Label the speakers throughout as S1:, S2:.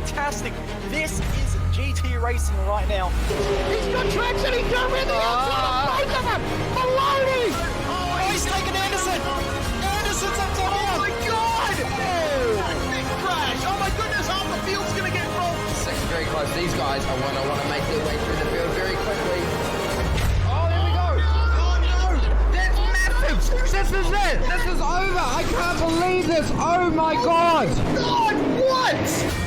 S1: fantastic. This is GT racing right now.
S2: He's got traction, he's got everything outside of both of them! Maloney!
S1: Oh, he's taken Anderson! Anderson's up top here!
S2: Oh my god! Big crash! Oh my goodness, half the field's gonna get rolled!
S3: Second very close. These guys are want to make their way through the field very quickly.
S4: This is it! This is over! I can't believe this! Oh my god!
S2: God, what?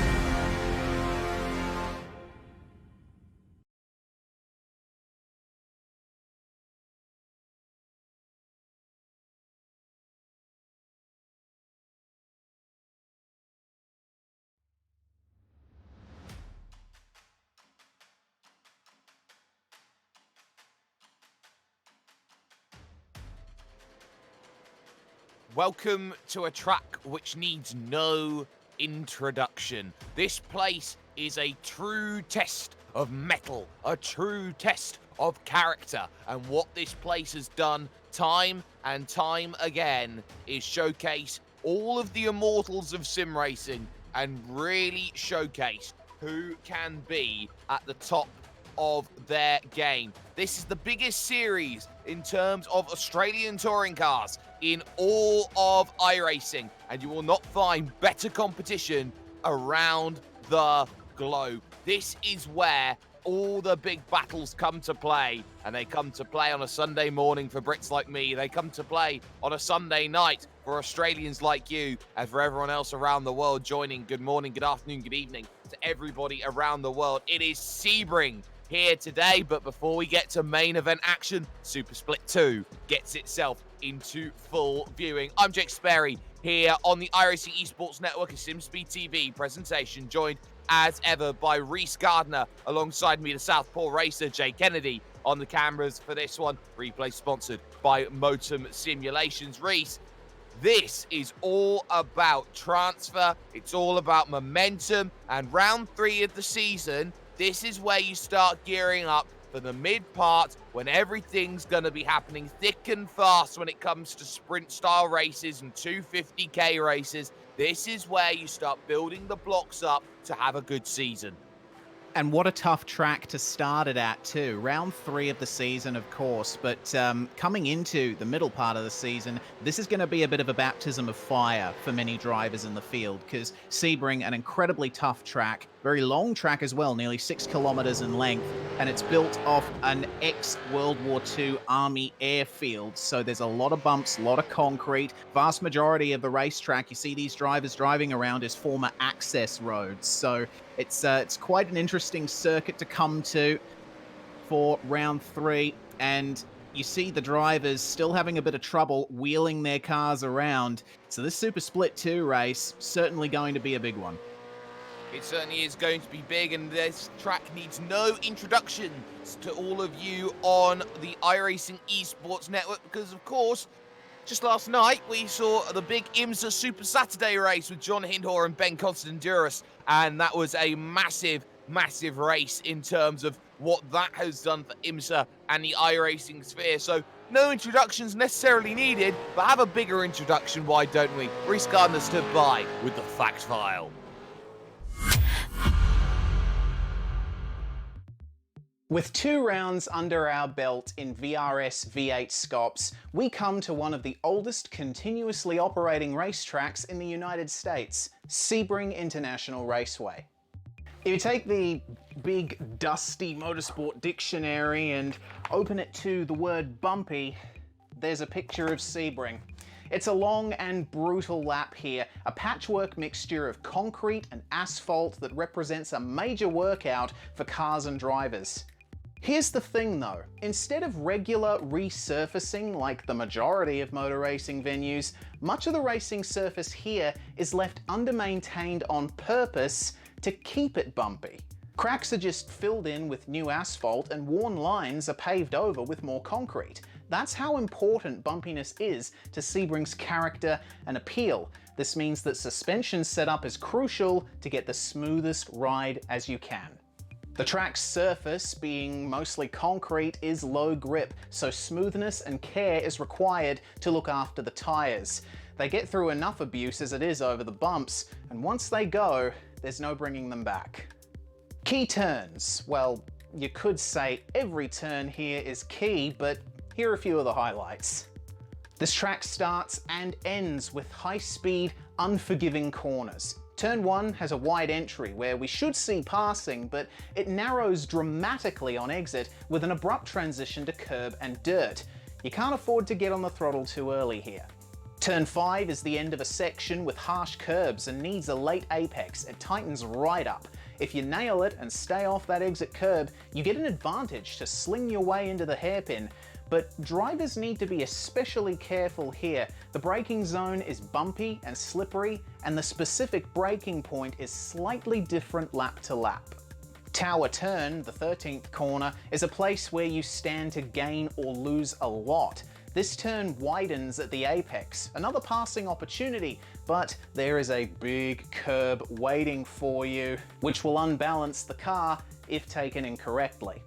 S5: Welcome to a track which needs no introduction. This place is a true test of mettle, a true test of character, and what this place has done time and time again is showcase all of the immortals of sim racing and really showcase who can be at the top of their game. This is the biggest series in terms of Australian touring cars in all of iRacing, and you will not find better competition around the globe. This is where all the big battles come to play, and they come to play on a Sunday morning for Brits like me. They come to play on a Sunday night for Australians like you, and for everyone else around the world joining. Good morning, good afternoon, good evening to everybody around the world. It is Sebring here today, but before we get to main event action, Super Split 2 gets itself into full viewing. I'm Jake Sperry here on the iRacing Esports Network, a SimSpeed TV presentation, joined as ever by Reese Gardner, alongside me the Southpaw racer Jay Kennedy on the cameras for this one. Replay sponsored by Motum Simulations. Reese, this is all about transfer, it's all about momentum, and round 3 of the season, this is where you start gearing up for the mid part, when everything's going to be happening thick and fast when it comes to sprint style races and 250k races. This is where you start building the blocks up to have a good season.
S6: And what a tough track to start it at too. Round 3 of the season, of course, but coming into the middle part of the season, this is going to be a bit of a baptism of fire for many drivers in the field, because Sebring, an incredibly tough track, very long track as well, nearly 6 kilometers in length, and it's built off an ex-World War II Army airfield, so there's a lot of bumps, a lot of concrete. Vast majority of the racetrack you see these drivers driving around is former access roads, so it's quite an interesting circuit to come to for round 3, and you see the drivers still having a bit of trouble wheeling their cars around, so this Super Split 2 race certainly going to be a big one.
S5: It certainly is going to be big, and this track needs no introductions to all of you on the iRacing Esports Network, because, of course, just last night we saw the big IMSA Super Saturday race with John Hindhaugh and Ben Constanduras, and that was a massive, massive race in terms of what that has done for IMSA and the iRacing sphere. So no introductions necessarily needed, but have a bigger introduction, why don't we? Reese Gardner stood by with the fact file.
S6: With 2 rounds under our belt in VRS V8SCOPS, we come to one of the oldest continuously operating racetracks in the United States, Sebring International Raceway. If you take the big dusty motorsport dictionary and open it to the word bumpy, there's a picture of Sebring. It's a long and brutal lap here, a patchwork mixture of concrete and asphalt that represents a major workout for cars and drivers. Here's the thing though, instead of regular resurfacing like the majority of motor racing venues, much of the racing surface here is left under-maintained on purpose to keep it bumpy. Cracks are just filled in with new asphalt and worn lines are paved over with more concrete. That's how important bumpiness is to Sebring's character and appeal. This means that suspension setup is crucial to get the smoothest ride as you can. The track's surface, being mostly concrete, is low grip, so smoothness and care is required to look after the tyres. They get through enough abuse as it is over the bumps, and once they go, there's no bringing them back. Key turns. Well, you could say every turn here is key, but here are a few of the highlights. This track starts and ends with high-speed, unforgiving corners. Turn 1 has a wide entry where we should see passing, but it narrows dramatically on exit with an abrupt transition to curb and dirt. You can't afford to get on the throttle too early here. Turn 5 is the end of a section with harsh curbs and needs a late apex. It tightens right up. If you nail it and stay off that exit curb, you get an advantage to sling your way into the hairpin. But drivers need to be especially careful here. The braking zone is bumpy and slippery, and the specific braking point is slightly different lap to lap. Tower Turn, the 13th corner, is a place where you stand to gain or lose a lot. This turn widens at the apex, another passing opportunity, but there is a big curb waiting for you, which will unbalance the car if taken incorrectly.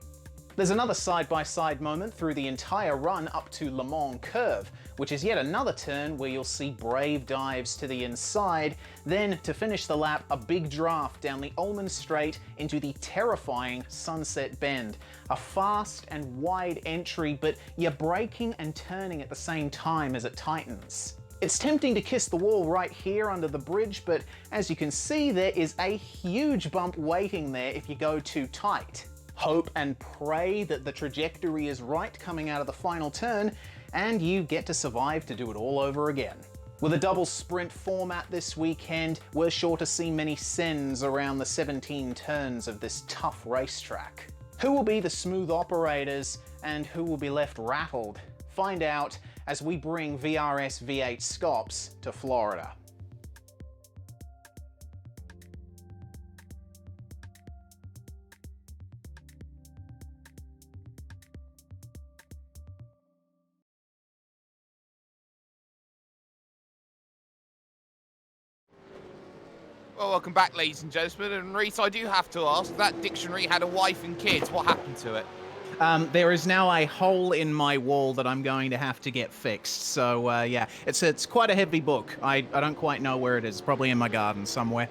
S6: There's another side-by-side moment through the entire run up to Le Mans Curve, which is yet another turn where you'll see brave dives to the inside, then to finish the lap, a big draft down the Ullman Straight into the terrifying Sunset Bend. A fast and wide entry, but you're braking and turning at the same time as it tightens. It's tempting to kiss the wall right here under the bridge, but as you can see, there is a huge bump waiting there if you go too tight. Hope and pray that the trajectory is right coming out of the final turn, and you get to survive to do it all over again. With a double sprint format this weekend, we're sure to see many sends around the 17 turns of this tough racetrack. Who will be the smooth operators and who will be left rattled? Find out as we bring VRS V8SCOPS to Florida.
S5: Well, welcome back, ladies and gentlemen. And Reese, I do have to ask, that dictionary had a wife and kids. What happened to it?
S6: There is now a hole in my wall that I'm going to have to get fixed. So yeah, it's quite a heavy book. I don't quite know where it is. Probably in my garden somewhere.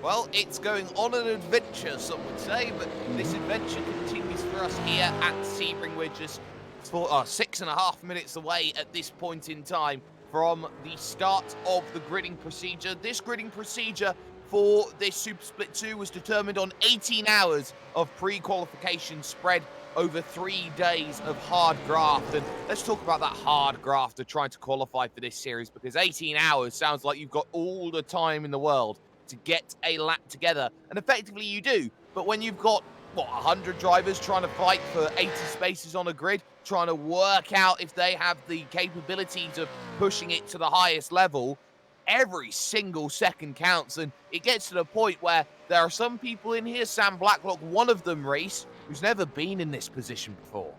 S5: Well, it's going on an adventure, some would say, but this adventure continues for us here at Sebring. We're just 6.5 minutes away at this point in time from the start of the gridding procedure. This gridding procedure for this Super Split 2 was determined on 18 hours of pre-qualification spread over 3 days of hard graft. And let's talk about that hard graft of trying to qualify for this series, because 18 hours sounds like you've got all the time in the world to get a lap together, and effectively you do. But when you've got, 100 drivers trying to fight for 80 spaces on a grid, trying to work out if they have the capabilities of pushing it to the highest level, every single second counts. And it gets to the point where there are some people in here, Sam Blacklock, one of them, Reese, who's never been in this position before.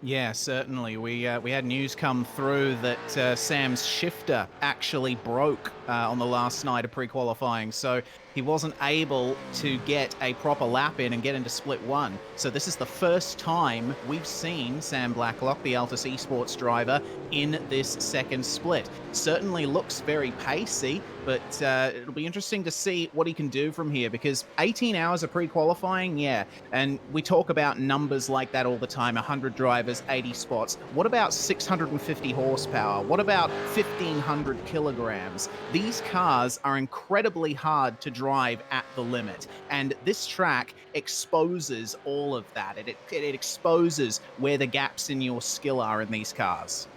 S6: Yeah, certainly. We had news come through that Sam's shifter actually broke on the last night of pre-qualifying, so he wasn't able to get a proper lap in and get into split 1. So this is the first time we've seen Sam Blacklock, the Altus Esports driver, in this second split. Certainly looks very pacey, but it'll be interesting to see what he can do from here, because 18 hours of pre-qualifying, yeah, and we talk about numbers like that all the time, 100 drivers, 80 spots. What about 650 horsepower? What about 1,500 kilograms? These cars are incredibly hard to drive at the limit, and this track exposes all of that. It exposes where the gaps in your skill are in these cars.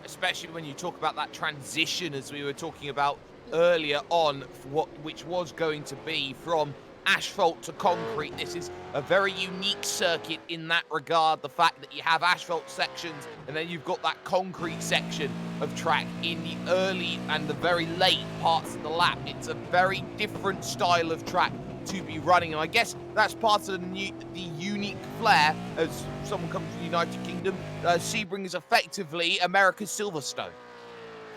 S5: Especially when you talk about that transition, as we were talking about earlier on, which was going to be from asphalt to concrete. This is a very unique circuit in that regard, the fact that you have asphalt sections and then you've got that concrete section of track in the early and the very late parts of the lap. It's a very different style of track to be running, and I guess that's part of the unique flair. As someone comes from the United Kingdom, Sebring is effectively America's Silverstone.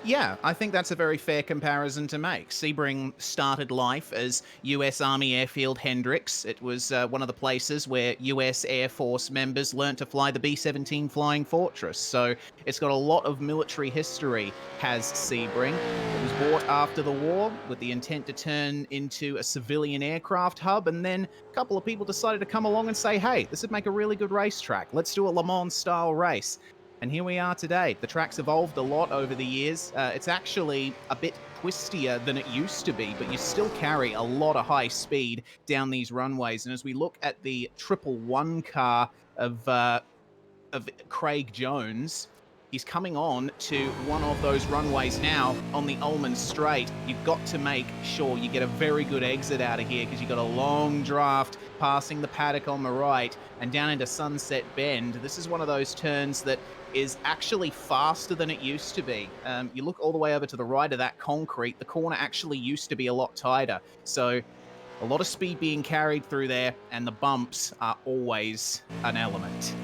S6: Yeah, I think that's a very fair comparison to make. Sebring started life as US Army Airfield Hendricks. It was one of the places where US Air Force members learnt to fly the B-17 Flying Fortress. So it's got a lot of military history, has Sebring. It was bought after the war with the intent to turn into a civilian aircraft hub, and then a couple of people decided to come along and say, hey, this would make a really good racetrack. Let's do a Le Mans-style race. And here we are today. The track's evolved a lot over the years. It's actually a bit twistier than it used to be, but you still carry a lot of high speed down these runways. And as we look at the 111 car of Craig Jones, he's coming on to one of those runways now on the Ullman Straight. You've got to make sure you get a very good exit out of here because you've got a long draft passing the paddock on the right and down into Sunset Bend. This is one of those turns that is actually faster than it used to be. You look all the way over to the right of that concrete, the corner actually used to be a lot tighter. So a lot of speed being carried through there, and the bumps are always an element.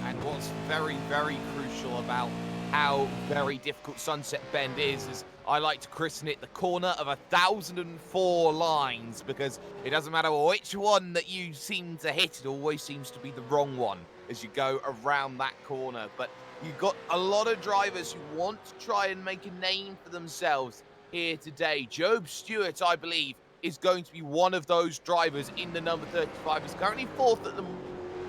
S5: And what's very, very crucial about how very difficult Sunset Bend is I like to christen it the corner of 1,004 lines, because it doesn't matter which one that you seem to hit, it always seems to be the wrong one as you go around that corner. But you've got a lot of drivers who want to try and make a name for themselves here today. Job Stewart, I believe, is going to be one of those drivers in the number 35. He's currently fourth at the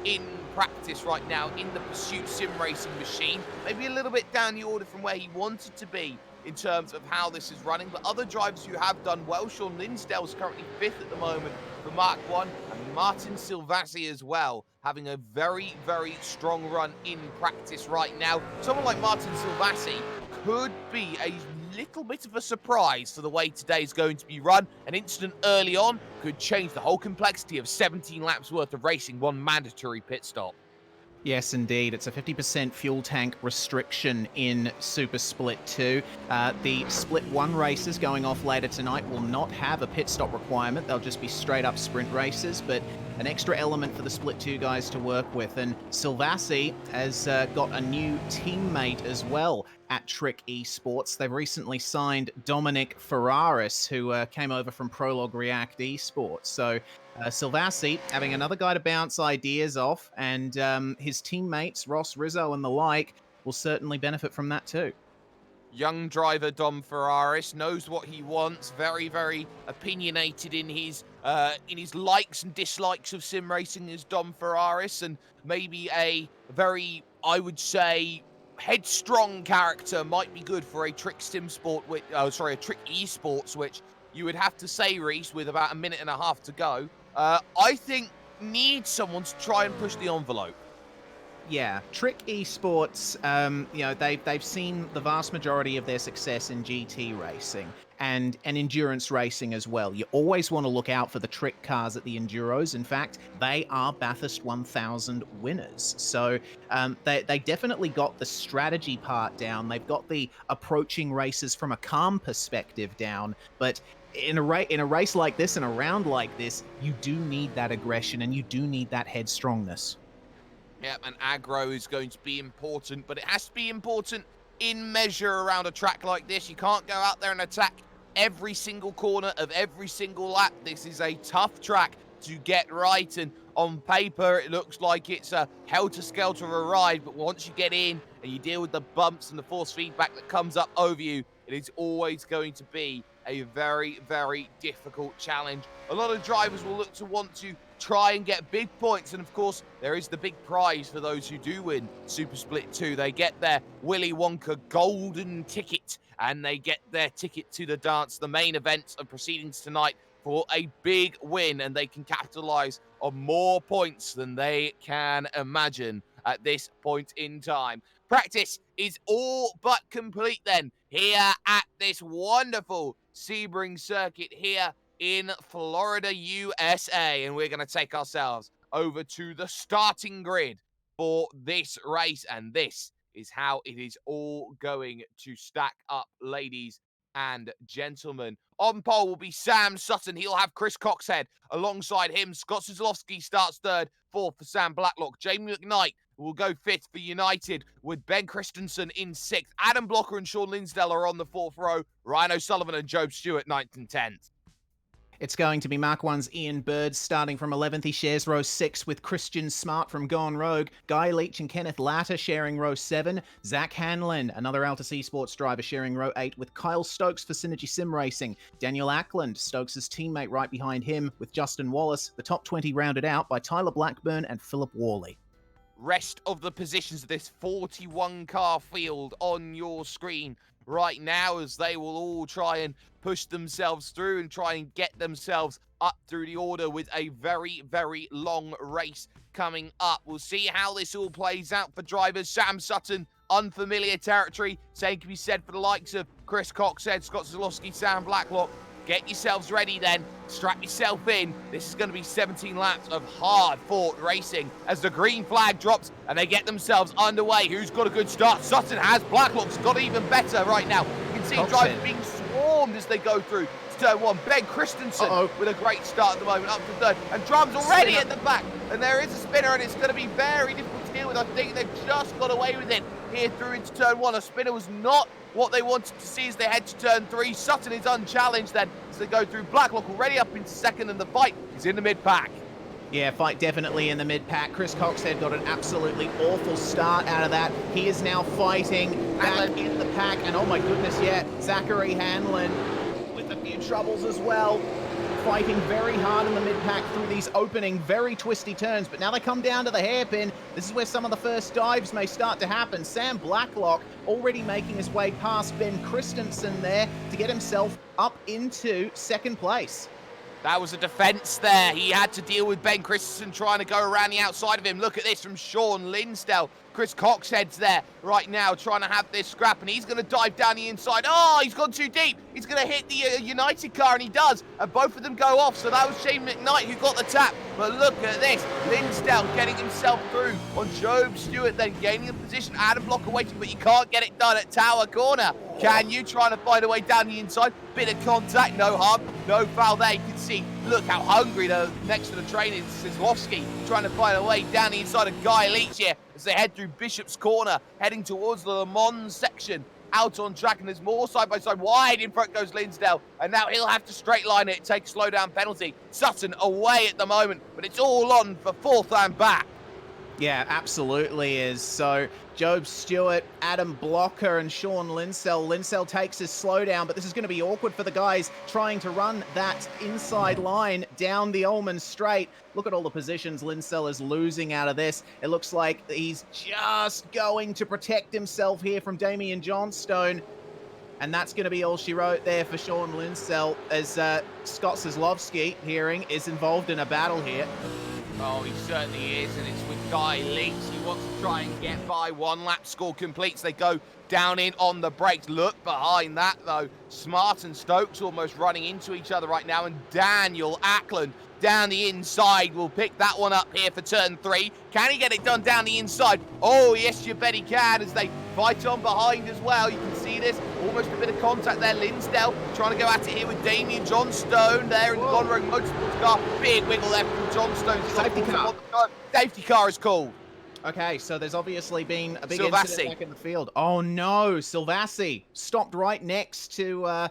S5: in practice right now in the Pursuit Sim Racing machine. Maybe a little bit down the order from where he wanted to be in terms of how this is running, but other drivers who have done well. Sean Linsdale's currently fifth at the moment for Mark 1, and Martin Silvassi as well, having a very, very strong run in practice right now. Someone like Martin Silvassi could be a little bit of a surprise for the way today's going to be run. An incident early on could change the whole complexity of 17 laps worth of racing, one mandatory pit stop.
S6: Yes, indeed. It's a 50% fuel tank restriction in Super Split 2. The Split 1 races going off later tonight will not have a pit stop requirement. They'll just be straight up sprint races, but an extra element for the Split 2 guys to work with. And Silvassi has got a new teammate as well at Trick Esports. They've recently signed Dominic Ferraris, who came over from Prologue React Esports. So Silvassi having another guy to bounce ideas off, and his teammates, Ross Rizzo and the like, will certainly benefit from that too.
S5: Young driver Dom Ferraris knows what he wants. Very, very opinionated in his likes and dislikes of sim racing is Dom Ferraris, and maybe a very, I would say, headstrong character might be good for a Trick Sim Sport, a Trick Esports, which you would have to say, Reese, with about a minute and a half to go. I think needs someone to try and push the envelope.
S6: Yeah, Trick Esports, they've seen the vast majority of their success in GT racing and endurance racing as well. You always want to look out for the trick cars at the Enduros. In fact, they are Bathurst 1000 winners. So they definitely got the strategy part down. They've got the approaching races from a calm perspective down. But in a race like this, in a round like this, you do need that aggression and you do need that headstrongness.
S5: Yep, and aggro is going to be important, but it has to be important in measure around a track like this. You can't go out there and attack every single corner of every single lap. This is a tough track to get right, and on paper it looks like it's a helter-skelter ride, but once you get in and you deal with the bumps and the force feedback that comes up over you, it is always going to be a very, very difficult challenge. A lot of drivers will look to want to try and get big points, and of course there is the big prize for those who do win Super Split 2. They get their Willy Wonka golden ticket, and they get their ticket to the dance, the main event of proceedings tonight, for a big win, and they can capitalize on more points than they can imagine at this point in time. Practice is all but complete then here at this wonderful Sebring circuit here in Florida, USA, and we're going to take ourselves over to the starting grid for this race, and this is how it is all going to stack up, ladies and gentlemen. On pole will be Sam Sutton. He'll have Chris Coxhead alongside him. Scott Suslowski starts third, fourth for Sam Blacklock. Jamie McKnight will go fifth for United, with Ben Christensen in sixth. Adam Blocker and Sean Linsdell are on the fourth row. Ryan O'Sullivan and Job Stewart, ninth and 10th.
S6: It's going to be Mark 1's Ian Bird starting from 11th. He shares row 6 with Christian Smart from Gone Rogue. Guy Leach and Kenneth Latter sharing row 7. Zach Hanlon, another Altus Esports driver, sharing row 8 with Kyle Stokes for Synergy Sim Racing. Daniel Ackland, Stokes' teammate, right behind him with Justin Wallace. The top 20 rounded out by Tyler Blackburn and Philip Worley.
S5: Rest of the positions of this 41-car field on your screen right now, as they will all try and push themselves through and try and get themselves up through the order, with a very, very long race coming up. We'll see how this all plays out for drivers. Sam Sutton, unfamiliar territory. Same can be said for the likes of Chris Coxhead, Scott Zalowski, Sam Blacklock. Get yourselves ready then. Strap yourself in. This is going to be 17 laps of hard-fought racing as the green flag drops and they get themselves underway. Who's got a good start? Sutton has. Blacklock's got even better right now. You can see drivers being swarmed as they go through to turn 1. Ben Christensen with a great start at the moment, up to third. And Drum's already at the back. And there is a spinner, and it's going to be very difficult to deal with. I think they've just got away with it here through into turn 1. A spinner was not what they wanted to see as they head to turn 3. Sutton is unchallenged then as they go through. Blacklock already up into second, and the fight is in the mid-pack.
S6: Yeah, fight definitely in the mid-pack. Chris Coxhead got an absolutely awful start out of that. He is now fighting back in the pack, and oh my goodness, yeah, Zachary Hanlon with a few troubles as well. Fighting very hard in the mid-pack through these opening, very twisty turns, but now they come down to the hairpin. This is where some of the first dives may start to happen. Sam Blacklock already making his way past Ben Christensen there to get himself up into second place.
S5: That was a defence there. He had to deal with Ben Christensen trying to go around the outside of him. Look at this from Sean Linsdell. Chris Coxhead's there right now trying to have this scrap, and he's going to dive down the inside. Oh, he's gone too deep. He's going to hit the United car, and he does. And both of them go off, so that was Shane McKnight who got the tap. But look at this. Linsdell getting himself through on Job Stewart, then gaining a position. Adam Blocker waiting, but you can't get it done at Tower Corner. Can you? Trying to find a way down the inside. Bit of contact, no harm, no foul there. You can see, look how hungry the next to the train is. Zalowski trying to find a way down the inside of Guy Leach here as they head through Bishop's Corner, heading towards the Le Mans section. Out on track, and there's more side-by-side. Wide in front goes Linsdell, and now he'll have to straight line it, take a slow-down penalty. Sutton away at the moment, but it's all on for fourth and back.
S6: Yeah, absolutely is. So Job Stewart, Adam Blocker, and Sean Linsdell. Linsdell takes his slowdown, but this is going to be awkward for the guys trying to run that inside line down the Ullman Straight. Look at all the positions Linsdell is losing out of this. It looks like he's just going to protect himself here from Damian Johnstone. And that's going to be all she wrote there for Sean Linsdell, as Scott Zalowski, hearing, is involved in a battle here.
S5: Oh, he certainly is, and it's with Guy Leach. He wants to try and get by. One lap score completes. They go down in on the brakes. Look behind that, though. Smart and Stokes almost running into each other right now, and Daniel Ackland down the inside will pick that one up here for turn 3. Can he get it done down the inside? Oh, yes, you bet he can, as they fight on behind as well. You can see this. Almost a bit of contact there. Linsdell trying to go at it here with Damian Johnstone there in the Gone Rogue Motorsports car. Big wiggle there from Johnstone.
S6: Safety car.
S5: Safety car is called.
S6: Okay, so there's obviously been a big
S5: Silvassi
S6: incident back in the field. Oh no, Silvassi stopped right next to,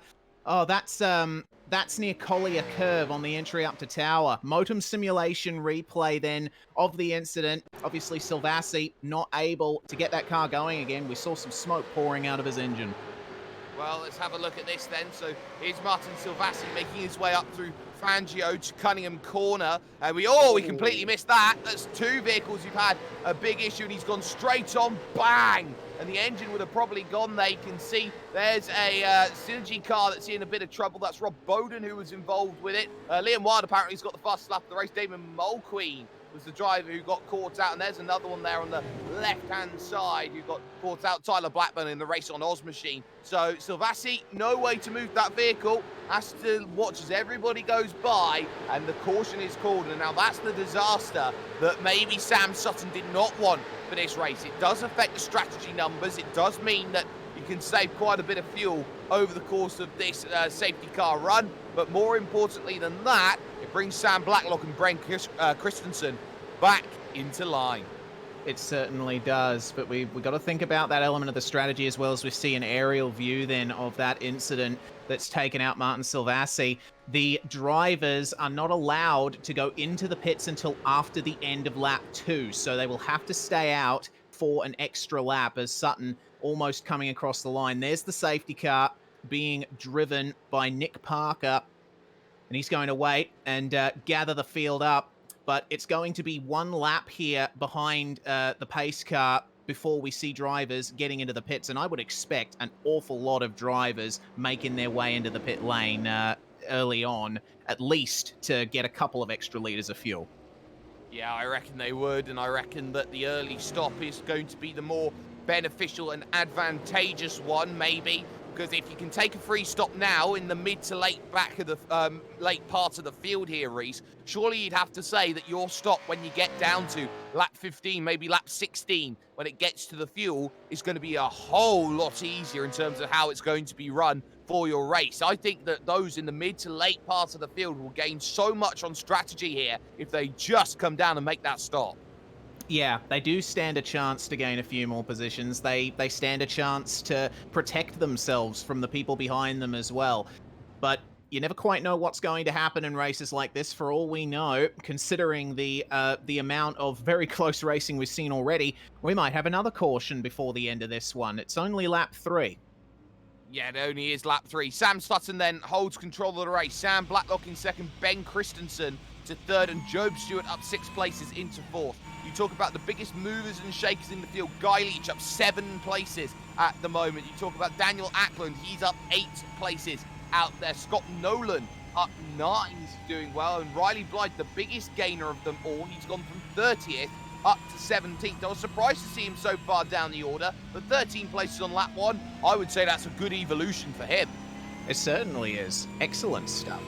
S6: that's near Collier Curve on the entry up to Tower. Motum simulation replay then of the incident. Obviously Silvassi not able to get that car going again. We saw some smoke pouring out of his engine.
S5: Well, let's have a look at this then. So here's Martin Silvassi making his way up through Fangio to Cunningham Corner. And we completely missed that. That's two vehicles who've had a big issue, and he's gone straight on, bang! And the engine would have probably gone there. You can see there's a Synergy car that's in a bit of trouble. That's Rob Bowden who was involved with it. Liam Wild apparently has got the fastest lap of the race. Damon Mulqueen was the driver who got caught out, and there's another one there on the left-hand side who got caught out, Tyler Blackburn, in the race on Oz Machine. So Silvassi, no way to move that vehicle, has to watch as everybody goes by, and the caution is called. And now that's the disaster that maybe Sam Sutton did not want for this race. It does affect the strategy numbers. It does mean that you can save quite a bit of fuel over the course of this safety car run, but more importantly than that, it brings Sam Blacklock and Brent Christensen back into line.
S6: It certainly does, but we've got to think about that element of the strategy as well as we see an aerial view then of that incident that's taken out Martin Silvassi. The drivers are not allowed to go into the pits until after the end of lap 2, so they will have to stay out for an extra lap as Sutton almost coming across the line. There's the safety car being driven by Nick Parker, and he's going to wait and gather the field up. But it's going to be one lap here behind the pace car before we see drivers getting into the pits. And I would expect an awful lot of drivers making their way into the pit lane early on, at least to get a couple of extra litres of fuel.
S5: Yeah, I reckon they would, and I reckon that the early stop is going to be the more beneficial and advantageous one, maybe. Because if you can take a free stop now in the mid to late back of the late part of the field here, Reese, surely you'd have to say that your stop when you get down to lap 15, maybe lap 16, when it gets to the fuel, is going to be a whole lot easier in terms of how it's going to be run for your race. I think that those in the mid to late part of the field will gain so much on strategy here if they just come down and make that stop.
S6: Yeah, they do stand a chance to gain a few more positions. They stand a chance to protect themselves from the people behind them as well. But you never quite know what's going to happen in races like this. For all we know, considering the amount of very close racing we've seen already, we might have another caution before the end of this one. It's only lap 3.
S5: Yeah, it only is lap 3. Sam Sutton then holds control of the race. Sam Blacklock in second, Ben Christensen to third, and Job Stewart up 6 places into 4th. You talk about the biggest movers and shakers in the field. Guy Leach up 7 places at the moment. You talk about Daniel Ackland. He's up 8 places out there. Scott Nolan up 9. He's doing well. And Riley Blythe, the biggest gainer of them all. He's gone from 30th up to 17th. I was surprised to see him so far down the order. But 13 places on lap 1, I would say that's a good evolution for him.
S6: It certainly is. Excellent stuff.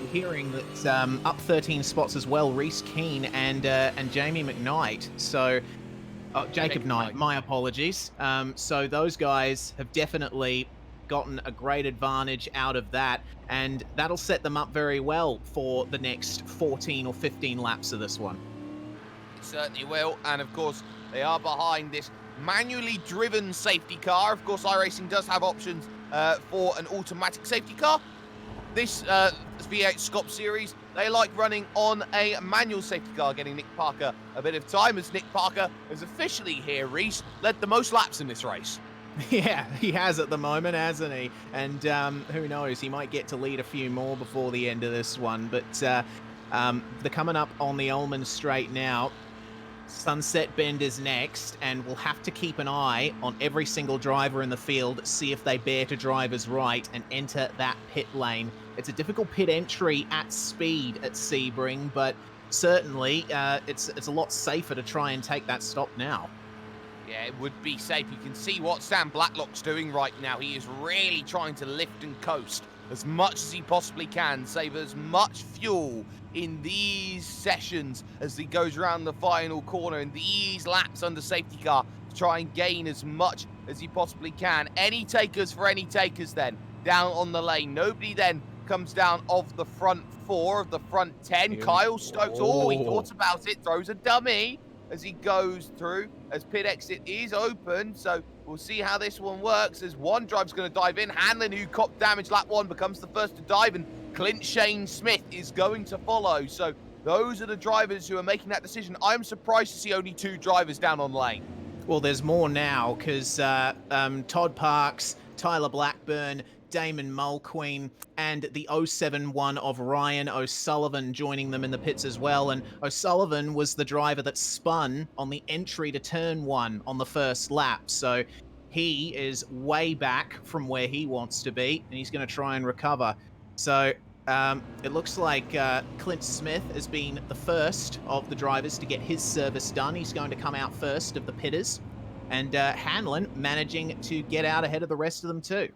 S6: We're hearing that up 13 spots as well, Reese Keane and Jamie McKnight. So, Jacob Knight, my apologies. So those guys have definitely gotten a great advantage out of that, and that'll set them up very well for the next 14 or 15 laps of this one.
S5: It certainly will, and of course, they are behind this manually driven safety car. Of course, iRacing does have options for an automatic safety car. This V8SCOPS series, they like running on a manual safety car, getting Nick Parker a bit of time, as Nick Parker has officially here, Reese, led the most laps in this race.
S6: Yeah, he has at the moment, hasn't he? And who knows, he might get to lead a few more before the end of this one. But they're coming up on the Ullman Straight now. Sunset Bend is next, and we'll have to keep an eye on every single driver in the field, see if they bear to drivers right and enter that pit lane. It's a difficult pit entry at speed at Sebring, but certainly it's a lot safer to try and take that stop now.
S5: Yeah, it would be safe. You can see what Sam Blacklock's doing right now. He is really trying to lift and coast as much as he possibly can, save as much fuel in these sessions as he goes around the final corner in these laps under safety car to try and gain as much as he possibly can. Any takers for any takers then down on the lane. Nobody then comes down of the front 4, of the front 10.
S6: Ew.
S5: Kyle Stokes, he thought about it, throws a dummy as he goes through, as pit exit is open. So we'll see how this one works, as one driver's going to dive in. Hanlon, who copped damage lap 1, becomes the first to dive, and Clint Shane Smith is going to follow. So those are the drivers who are making that decision. I'm surprised to see only 2 drivers down on lane.
S6: Well, there's more now, because Todd Parks, Tyler Blackburn, Damon Mulqueen, and the 071 of Ryan O'Sullivan joining them in the pits as well. And O'Sullivan was the driver that spun on the entry to turn 1 on the first lap. So he is way back from where he wants to be, and he's going to try and recover. So it looks like Clint Smith has been the first of the drivers to get his service done. He's going to come out first of the pitters, and Hanlon managing to get out ahead of the rest of them too.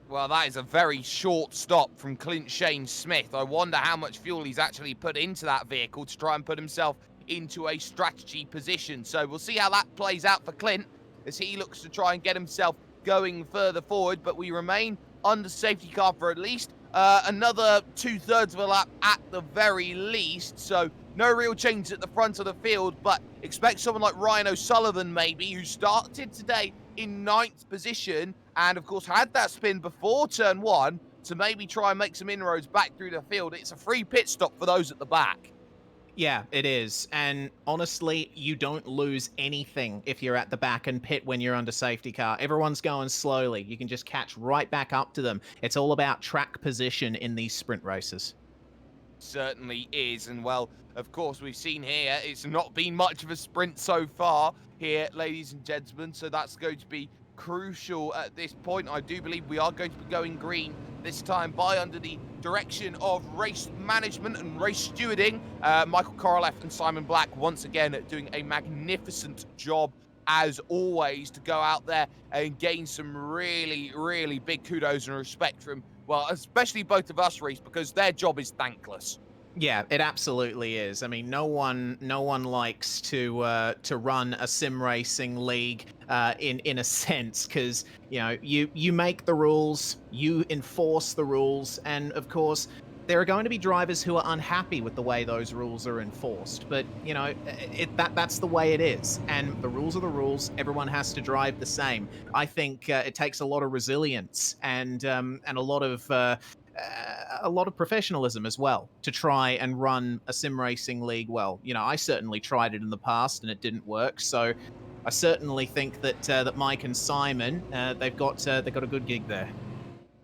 S5: Well, that is a very short stop from Clint Shane Smith. I wonder how much fuel he's actually put into that vehicle to try and put himself into a strategy position. So we'll see how that plays out for Clint as he looks to try and get himself going further forward. But we remain under safety car for at least another 2/3 of a lap at the very least. So no real change at the front of the field, but expect someone like Ryan O'Sullivan maybe, who started today in 9th position and of course had that spin before turn 1, to maybe try and make some inroads back through the field. It's a free pit stop for those at the back.
S6: Yeah, it is. And honestly, you don't lose anything if you're at the back and pit when you're under safety car. Everyone's going slowly. You can just catch right back up to them. It's all about track position in these sprint races.
S5: Certainly is. And well, of course, we've seen here, it's not been much of a sprint so far here, ladies and gentlemen. So that's going to be crucial at this point. I do believe we are going to be going green this time by under the direction of race management and race stewarding. Michael Korolev and Simon Black once again doing a magnificent job as always to go out there and gain some really, really big kudos and respect from, well, especially both of us, Reese, because their job is thankless.
S6: Yeah, it absolutely is. I mean, no one likes to run a sim racing league in a sense, because you make the rules, you enforce the rules, and of course there are going to be drivers who are unhappy with the way those rules are enforced. But that's the way it is, and the rules are the rules. Everyone has to drive the same. I think it takes a lot of resilience and a lot of professionalism as well to try and run a sim racing league well. I certainly tried it in the past and it didn't work. So I certainly think that Mike and Simon, they've got a good gig there.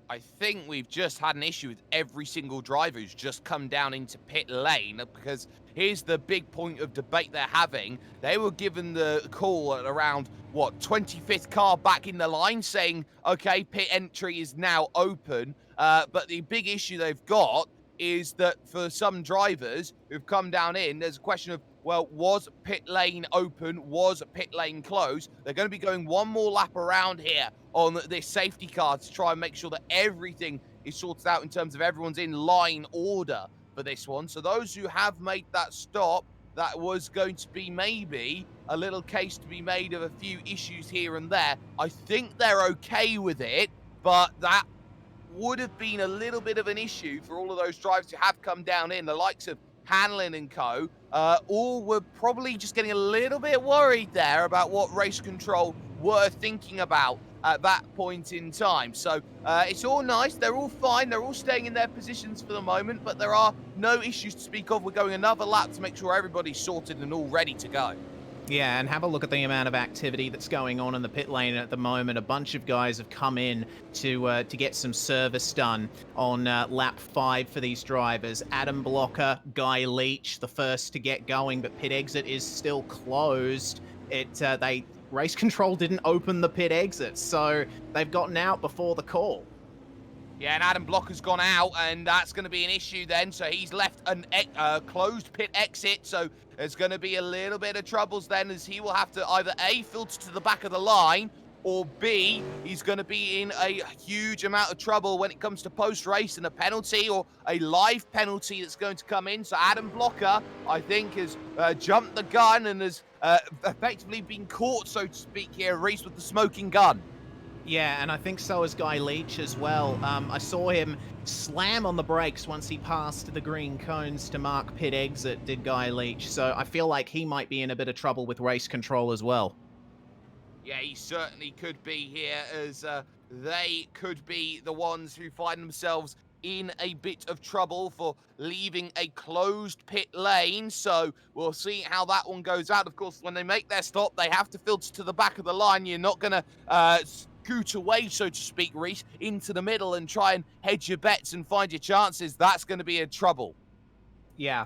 S5: I think we've just had an issue with every single driver who's just come down into pit lane, because here's the big point of debate they're having. They were given the call at around, 25th car back in the line, saying, okay, pit entry is now open. But the big issue they've got is that for some drivers who've come down in, there's a question of, well, was pit lane open? Was pit lane closed? They're going to be going one more lap around here on this safety car to try and make sure that everything is sorted out in terms of everyone's in line order for this one. So those who have made that stop, that was going to be maybe a little case to be made of a few issues here and there. I think they're okay with it, but that would have been a little bit of an issue for all of those drivers who have come down in, the likes of Hanlon and co. All were probably just getting a little bit worried there about what race control were thinking about at that point in time. So it's all nice, they're all fine, they're all staying in their positions for the moment, but there are no issues to speak of. We're going another lap to make sure everybody's sorted and all ready to go.
S6: Yeah, and have a look at the amount of activity that's going on in the pit lane at the moment. A bunch of guys have come in to get some service done on lap 5 for these drivers. Adam Blocker, Guy Leach, the first to get going, but pit exit is still closed. Race control didn't open the pit exit, so they've gotten out before the call.
S5: Yeah, and Adam Blocker's gone out, and that's going to be an issue then. So he's left a closed pit exit, so there's going to be a little bit of troubles then, as he will have to either A, filter to the back of the line, or B, he's going to be in a huge amount of trouble when it comes to post-race and a penalty or a live penalty that's going to come in. So Adam Blocker, I think, has jumped the gun and has effectively been caught, so to speak, here, Reese, with the smoking gun.
S6: Yeah, and I think so is Guy Leach as well. I saw him slam on the brakes once he passed the green cones to mark pit exit, did Guy Leach. So I feel like he might be in a bit of trouble with race control as well.
S5: Yeah, he certainly could be here, as they could be the ones who find themselves in a bit of trouble for leaving a closed pit lane. So we'll see how that one goes out. Of course, when they make their stop, they have to filter to the back of the line. You're not going to scoot away, so to speak, Reese, into the middle and try and hedge your bets and find your chances. That's going to be a trouble.
S6: Yeah.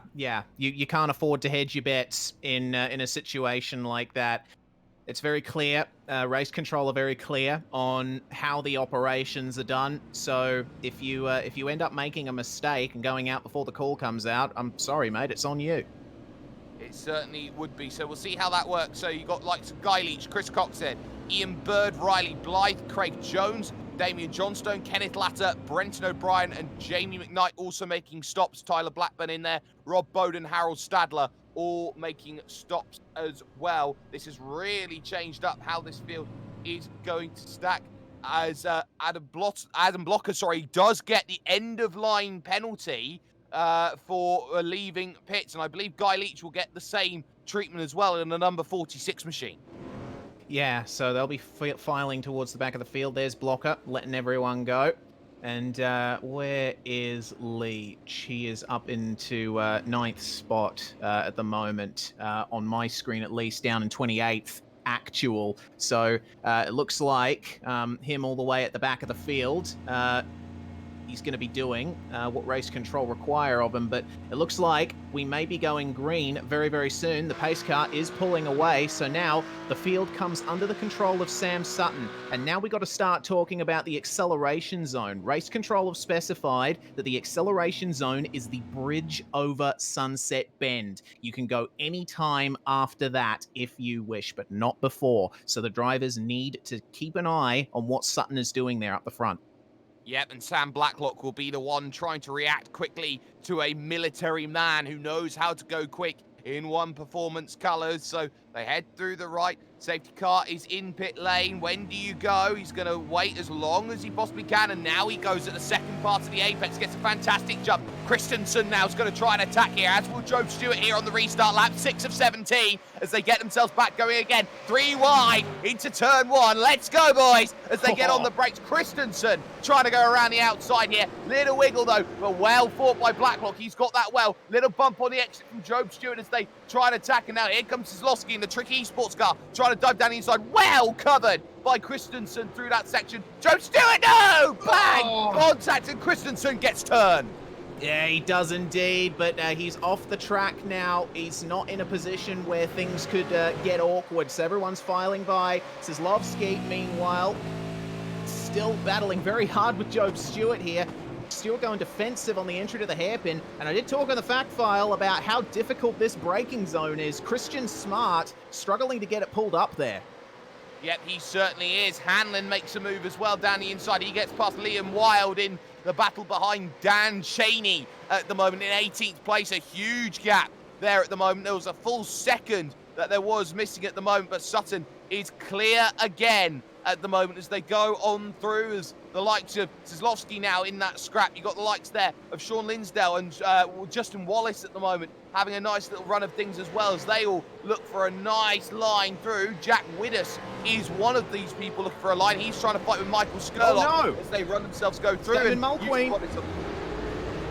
S6: You can't afford to hedge your bets in a situation like that. It's very clear. Race control are very clear on how the operations are done. So if you end up making a mistake and going out before the call comes out, I'm sorry, mate, it's on you.
S5: It certainly would be. So we'll see how that works. So you got likes of Guy Leach, Chris Coxhead, Ian Bird, Riley Blythe, Craig Jones, Damian Johnstone, Kenneth Latter, Brenton O'Brien, and Jamie McKnight also making stops. Tyler Blackburn in there, Rob Bowden, Harold Stadler, all making stops as well. This has really changed up how this field is going to stack, as Adam Blocker, does get the end of line penalty for leaving pits, and I believe Guy Leach will get the same treatment as well in the number 46 machine.
S6: Yeah, so they'll be filing towards the back of the field. There's Blocker, letting everyone go. And where is Leach? He is up into 9th spot at the moment, on my screen at least, down in 28th actual. So it looks like him all the way at the back of the field. He's going to be doing what race control require of him, but it looks like we may be going green very, very soon. The pace car is pulling away, so now the field comes under the control of Sam Sutton, and now we got to start talking about the acceleration zone. Race control have specified that the acceleration zone is the bridge over Sunset Bend. You can go any time after that if you wish, but not before, so the drivers need to keep an eye on what Sutton is doing there up the front.
S5: Yep, and Sam Blacklock will be the one trying to react quickly to a military man who knows how to go quick in one performance colours. So they head through the right. Safety car is in pit lane. When do you go? He's going to wait as long as he possibly can, and now he goes at the second part of the apex, gets a fantastic jump. Christensen now is going to try and attack here, as will Joe Stewart here on the restart lap, 6 of 17, as they get themselves back going again. 3 wide into turn 1. Let's go, boys, as they get on the brakes. Christensen trying to go around the outside here. Little wiggle, though, but well fought by Blacklock. He's got that well. Little bump on the exit from Joe Stewart as they try and attack, and now here comes Zlowski in the tricky esports car, trying to dive down the inside. Well covered by Christensen through that section. Joe Stewart, no! Bang! Contact, and Christensen gets turned.
S6: Yeah, he does indeed, but he's off the track now. He's not in a position where things could get awkward, so everyone's filing by. Zlowski, meanwhile, still battling very hard with Joe Stewart here. Stewart going defensive on the entry to the hairpin, and I did talk on the fact file about how difficult this braking zone is. Christian Smart struggling to get it pulled up there.
S5: Yep, he certainly is. Hanlon makes a move as well down the inside. He gets past Liam Wilde in the battle behind Dan Cheney at the moment in 18th place. A huge gap there at the moment. There was a full second that there was missing at the moment, but Sutton is clear again at the moment as they go on through, as the likes of Zlowski now in that scrap. You've got the likes there of Sean Linsdale and Justin Wallace at the moment having a nice little run of things as well, as they all look for a nice line through. Jack Widdus is one of these people looking for a line. He's trying to fight with Michael Skurlock as they run themselves go through.
S6: Damon Mulqueen.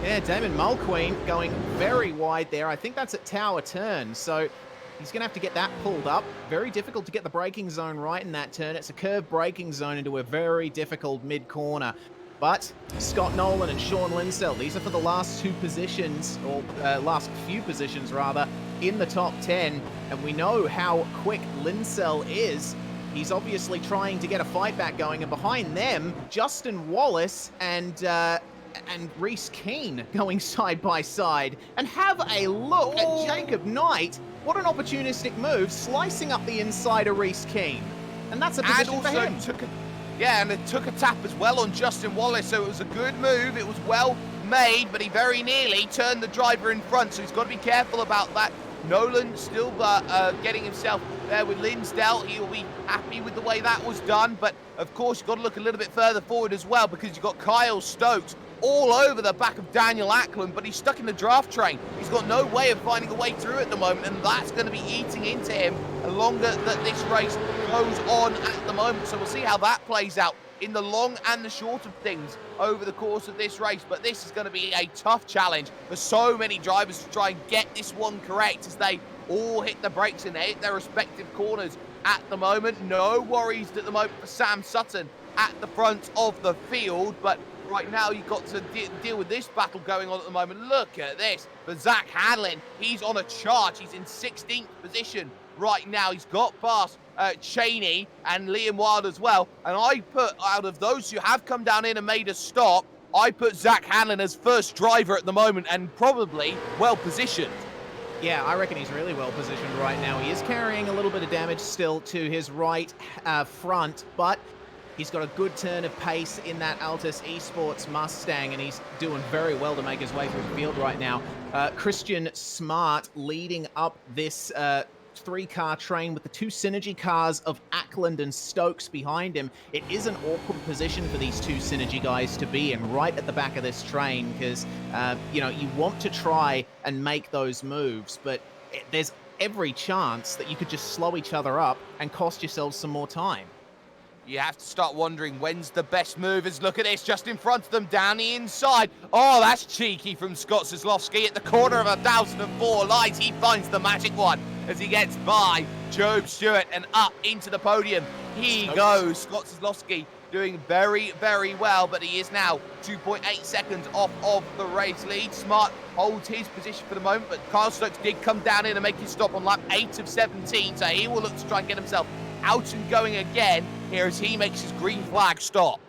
S6: Yeah, Damon Mulqueen going very wide there. I think that's at Tower Turn, so he's going to have to get that pulled up. Very difficult to get the braking zone right in that turn. It's a curved braking zone into a very difficult mid-corner. But Scott Nolan and Sean Linsdell, these are for the last 2 positions, or last few positions rather, in the top 10. And we know how quick Linsdell is. He's obviously trying to get a fight back going. And behind them, Justin Wallace and Reese Keane going side by side. And have a look at Jacob Knight. What an opportunistic move, slicing up the inside of Reese Keane. And that's a position for him.
S5: And it took a tap as well on Justin Wallace, so it was a good move. It was well made, but he very nearly turned the driver in front, so he's got to be careful about that. Nolan still getting himself there with Linsdale. He'll be happy with the way that was done, but of course you've got to look a little bit further forward as well, because you've got Kyle Stokes all over the back of Daniel Ackland, but he's stuck in the draft train. He's got no way of finding a way through at the moment, and that's going to be eating into him the longer that this race goes on at the moment. So we'll see how that plays out in the long and the short of things over the course of this race. But this is going to be a tough challenge for so many drivers to try and get this one correct, as they all hit the brakes and they hit their respective corners at the moment. No worries at the moment for Sam Sutton at the front of the field, but right now you've got to deal with this battle going on at the moment. Look at this for Zach Hanlon. He's on a charge. He's in 16th position right now. He's got past Cheney and Liam Wilde as well. And I put, out of those who have come down in and made a stop, I put Zach Hanlon as first driver at the moment, and probably well positioned.
S6: Yeah, I reckon he's really well positioned right now. He is carrying a little bit of damage still to his right front, but he's got a good turn of pace in that Altus Esports Mustang, and he's doing very well to make his way through the field right now. Christian Smart leading up this
S7: three-car train with the two synergy cars of Ackland and Stokes behind him. It is an awkward position for these two synergy guys to be in, right at the back of this train, because, you know, you want to try and make those moves, but there's every chance that you could just slow each other up and cost yourselves some more time.
S5: You have to start wondering when's the best movers. Look at this, just in front of them, down the inside. Oh, that's cheeky from Scott Zlowski at the corner of 1004 lines. He finds the magic one as he gets by Job Stewart and up into the podium. He goes. Scott Zlowski doing very, very well, but he is now 2.8 seconds off of the race lead. Smart holds his position for the moment, but Kyle Stokes did come down in and make his stop on lap 8 of 17, so he will look to try and get himself out and going again here as he makes his green flag stop.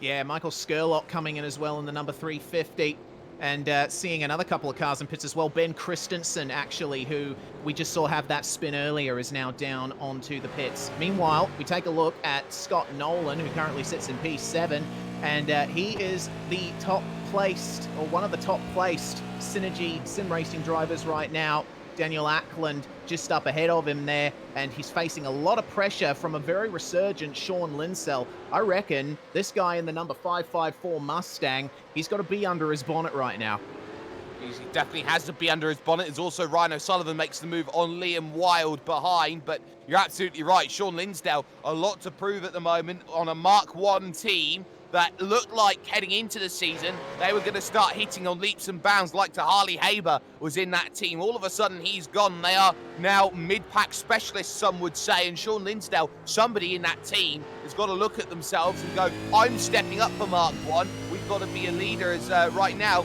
S7: Yeah, Michael Skurlock coming in as well in the number 350. And seeing another couple of cars in pits as well. Ben Christensen, actually, who we just saw have that spin earlier, is now down onto the pits. Meanwhile, we take a look at Scott Nolan, who currently sits in P7, and he is the top placed, or one of the top placed Synergy sim racing drivers right now. Daniel Ackland just up ahead of him there, and he's facing a lot of pressure from a very resurgent Sean Linsell. I reckon this guy in the number 554 Mustang, he's got to be under his bonnet right now.
S5: He definitely has to be under his bonnet. There's also Ryan O'Sullivan makes the move on Liam Wilde behind, but you're absolutely right. Sean Linsdale, a lot to prove at the moment on a Mark 1 team that looked like heading into the season they were going to start hitting on leaps and bounds, like to Harley Haber was in that team. All of a sudden he's gone. They are now mid-pack specialists, some would say, and Sean Linsdale, somebody in that team, has got to look at themselves and go, I'm stepping up for Mark 1. We've got to be a leader as right now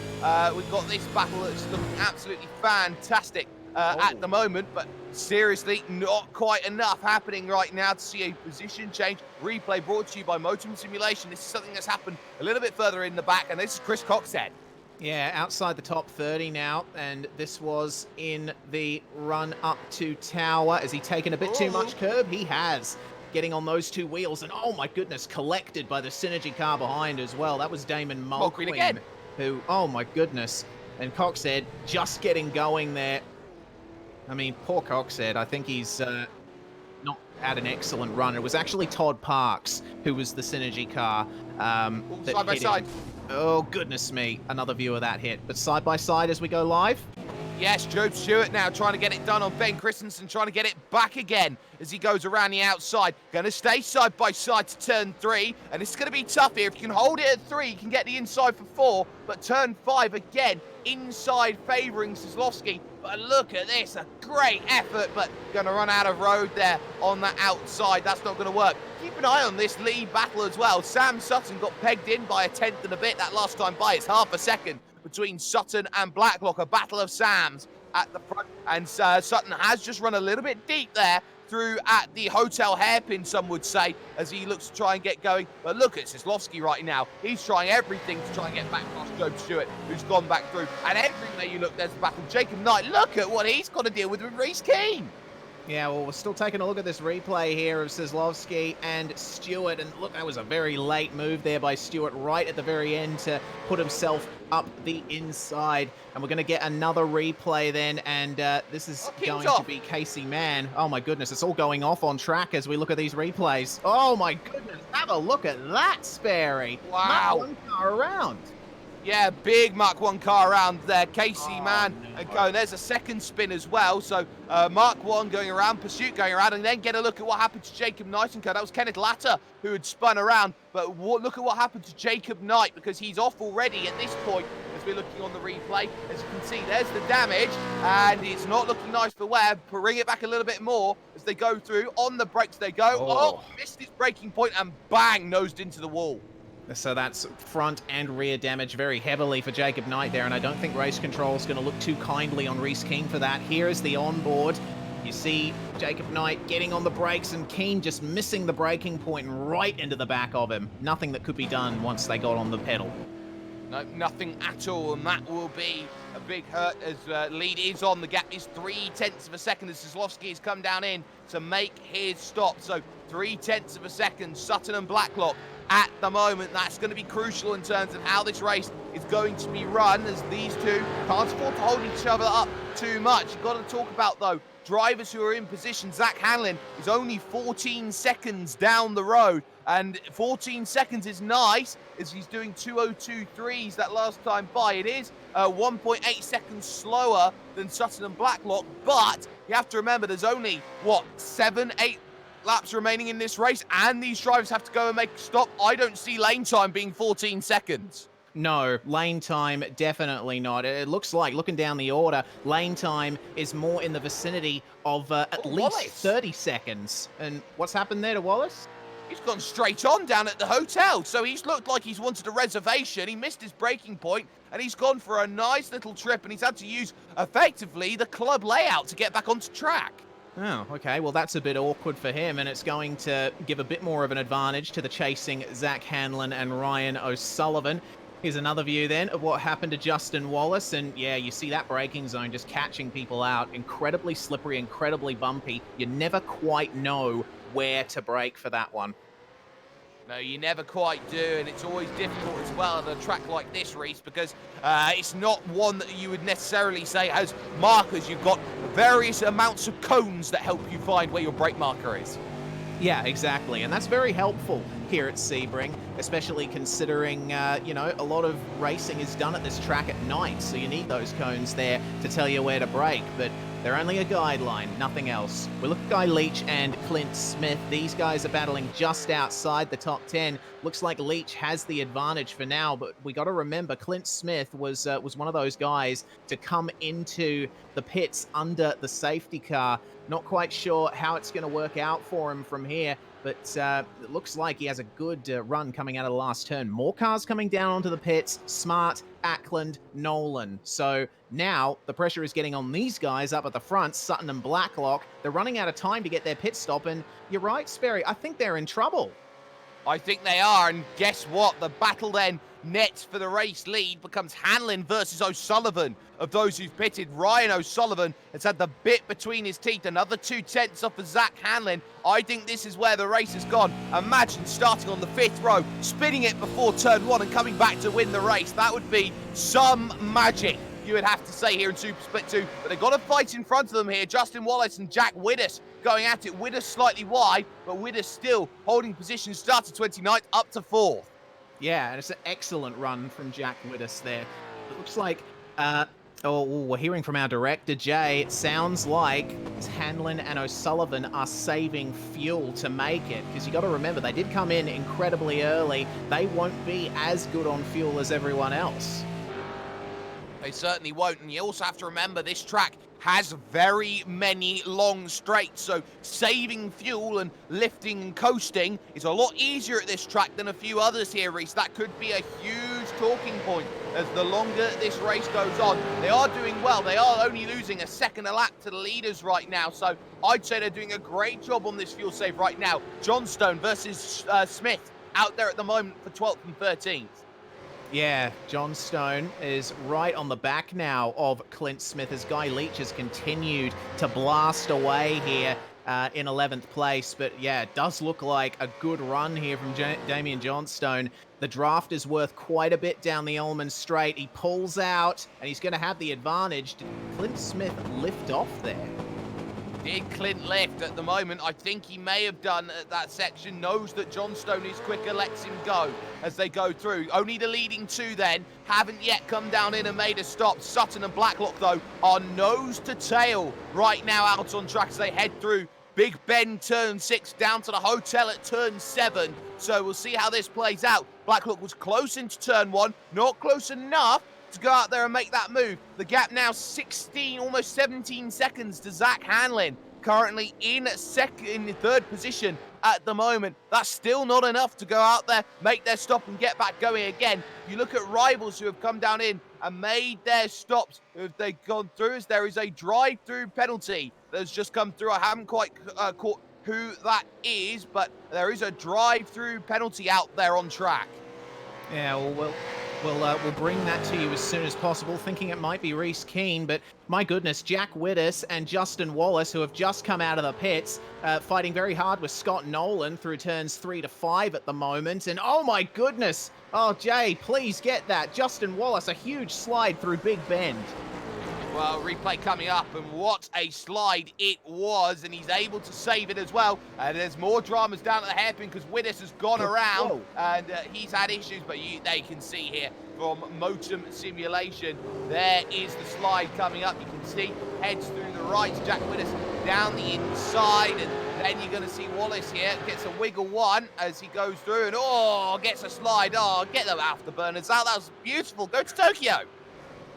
S5: we've got this battle that's looking absolutely fantastic at the moment, but seriously, not quite enough happening right now to see a position change. Replay brought to you by Motorman Simulation. This is something that's happened a little bit further in the back, and this is Chris Coxhead.
S7: Yeah, outside the top 30 now, and this was in the run up to Tower. Has he taken a bit too much curb? He has. Getting on those two wheels, and oh my goodness, collected by the Synergy car behind as well. That was Damon Mulqueen, who, oh my goodness. And Coxhead just getting going there. I mean, poor Coxhead, I think he's not had an excellent run. It was actually Todd Parks, who was the Synergy car.
S5: Side by side.
S7: Oh, goodness me. Another view of that hit. But side by side as we go live.
S5: Yes, Job Stewart now trying to get it done on Ben Christensen, trying to get it back again as he goes around the outside. Going to stay side by side to turn 3, and it's going to be tough here. If you can hold it at 3, you can get the inside for 4, but turn 5 again, inside favouring Zlowski. But look at this, a great effort, but going to run out of road there on the outside. That's not going to work. Keep an eye on this lead battle as well. Sam Sutton got pegged in by a tenth and a bit that last time by. It's half a second between Sutton and Blacklock, a battle of Sams at the front. And Sutton has just run a little bit deep there through at the hotel hairpin, some would say, as he looks to try and get going. But look at Zlowski right now. He's trying everything to try and get back past Job Stewart, who's gone back through. And everywhere you look, there's the battle. Jacob Knight, look at what he's got to deal with Reece Keane.
S7: Yeah, well, we're still taking a look at this replay here of Zlowski and Stewart. And look, that was a very late move there by Stewart right at the very end to put himself up the inside. And we're going to get another replay then. And this is going to be Casey Mann. Oh, my goodness. It's all going off on track as we look at these replays. Oh, my goodness. Have a look at that, Sperry.
S5: Wow.
S7: Not one car around.
S5: Yeah, big Mark 1 car around there. Casey Mann going. There's a second spin as well. So Mark 1 going around, Pursuit going around, and then get a look at what happened to Jacob Knight and co. That was Kenneth Latter who had spun around. But look at what happened to Jacob Knight, because he's off already at this point as we're looking on the replay. As you can see, there's the damage, and it's not looking nice for Webb. Bring it back a little bit more as they go through. On the brakes they go. Oh, missed his braking point and bang, nosed into the wall.
S7: So that's front and rear damage very heavily for Jacob Knight there, and I don't think Race Control is going to look too kindly on Reece Keane for that. Here is the onboard. You see Jacob Knight getting on the brakes and Keane just missing the braking point right into the back of him. Nothing that could be done once they got on the pedal.
S5: No, nothing at all, and that will be a big hurt as lead is on. The gap is 0.3 of a second as Zlowski has come down in to make his stop. So 0.3 of a second, Sutton and Blacklock at the moment. That's going to be crucial in terms of how this race is going to be run, as these two can't afford to hold each other up too much. You've got to talk about, though, drivers who are in position. Zach Hanlon is only 14 seconds down the road, and 14 seconds is nice as he's doing 2:02.3s that last time by. It is 1.8 seconds slower than Sutton and Blacklock, but you have to remember there's only, what, 7-8 laps remaining in this race, and these drivers have to go and make a stop. I don't see lane time being 14 seconds.
S7: No, lane time, definitely not. It looks like, looking down the order, lane time is more in the vicinity of at least
S5: Wallace.
S7: 30 seconds. And what's happened there to Wallace?
S5: He's gone straight on down at the hotel, so he's looked like he's wanted a reservation. He missed his braking point, and he's gone for a nice little trip, and he's had to use, effectively, the club layout to get back onto track.
S7: Oh, okay. Well, that's a bit awkward for him, and it's going to give a bit more of an advantage to the chasing Zach Hanlon and Ryan O'Sullivan. Here's another view then of what happened to Justin Wallace, and yeah, you see that braking zone just catching people out. Incredibly slippery, incredibly bumpy. You never quite know where to brake for that one.
S5: No, you never quite do, and it's always difficult as well at a track like this, Reese, because it's not one that you would necessarily say has markers. You've got various amounts of cones that help you find where your brake marker is.
S7: Yeah, exactly, and that's very helpful here at Sebring, especially considering, you know, a lot of racing is done at this track at night, so you need those cones there to tell you where to brake, but they're only a guideline, nothing else. We look at Guy Leach and Clint Smith. These guys are battling just outside the top 10. Looks like Leach has the advantage for now, but we got to remember Clint Smith was one of those guys to come into the pits under the safety car. Not quite sure how it's going to work out for him from here, but it looks like he has a good run coming out of the last turn. More cars coming down onto the pits. Smart, Ackland, Nolan. So now the pressure is getting on these guys up at the front, Sutton and Blacklock. They're running out of time to get their pit stop, and you're right, Sperry, I think they're in trouble.
S5: I think they are, and guess what? The battle then next for the race lead becomes Hanlon versus O'Sullivan. Of those who've pitted, Ryan O'Sullivan has had the bit between his teeth. Another 2/10 off of Zach Hanlon. I think this is where the race has gone. Imagine starting on the 5th row, spinning it before turn 1 and coming back to win the race. That would be some magic, you would have to say, here in Super Split 2. But they've got a fight in front of them here. Justin Wallace and Jack Widdus going at it. Widdus slightly wide, but Widdus still holding position. Started 29th up to 4th.
S7: Yeah, and it's an excellent run from Jack Widdus there. It looks like, we're hearing from our director, Jay, it sounds like Hanlon and O'Sullivan are saving fuel to make it, because you got to remember, they did come in incredibly early. They won't be as good on fuel as everyone else.
S5: They certainly won't, and you also have to remember this track has very many long straights, so saving fuel and lifting and coasting is a lot easier at this track than a few others here, Reese. That could be a huge talking point as the longer this race goes on. They are doing well. They are only losing a second a lap to the leaders right now, so I'd say they're doing a great job on this fuel save right now. Johnstone versus Smith out there at the moment for 12th and 13th.
S7: Yeah, Johnstone is right on the back now of Clint Smith as Guy Leach has continued to blast away here in 11th place. But yeah, it does look like a good run here from Damian Johnstone. The draft is worth quite a bit down the Ullman Straight. He pulls out and he's going to have the advantage. Did Clint Smith lift off there?
S5: Did Clint lift at the moment? I think he may have done at that section. Knows that Johnstone is quicker, lets him go as they go through. Only the leading two then haven't yet come down in and made a stop. Sutton and Blacklock, though, are nose to tail right now out on track as they head through Big Bend turn 6 down to the hotel at turn 7. So we'll see how this plays out. Blacklock was close into turn 1, not close enough to go out there and make that move. The gap now 16, almost 17 seconds to Zach Hanlon, currently in the third position at the moment. That's still not enough to go out there, make their stop and get back going again. You look at rivals who have come down in and made their stops, who have they gone through, as there is a drive-through penalty that has just come through. I haven't quite caught who that is, but there is a drive-through penalty out there on track.
S7: Yeah, we'll bring that to you as soon as possible, thinking it might be Reese Keane, but my goodness, Jack Widdus and Justin Wallace, who have just come out of the pits, fighting very hard with Scott Nolan through turns 3 to 5 at the moment, and oh my goodness, oh Jay, please get that, Justin Wallace, a huge slide through Big Bend.
S5: Well, replay coming up, and what a slide it was, and he's able to save it as well. And there's more dramas down at the hairpin because Widders has gone around, and he's had issues, but they can see here from Motum Simulation. There is the slide coming up. You can see heads through the right, Jack Widders down the inside, and then you're going to see Wallace here gets a wiggle one as he goes through, and gets a slide. Get them afterburners out. That was beautiful. Go to Tokyo.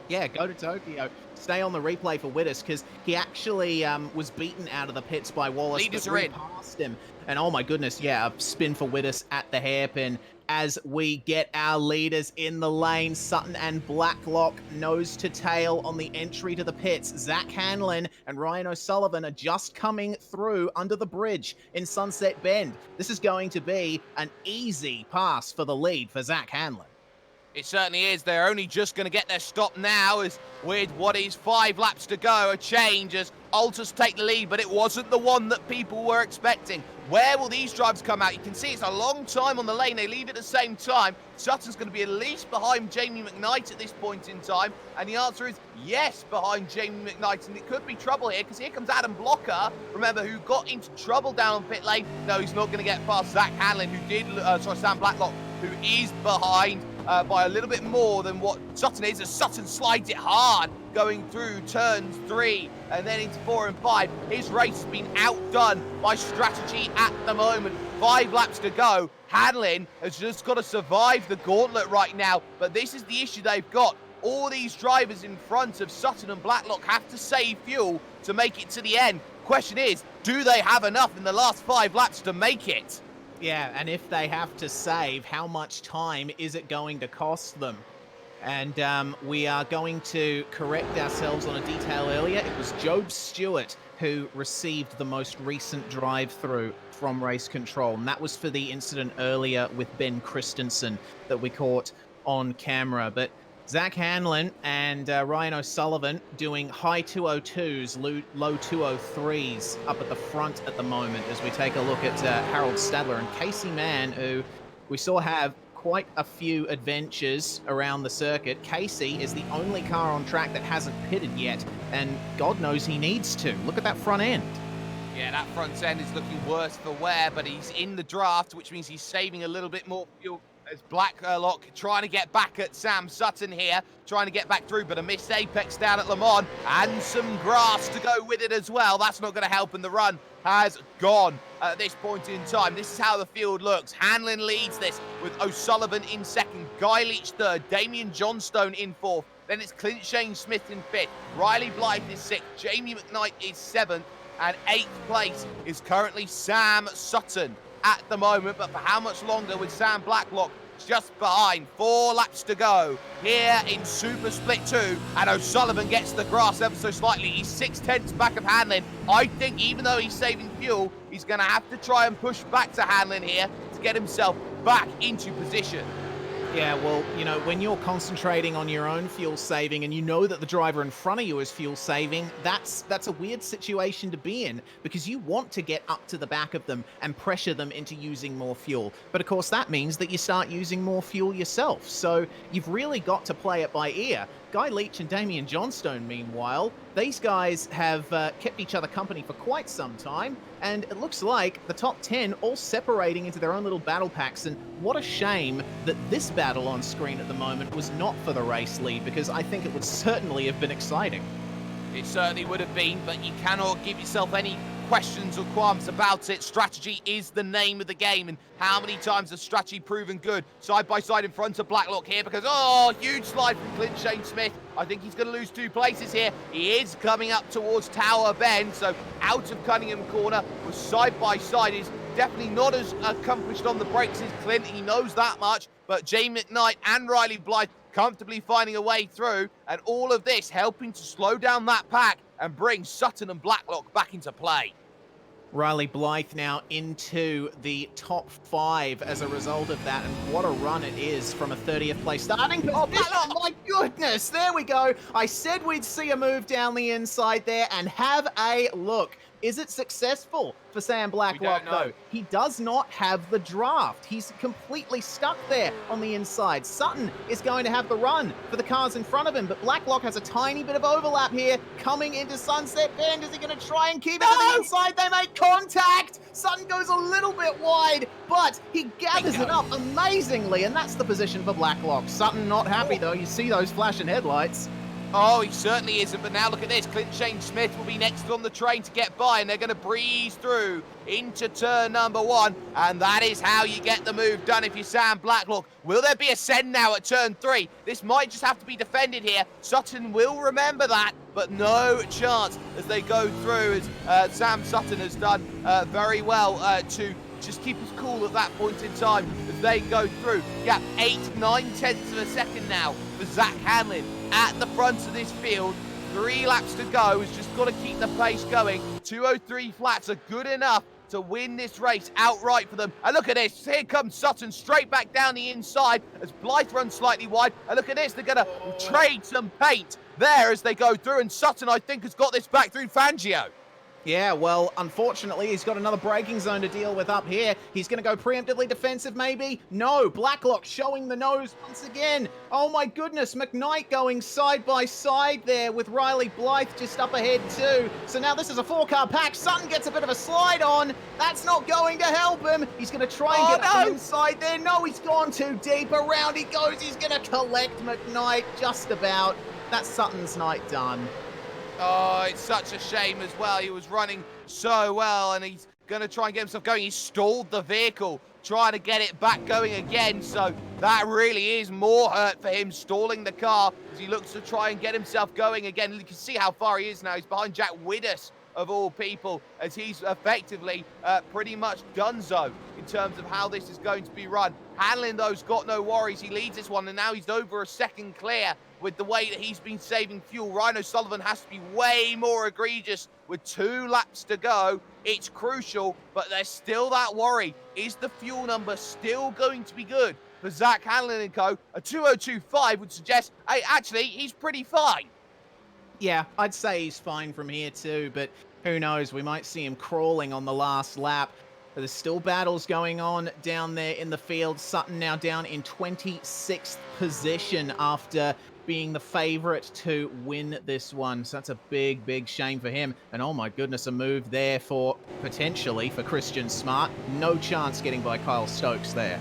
S7: Yeah, go to Tokyo. Stay on the replay for Widders because he actually was beaten out of the pits by Wallace.
S5: Leaders are in.
S7: Past him. And oh my goodness, yeah, a spin for Widders at the hairpin as we get our leaders in the lane. Sutton and Blacklock nose to tail on the entry to the pits. Zach Hanlon and Ryan O'Sullivan are just coming through under the bridge in Sunset Bend. This is going to be an easy pass for the lead for Zach Hanlon.
S5: It certainly is. They're only just going to get their stop now as with what is 5 laps to go, a change as Altus take the lead, but it wasn't the one that people were expecting. Where will these drivers come out? You can see it's a long time on the lane. They leave at the same time. Sutton's going to be at least behind Jamie McKnight at this point in time, and the answer is yes, behind Jamie McKnight, and it could be trouble here because here comes Adam Blocker, remember, who got into trouble down on pit lane. No, he's not going to get past Zach Hanlon, who did, Sam Blacklock, who is behind by a little bit more than what Sutton is, as Sutton slides it hard going through turns 3 and then into 4 and 5. His race has been outdone by strategy at the moment. 5 laps to go. Hanlon has just got to survive the gauntlet right now, but this is the issue they've got. All these drivers in front of Sutton and Blacklock have to save fuel to make it to the end. Question is, do they have enough in the last 5 laps to make it?
S7: Yeah, and if they have to save, how much time is it going to cost them? And we are going to correct ourselves on a detail earlier. It was Job Stewart who received the most recent drive-through from race control, and that was for the incident earlier with Ben Christensen that we caught on camera. But Zach Hanlon and Ryan O'Sullivan doing high 202s, low 203s up at the front at the moment as we take a look at Harold Stadler and Casey Mann, who we saw have quite a few adventures around the circuit. Casey is the only car on track that hasn't pitted yet, and God knows he needs to. Look at that front end.
S5: Yeah, that front end is looking worse for wear, but he's in the draft, which means he's saving a little bit more fuel. As Blacklock trying to get back at Sam Sutton here, trying to get back through, but a missed apex down at Le Mans, and some grass to go with it as well. That's not going to help, and the run has gone at this point in time. This is how the field looks. Hanlon leads this with O'Sullivan in second, Guy Leach third, Damian Johnstone in fourth, then it's Clint Shane Smith in fifth, Riley Blythe is sixth, Jamie McKnight is seventh, and 8th place is currently Sam Sutton at the moment, but for how much longer with Sam Blacklock just behind? 4 laps to go here in Super Split 2, and O'Sullivan gets the grass ever so slightly. He's 6/10 back of Hanlon. I think even though he's saving fuel, he's going to have to try and push back to Hanlon here to get himself back into position.
S7: Yeah, well, you know, when you're concentrating on your own fuel saving and you know that the driver in front of you is fuel saving, that's a weird situation to be in because you want to get up to the back of them and pressure them into using more fuel. But of course, that means that you start using more fuel yourself. So you've really got to play it by ear. Guy Leach and Damian Johnstone, meanwhile, these guys have kept each other company for quite some time, and it looks like the top 10 all separating into their own little battle packs, and what a shame that this battle on screen at the moment was not for the race lead, because I think it would certainly have been exciting.
S5: It certainly would have been, but you cannot give yourself any questions or qualms about it. Strategy is the name of the game, and how many times has strategy proven good? Side by side in front of Blacklock here because, huge slide from Clint Shane Smith. I think he's going to lose 2 places here. He is coming up towards Tower Bend, so out of Cunningham Corner with side by side. Is definitely not as accomplished on the brakes as Clint. He knows that much, but Jamie McKnight and Riley Blythe comfortably finding a way through, and all of this helping to slow down that pack and bring Sutton and Blacklock back into play.
S7: Riley Blythe now into the top 5 as a result of that, and what a run it is from a 30th place starting position. Oh my goodness, there we go. I said we'd see a move down the inside there, and have a look. Is it successful for Sam Blacklock,
S5: don't know.
S7: though? He does not have the draft. He's completely stuck there on the inside. Sutton is going to have the run for the cars in front of him, but Blacklock has a tiny bit of overlap here coming into Sunset Bend. Is he going to try and keep it to the inside? They make contact. Sutton goes a little bit wide, but he gathers it up amazingly, and that's the position for Blacklock. Sutton not happy, though. You see those flashing headlights.
S5: Oh, he certainly isn't, but now look at this. Clint Shane Smith will be next on the train to get by, and they're going to breeze through into turn number 1, and that is how you get the move done if you're Sam Blacklock. Will there be a send now at turn 3? This might just have to be defended here. Sutton will remember that, but no chance as they go through, as Sam Sutton has done very well to just keep us cool at that point in time as they go through. Yeah, 8/9 of a second now for Zach Hanlon at the front of this field. 3 laps to go. He's just got to keep the pace going. 2:03 flats are good enough to win this race outright for them. And look at this. Here comes Sutton straight back down the inside as Blythe runs slightly wide. And look at this. They're going to trade some paint there as they go through. And Sutton, I think, has got this back through Fangio.
S7: Yeah, well, unfortunately, he's got another braking zone to deal with up here. He's going to go preemptively defensive, maybe? No, Blacklock showing the nose once again. Oh my goodness, McKnight going side by side there with Riley Blythe just up ahead too. So now this is a 4-car pack. Sutton gets a bit of a slide on. That's not going to help him. He's going to try and get up inside there. No, he's gone too deep. Around he goes. He's going to collect McKnight just about. That's Sutton's night done.
S5: Oh, it's such a shame as well. He was running so well, and he's going to try and get himself going. He stalled the vehicle, trying to get it back going again. So that really is more hurt for him, stalling the car as he looks to try and get himself going again. You can see how far he is now. He's behind Jack Widdus, of all people, as he's effectively pretty much donezo in terms of how this is going to be run. Hanlon, though's got no worries. He leads this one, and now he's over a second clear with the way that he's been saving fuel. Ryan O'Sullivan has to be way more egregious with 2 laps to go. It's crucial, but there's still that worry. Is the fuel number still going to be good for Zach Hanlon and co? A 2:02.5 would suggest, hey, actually, he's pretty fine.
S7: Yeah, I'd say he's fine from here too, but who knows? We might see him crawling on the last lap. There's still battles going on down there in the field. Sutton now down in 26th position after being the favorite to win this one. So that's a big, big shame for him. And oh my goodness, a move there for, potentially, for Christian Smart. No chance getting by Kyle Stokes there.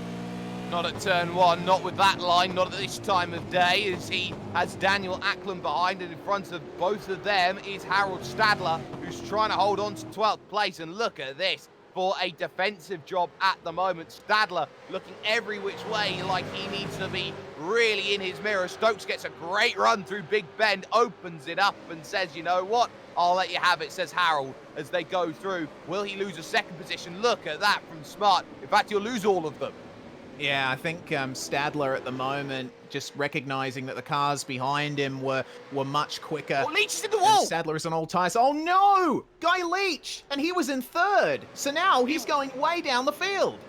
S5: Not at turn 1, not with that line, not at this time of day, as he has Daniel Ackland behind, and in front of both of them is Harold Stadler, who's trying to hold on to 12th place. And look at this, for a defensive job at the moment. Stadler looking every which way like he needs to be really in his mirror. Stokes gets a great run through Big Bend, opens it up and says, you know what, I'll let you have it, says Harold, as they go through. Will he lose a second position? Look at that from Smart. In fact, he'll lose all of them.
S7: Yeah, I think Stadler at the moment, just recognizing that the cars behind him were much quicker.
S5: Oh, Leach is in the wall!
S7: Stadler is on old tires. Oh no! Guy Leach! And he was in 3rd. So now he's going way down the field.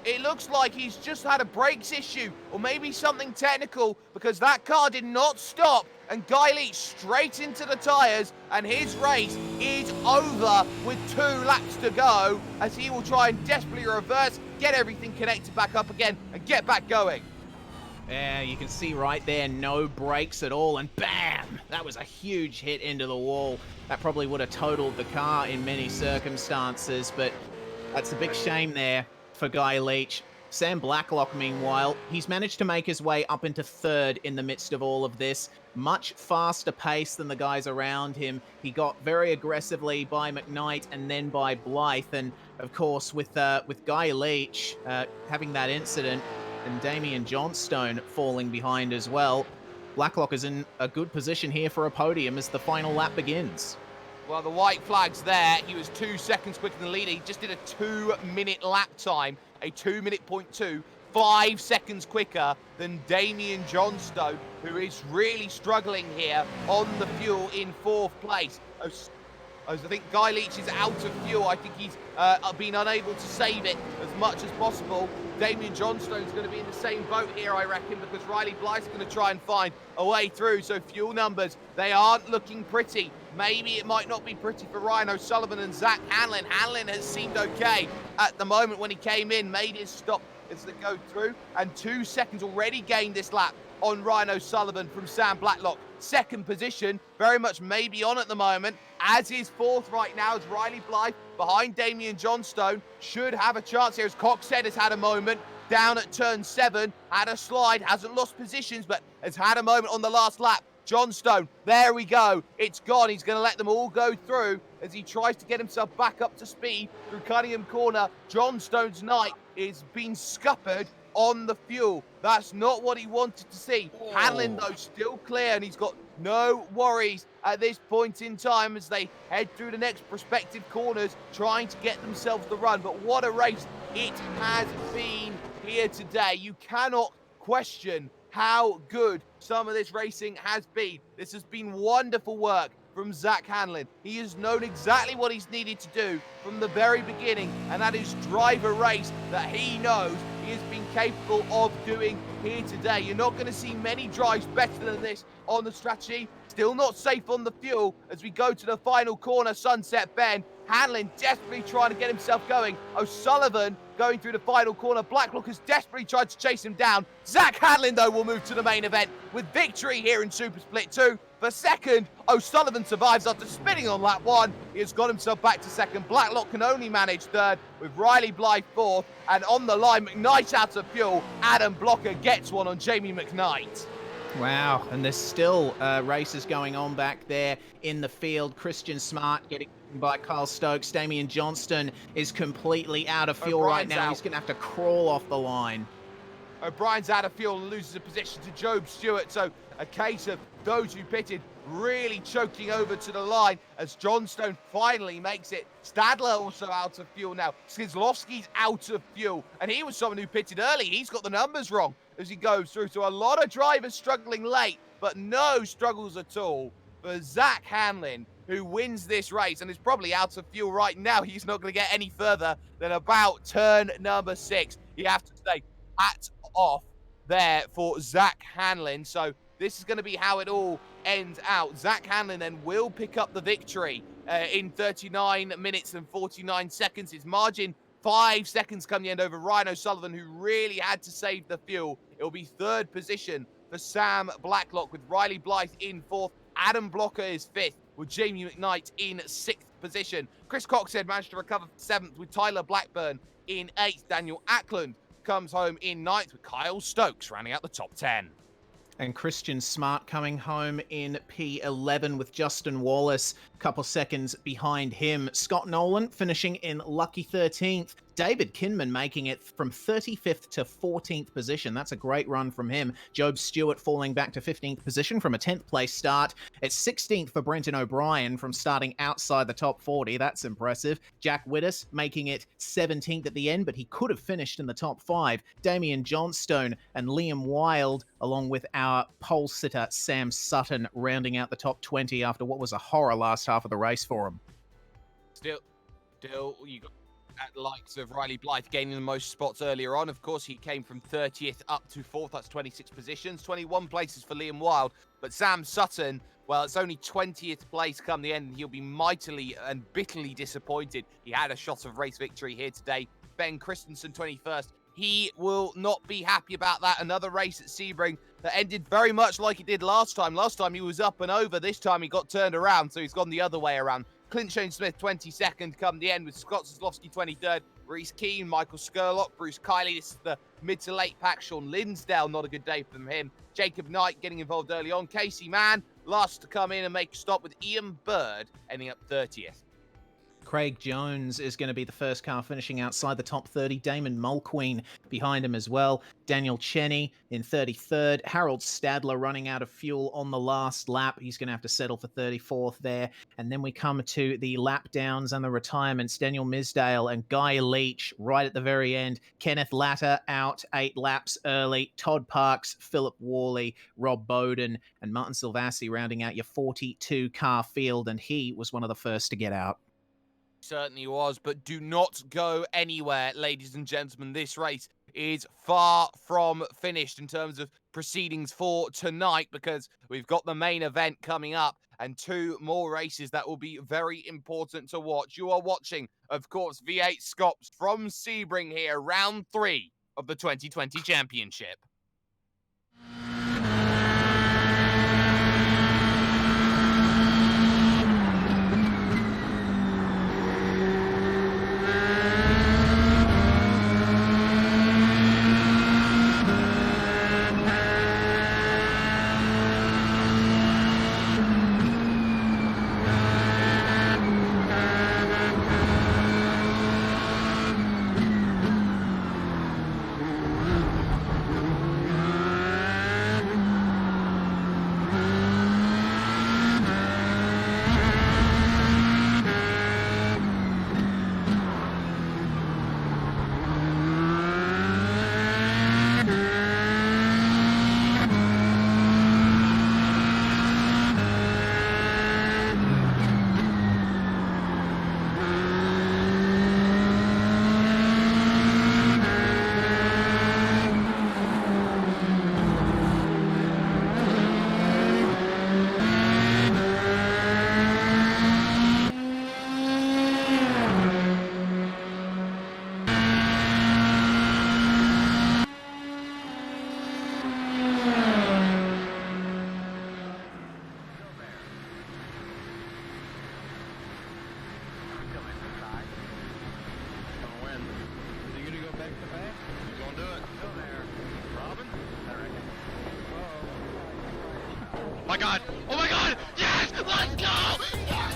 S5: It looks like he's just had a brakes issue, or maybe something technical, because that car did not stop, and Guy Leach straight into the tyres, and his race is over with 2 laps to go, as he will try and desperately reverse, get everything connected back up again, and get back going.
S7: Yeah, you can see right there, no brakes at all, and bam! That was a huge hit into the wall. That probably would have totaled the car in many circumstances, but that's a big shame there for Guy Leach. Sam Blacklock, meanwhile, he's managed to make his way up into 3rd in the midst of all of this. Much faster pace than the guys around him. He got very aggressively by McKnight and then by Blythe. And, of course, with Guy Leach having that incident and Damian Johnstone falling behind as well, Blacklock is in a good position here for a podium as the final lap begins.
S5: Well, the white flag's there. He was 2 seconds quicker than the leader. He just did a 2-minute lap time, a 2-minute .2, 5 seconds quicker than Damian Johnstone, who is really struggling here on the fuel in 4th place. As I think Guy Leach is out of fuel. I think he's been unable to save it as much as possible. Damian Johnstone's going to be in the same boat here, I reckon, because Riley Blythe's going to try and find a way through. So fuel numbers, they aren't looking pretty. Maybe it might not be pretty for Ryan O'Sullivan and Zach Hanlon. Hanlon has seemed okay at the moment when he came in, made his stop as they go through, and 2 seconds already gained this lap on Ryan O'Sullivan from Sam Blacklock. Second position, very much maybe on at the moment, as is fourth right now as Riley Blythe behind Damian Johnstone should have a chance here as Coxhead has had a moment down at turn 7, had a slide, hasn't lost positions, but has had a moment on the last lap. Johnstone, there we go, it's gone. He's going to let them all go through as he tries to get himself back up to speed through Cunningham Corner. Johnstone's night is being scuppered on the fuel. That's not what he wanted to see. Hanlon, though, still clear, and he's got no worries at this point in time as they head through the next prospective corners, trying to get themselves the run. But what a race it has been here today. You cannot question how good some of this racing has been. This has been wonderful work from Zach Hanlon. He has known exactly what he's needed to do from the very beginning, and that is drive a race that he knows he has been capable of doing here today. You're not going to see many drives better than this on the strategy. Still not safe on the fuel as we go to the final corner, Sunset Bend. Hanlon desperately trying to get himself going. O'Sullivan going through the final corner. Blacklock has desperately tried to chase him down. Zach Hanlon, though, will move to the main event with victory here in Super Split 2. For second, O'Sullivan survives after spinning on lap 1. He has got himself back to second. Blacklock can only manage third with Riley Blythe fourth. And on the line, McKnight out of fuel. Adam Blocker gets one on Jamie McKnight.
S7: Wow, and there's still races going on back there in the field. Christian Smart getting by Kyle Stokes. Damian Johnston is completely out of fuel right now. He's going to have to crawl off the line.
S5: O'Brien's out of fuel and loses a position to Job Stewart. So a case of those who pitted really choking over to the line as Johnstone finally makes it. Stadler also out of fuel now. Skizlowski's out of fuel, and he was someone who pitted early. He's got the numbers wrong as he goes through. So a lot of drivers struggling late, but no struggles at all for Zach Hanlon, who wins this race and is probably out of fuel right now. He's not going to get any further than about turn number 6. You have to say hats off there for Zach Hanlon. So this is going to be how it all ends out. Zach Hanlon then will pick up the victory in 39 minutes and 49 seconds. His margin 5 seconds come the end over Ryan O'Sullivan, who really had to save the fuel. It'll be third position for Sam Blacklock with Riley Blythe in fourth. Adam Blocker is fifth with Jamie McKnight in sixth position. Chris Coxhead managed to recover seventh with Tyler Blackburn in eighth. Daniel Ackland comes home in ninth with Kyle Stokes rounding out the top 10.
S7: And Christian Smart coming home in P11 with Justin Wallace a couple seconds behind him. Scott Nolan finishing in lucky 13th. David Kinman making it from 35th to 14th position. That's a great run from him. Job Stewart falling back to 15th position from a 10th place start. It's 16th for Brenton O'Brien from starting outside the top 40. That's impressive. Jack Widdis making it 17th at the end, but he could have finished in the top 5. Damian Johnstone and Liam Wilde, along with our pole sitter Sam Sutton, rounding out the top 20 after what was a horror last half of the race for him.
S5: Still, you got at the likes of Riley Blythe gaining the most spots earlier on. Of course, he came from 30th up to 4th. That's 26 positions, 21 places for Liam Wilde. But Sam Sutton, well, it's only 20th place come the end. He'll be mightily and bitterly disappointed. He had a shot of race victory here today. Ben Christensen, 21st. He will not be happy about that. Another race at Sebring that ended very much like it did last time. Last time he was up and over. This time he got turned around, so he's gone the other way around. Clint Shane Smith, 22nd, come the end with Scott Zaslowski, 23rd. Reese Keane, Michael Skurlock, Bruce Kiley. This is the mid to late pack. Sean Linsdale, not a good day from him. Jacob Knight getting involved early on. Casey Mann, last to come in and make a stop with Ian Bird, ending up 30th.
S7: Craig Jones is going to be the first car finishing outside the top 30. Damon Mulqueen behind him as well. Daniel Cheney in 33rd. Harold Stadler running out of fuel on the last lap. He's going to have to settle for 34th there. And then we come to the lap downs and the retirements. Daniel Misdale and Guy Leach right at the very end. Kenneth Latter out 8 laps early. Todd Parks, Philip Worley, Rob Bowden, and Martin Silvassi rounding out your 42 car field. And he was one of the first to get out.
S5: Certainly was, but do not go anywhere, ladies and gentlemen. This race is far from finished in terms of proceedings for tonight, because we've got the main event coming up and 2 more races that will be very important to watch. You are watching, of course, V8SCOPS from Sebring here, round 3 of the 2020 championship.
S2: My God! Oh my God! Yes! Let's go! Yes!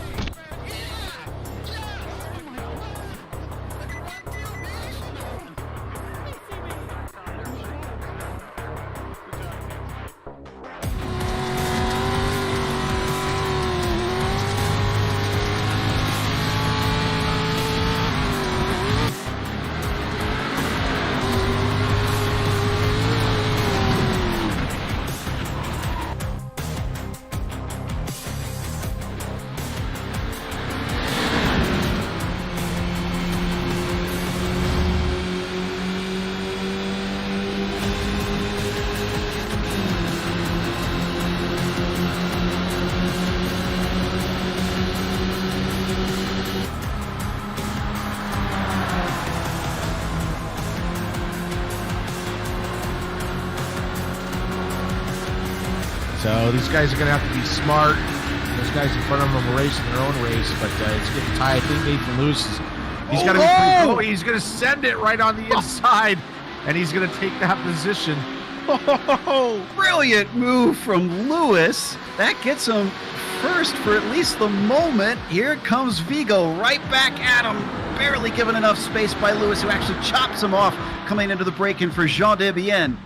S8: So these guys are going to have to be smart. Those guys in front of them are racing their own race, but it's getting tight. I think Nathan Lewis he's got to be pretty cool. He's going to send it right on the inside, and he's going to take that position.
S9: Oh, brilliant move from Lewis. That gets him first for at least the moment. Here comes Vigo right back at him. Barely given enough space by Lewis, who actually chops him off coming into the break-in for Jean Debienne.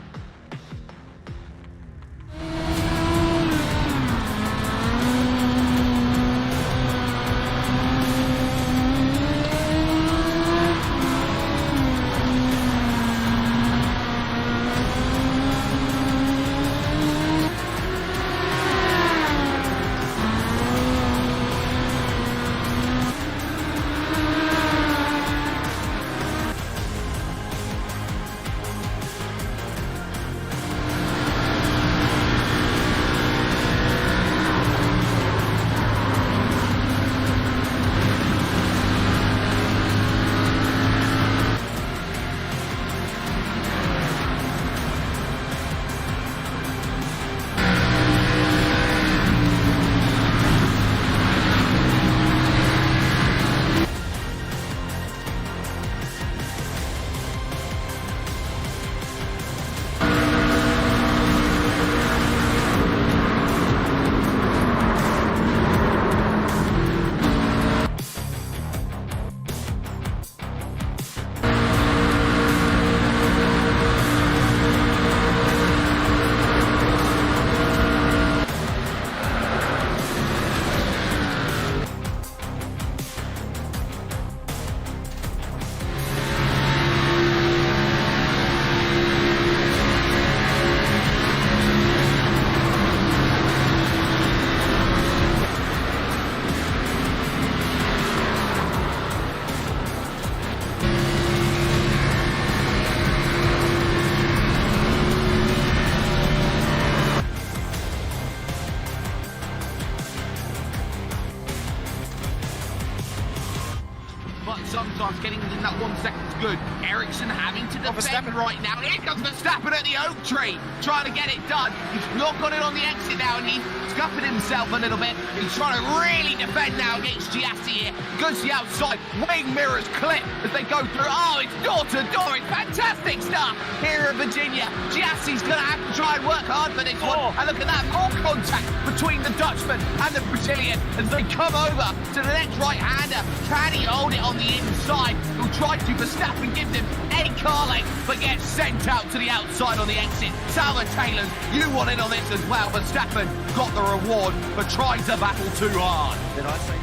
S2: sometimes getting in that 1 second's good. Ericsson having to defend right now. Here comes Verstappen at the oak tree, trying to get it done. He's not got it on the exit now, and he's scuffing himself a little bit. He's trying to really defend now against Giassi here. Goes to the outside, wing mirrors clip as they go through. Oh, it's door to door. It's fantastic stuff here in Virginia. Giassi's going to have to try and work hard for this one. And look at that, more contact between the Dutchman and the Brazilian as they come over to the next right-hander. Can he hold it on the inside? He'll try to. Verstappen gives him a car length, but gets sent out to the outside on the exit. Sauer Taylor, you want in on this as well. Verstappen got the reward for trying to battle too hard. Did I say?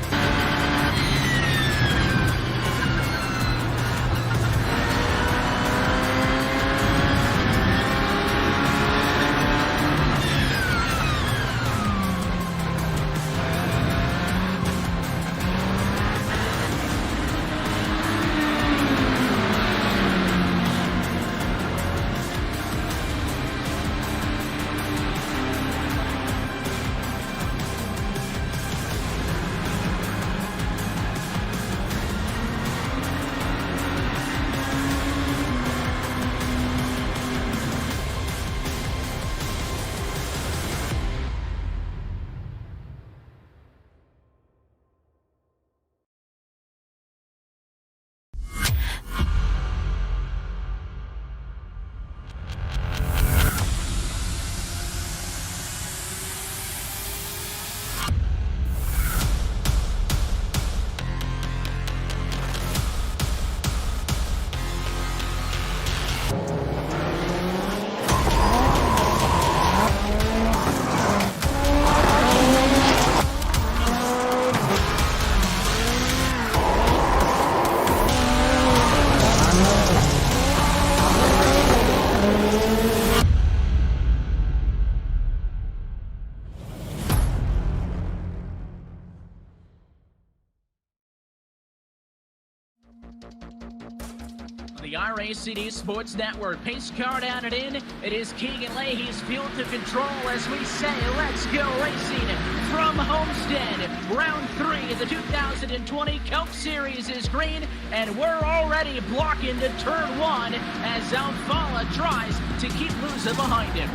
S10: The iRacing Sports Network. Pace car down and in. It is Keegan Leahy's field to control as we say, let's go racing from Homestead. Round 3 of the 2020 Cup Series is green, and we're already blocking to turn 1 as Alfala tries to keep Luza behind him.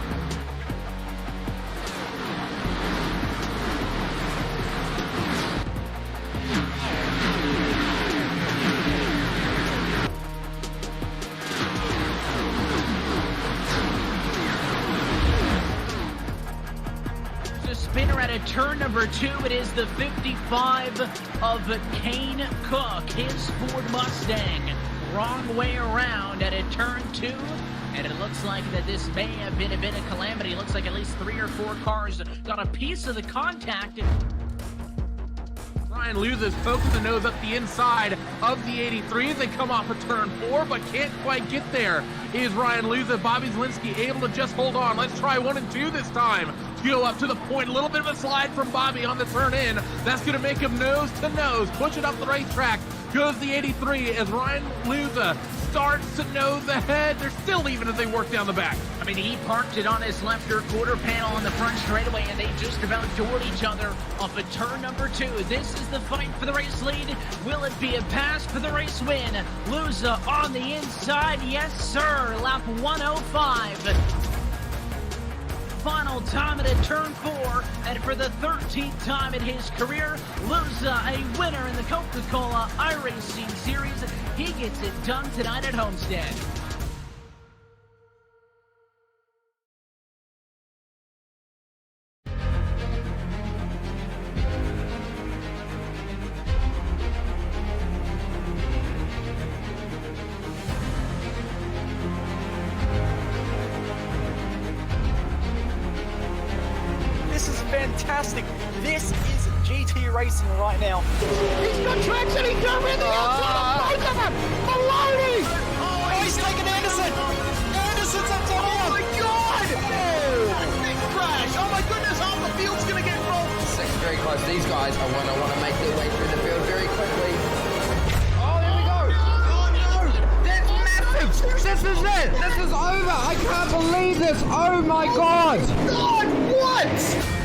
S10: Spinner at a turn number 2. It is the 55 of Kane Cook, his Ford Mustang. Wrong way around at a turn 2. And it looks like that this may have been a bit of calamity. It looks like at least 3 or 4 cars got a piece of the contact.
S11: Ryan Luza's poking the nose up the inside of the 83 as they come off of turn 4, but can't quite get there. Is Ryan Luza. Bobby Zielinski able to just hold on. Let's try 1 and 2 this time. Go up to the point, a little bit of a slide from Bobby on the turn in. That's going to make him nose to nose, push it up the racetrack. Goes the 83 as Ryan Luza starts to nose ahead. They're still even as they work down the back.
S10: I mean, he parked it on his left rear quarter panel on the front straightaway, and they just about doored each other off of turn number 2. This is the fight for the race lead. Will it be a pass for the race win? Luza on the inside, yes sir, lap 105. Final time at a turn 4, and for the 13th time in his career, Luza a winner in the Coca-Cola iRacing Series. He gets it done tonight at Homestead.
S1: Fantastic. This is GT racing right now.
S2: He's got traction. He's got rid of the outside of both of them. Maloney.
S1: Oh, he's taking Anderson. Anderson's up top.
S2: Oh my God. Oh, big crash. Oh my goodness. Half the field's going to get rolled.
S3: Second very close. These guys I want to make their way through the field very quickly.
S4: Oh, there we go.
S2: Oh no.
S4: That's massive. This is it. This is over. I can't believe this. Oh my God.
S2: God, what?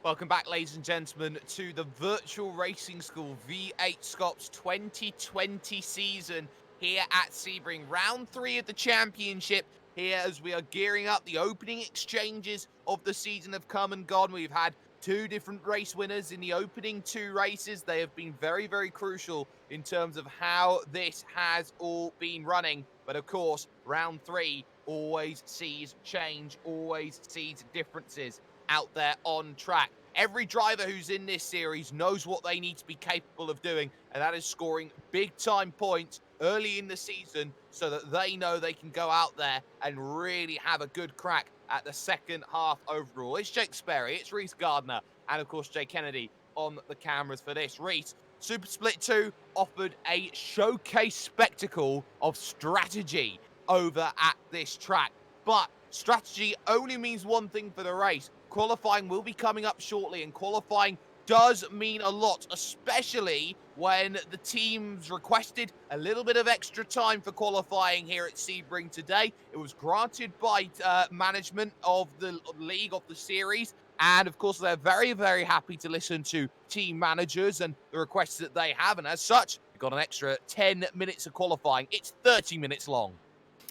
S5: Welcome back, ladies and gentlemen, to the Virtual Racing School V8SCOPS 2020 season here at Sebring. Round 3 of the championship here as we are gearing up. The opening exchanges of the season have come and gone. We've had 2 different race winners in the opening 2 races. They have been very, very crucial in terms of how this has all been running. But of course, round 3 always sees change, always sees differences out there on track. Every driver who's in this series knows what they need to be capable of doing, and that is scoring big-time points early in the season so that they know they can go out there and really have a good crack at the second half overall. It's Jake Sperry, it's Reese Gardner, and of course Jay Kennedy on the cameras for this. Reese, Super Split 2 offered a showcase spectacle of strategy over at this track, but strategy only means one thing for the race. Qualifying will be coming up shortly, and qualifying does mean a lot, especially when the teams requested a little bit of extra time for qualifying here at Sebring today. It was granted by management of the league, of the series, and of course they're very, very happy to listen to team managers and the requests that they have, and as such, we've got an extra 10 minutes of qualifying. It's 30 minutes long.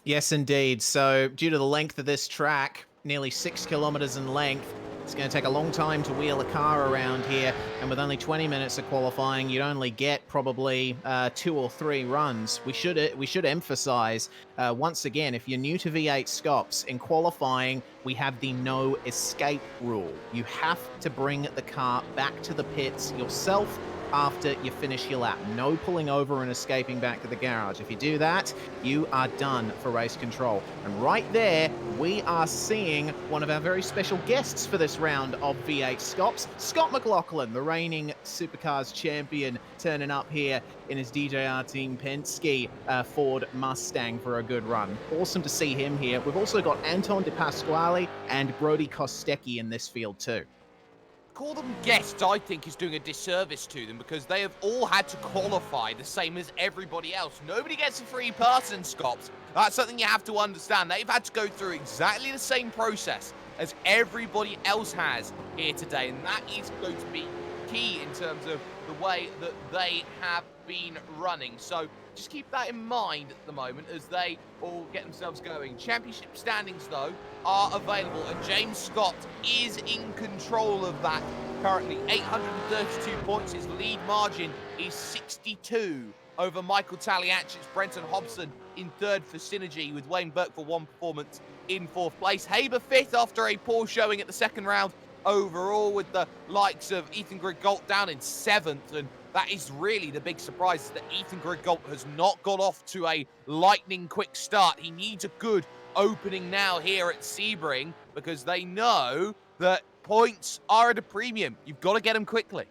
S7: Yes, indeed. So due to the length of this track, nearly 6 kilometers in length, it's going to take a long time to wheel a car around here, and with only 20 minutes of qualifying, you'd only get probably 2 or 3 runs. We should emphasize once again, if you're new to V8 Scops, in qualifying we have the no escape rule. You have to bring the car back to the pits yourself after you finish your lap. No pulling over and escaping back to the garage. If you do that, you are done for race control. And right there, we are seeing one of our very special guests for this round of V8 Scops, Scott McLaughlin, the reigning Supercars champion, turning up here in his DJR Team Penske Ford Mustang for a good run. Awesome to see him here. We've also got Anton De Pasquale and Brody Kostecki in this field too.
S5: Call them guests, I think, is doing a disservice to them because they have all had to qualify the same as everybody else. Nobody gets a free pass in Scops. That's something you have to understand. They've had to go through exactly the same process as everybody else has here today, and that is going to be key in terms of the way that they have been running. So just keep that in mind at the moment as they all get themselves going. Championship standings, though, are available, and James Scott is in control of that currently. 832 points. His lead margin is 62 over Michael Taliachic's Brenton Hobson in third for Synergy, with Wayne Burke for 1 performance in 4th place. Haber 5th after a poor showing at the second round overall, with the likes of Ethan Grigalt down in 7th, and that is really the big surprise, is that Ethan Grigalt has not got off to a lightning quick start. He needs a good opening now here at Sebring because they know that points are at a premium. You've got to get them quickly.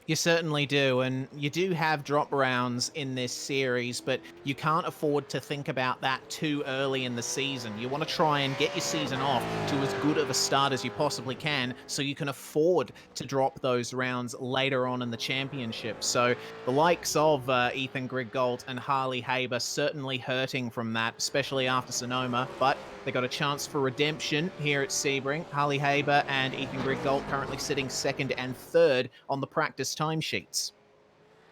S7: You certainly do, and you do have drop rounds in this series, but you can't afford to think about that too early in the season. You want to try and get your season off to as good of a start as you possibly can so you can afford to drop those rounds later on in the championship. So the likes of Ethan Grigalt and Harley Haber certainly hurting from that, especially after Sonoma, but they got a chance for redemption here at Sebring. Harley Haber and Ethan Grigalt currently sitting 2nd and 3rd on the practice timesheets.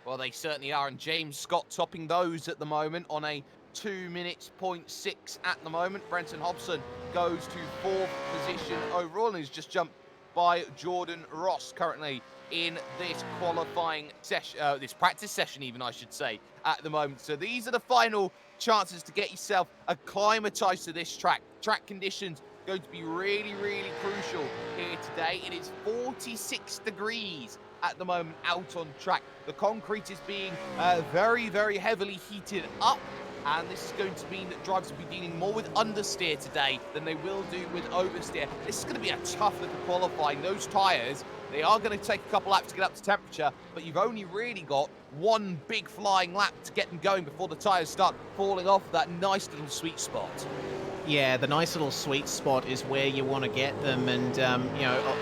S5: Well, they certainly are, and James Scott topping those at the moment on a 2 minutes, 0.6 at the moment. Brenton Hobson goes to 4th position overall and has just jumped by Jordan Ross currently in this qualifying session, this practice session even, I should say, at the moment. So these are the final chances to get yourself acclimatized to this track. Track conditions going to be really, really crucial here today. It is 46 degrees at the moment out on track. The concrete is being very, very heavily heated up, and this is going to mean that drivers will be dealing more with understeer today than they will do with oversteer. This is going to be a tough little qualifying. Those tyres, they are going to take a couple laps to get up to temperature, but you've only really got one big flying lap to get them going before the tyres start falling off that nice little sweet spot.
S7: Yeah, the nice little sweet spot is where you want to get them. And,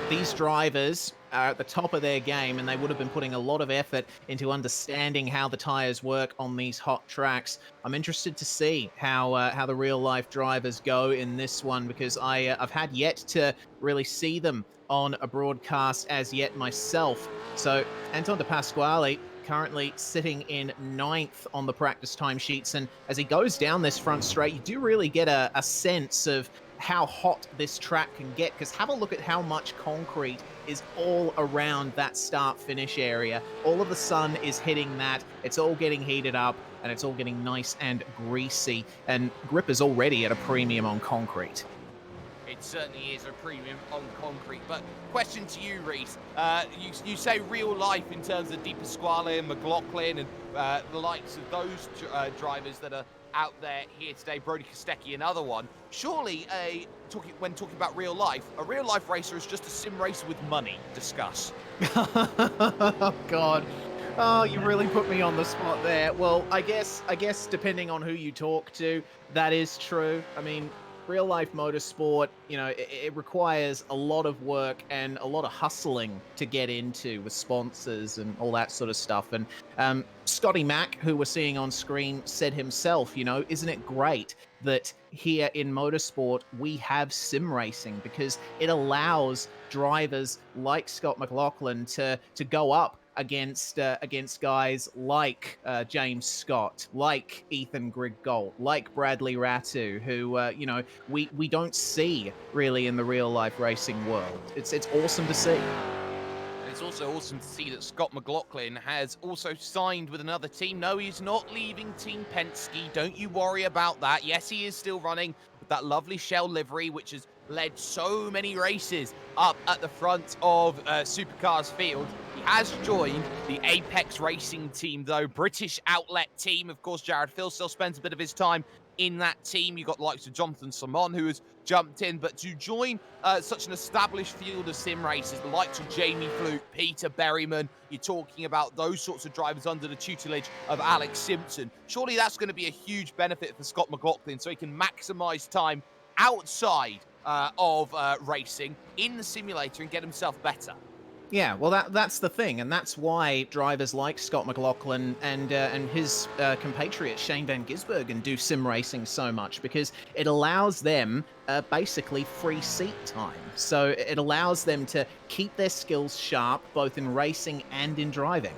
S7: these drivers are at the top of their game, and they would have been putting a lot of effort into understanding how the tires work on these hot tracks. I'm interested to see how the real life drivers go in this one, because I've had yet to really see them on a broadcast as yet myself. So Anton De Pasquale currently sitting in 9th on the practice timesheets, and as he goes down this front straight, you do really get a sense of how hot this track can get, because have a look at how much concrete is all around that start-finish area. All of the sun is hitting that, it's all getting heated up, and it's all getting nice and greasy, and grip is already at a premium on concrete.
S5: It certainly is a premium on concrete. But question to you, Reese. You say real life in terms of Di Pasquale and McLaughlin and the likes of those drivers that are out there here today, Brody Kostecki, another one. Surely, when talking about real life, a real life racer is just a sim racer with money. Discuss.
S7: Oh, God. Oh, you really put me on the spot there. Well, I guess depending on who you talk to, that is true. I mean, real life motorsport, it requires a lot of work and a lot of hustling to get into with sponsors and all that sort of stuff. And Scotty Mack, who we're seeing on screen, said himself, isn't it great that here in motorsport we have sim racing, because it allows drivers like Scott McLaughlin to go up against guys like James Scott, like Ethan Griggold, like Bradley Ratu, who we don't see really in the real life racing world. It's awesome to see.
S5: And it's also awesome to see that Scott McLaughlin has also signed with another team. No, he's not leaving Team Penske. Don't you worry about that. Yes, he is still running with that lovely Shell livery, which has led so many races up at the front of Supercars field. He has joined the Apex Racing team, though. British outlet team. Of course, Jared Phil still spends a bit of his time in that team. You've got the likes of Jonathan Simon, who has jumped in. But to join such an established field of sim racers, the likes of Jamie Fluke, Peter Berryman, you're talking about those sorts of drivers under the tutelage of Alex Simpson. Surely that's going to be a huge benefit for Scott McLaughlin, so he can maximize time outside of racing in the simulator and get himself better.
S7: Yeah, well, that's the thing, and that's why drivers like Scott McLaughlin and his compatriot Shane Van Gisbergen do sim racing so much, because it allows them basically free seat time. So it allows them to keep their skills sharp, both in racing and in driving.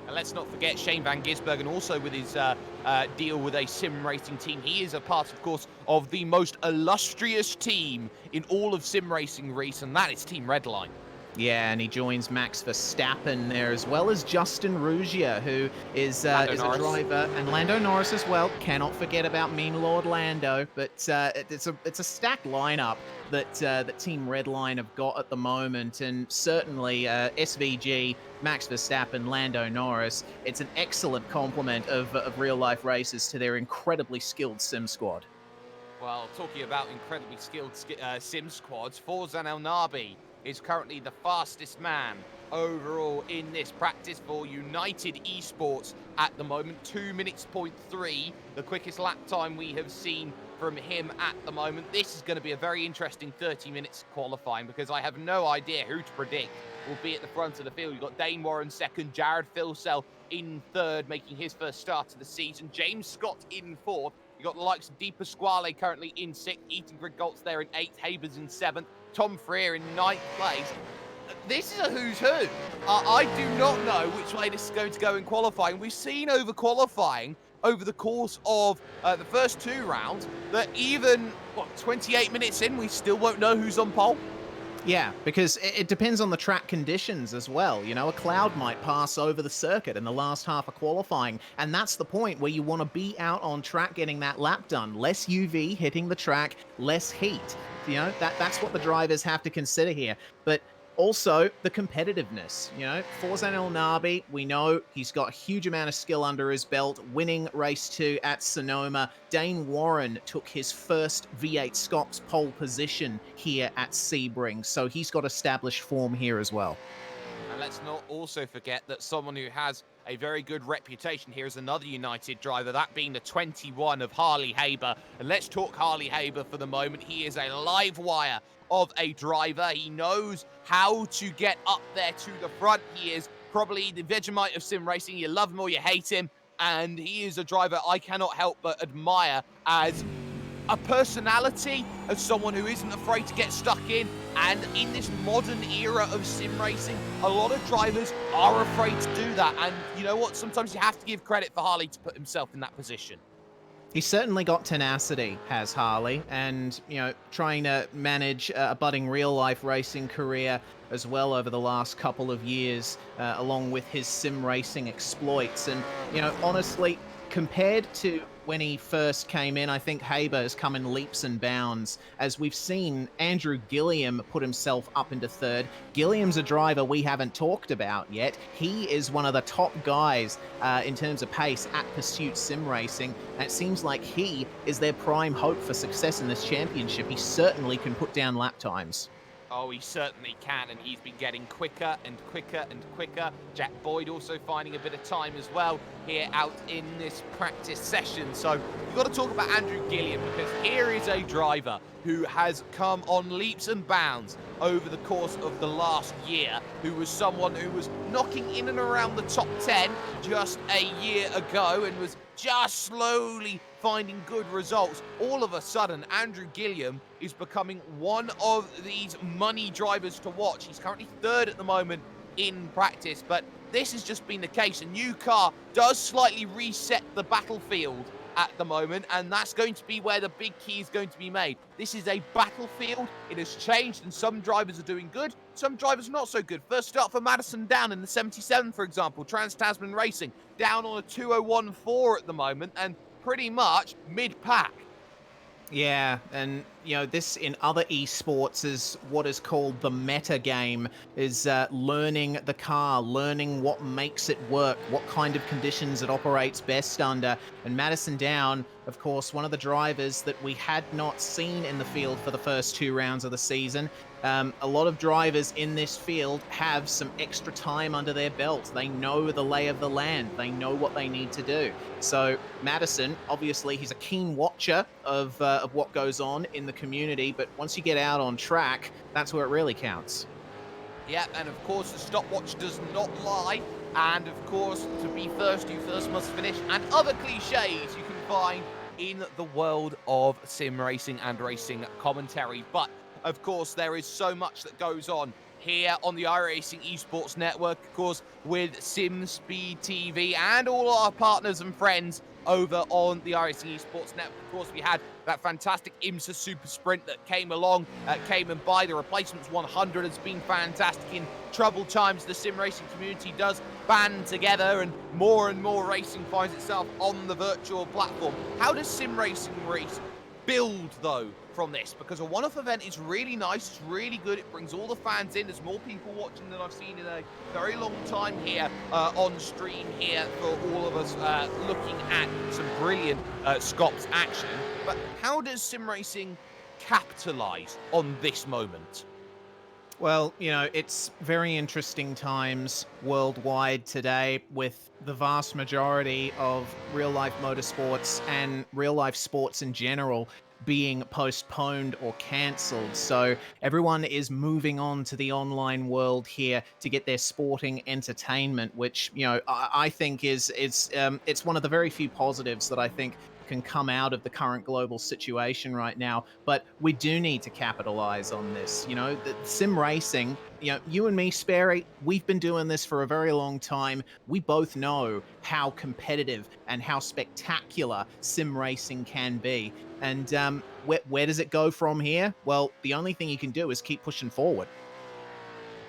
S5: And let's not forget Shane Van Gisbergen also with his deal with a sim racing team. He is a part, of course, of the most illustrious team in all of sim racing, Reese, and that is Team Redline.
S7: Yeah, and he joins Max Verstappen there, as well as Justin Ruggier, who is a driver, and Lando Norris as well. Cannot forget about Mean Lord Lando, but it's a stacked lineup that Team Redline have got at the moment, and certainly SVG, Max Verstappen, Lando Norris. It's an excellent complement of real-life racers to their incredibly skilled sim squad.
S5: Well, talking about incredibly skilled sim squads, Forzan El Nabi is currently the fastest man overall in this practice for United Esports at the moment. 2 minutes, 0.3, the quickest lap time we have seen from him at the moment. This is going to be a very interesting 30 minutes qualifying, because I have no idea who to predict will be at the front of the field. You've got Dane Warren second, Jared Filsell in third, making his first start of the season, James Scott in fourth. You've got the likes of Di Pasquale currently in sixth, Ethan Grigolt's there in eighth, Habers in seventh, Tom Freer in ninth place. This is a who's who. I do not know which way this is going to go in qualifying. We've seen over qualifying over the course of the first 2 rounds that even, 28 minutes in, we still won't know who's on pole.
S7: Yeah, because it depends on the track conditions as well. A cloud might pass over the circuit in the last half of qualifying, and that's the point where you want to be out on track getting that lap done. Less UV hitting the track, less heat. That's what the drivers have to consider here. But also the competitiveness. Forzan El Nabi, we know he's got a huge amount of skill under his belt, winning race 2 at Sonoma. Dane Warren took his first V8SCOPS pole position here at Sebring, so he's got established form here as well.
S5: And let's not also forget that someone who has a very good reputation here is another United driver, that being the 21 of Harley Haber. And let's talk Harley Haber for the moment. He is a live wire of a driver. He knows how to get up there to the front. He is probably the Vegemite of sim racing. You love him or you hate him. And he is a driver I cannot help but admire as a personality, as someone who isn't afraid to get stuck in. And in this modern era of sim racing, a lot of drivers are afraid to do that. And you know what? Sometimes you have to give credit for Harley to put himself in that position.
S7: He's certainly got tenacity, has Harley, and, you know, trying to manage a budding real-life racing career as well over the last couple of years, along with his sim racing exploits. And, you know, honestly, compared to when he first came in, I think Haber has come in leaps and bounds. As we've seen Andrew Gilliam put himself up into third. Gilliam's a driver we haven't talked about yet. He is one of the top guys in terms of pace at Pursuit Sim Racing. And it seems like he is their prime hope for success in this championship. He certainly can put down lap times.
S5: Oh, he certainly can, and he's been getting quicker and quicker and quicker. Jack Boyd also finding a bit of time as well here out in this practice session. So you've got to talk about Andrew Gilliam, because here is a driver who has come on leaps and bounds over the course of the last year, who was someone who was knocking in and around the top 10 just a year ago and was just slowly finding good results. All of a sudden, Andrew Gilliam is becoming one of these money drivers to watch. He's currently third at the moment in practice, but this has just been the case. A new car does slightly reset the battlefield at the moment, and that's going to be where the big key is going to be made. This is a battlefield. It has changed, and some drivers are doing good, some drivers not so good. First start for Madison Down in the 77, for example, Trans-Tasman Racing, down on a 201.4 at the moment, and pretty much mid-pack.
S7: Yeah, and, you know, this in other esports is what is called the meta game, is learning the car, learning what makes it work, what kind of conditions it operates best under. And Madison Down, of course, one of the drivers that we had not seen in the field for the first 2 rounds of the season. A lot of drivers in this field have some extra time under their belt. They know the lay of the land. They know what they need to do. So Madison, obviously, he's a keen watcher of what goes on in the community. But once you get out on track, that's where it really counts.
S5: Yeah, and of course, the stopwatch does not lie. And of course, to be first, you first must finish. And other cliches you can find in the world of sim racing and racing commentary. But of course, there is so much that goes on here on the iRacing Esports Network, of course, with SimSpeed TV and all our partners and friends over on the iRacing Esports Network. Of course, we had that fantastic IMSA Super Sprint that came along, came and by. The Replacements 100 has been fantastic. In troubled times, the sim racing community does band together, and more racing finds itself on the virtual platform. How does sim racing race build, though, from this? Because a one-off event is really nice, it's really good, it brings all the fans in. There's more people watching than I've seen in a very long time here on stream here for all of us looking at some brilliant SCOPS action. But how does sim racing capitalize on this moment?
S7: Well, you know, it's very interesting times worldwide today, with the vast majority of real-life motorsports and real-life sports in general being postponed or cancelled. So everyone is moving on to the online world here to get their sporting entertainment, which, you know, I think is it's one of the very few positives that I think can come out of the current global situation right now. But we do need to capitalize on this. You know, the sim racing, you know, you and me, Sperry, we've been doing this for a very long time. We both know how competitive and how spectacular sim racing can be. And where does it go from here? Well, the only thing you can do is keep pushing forward.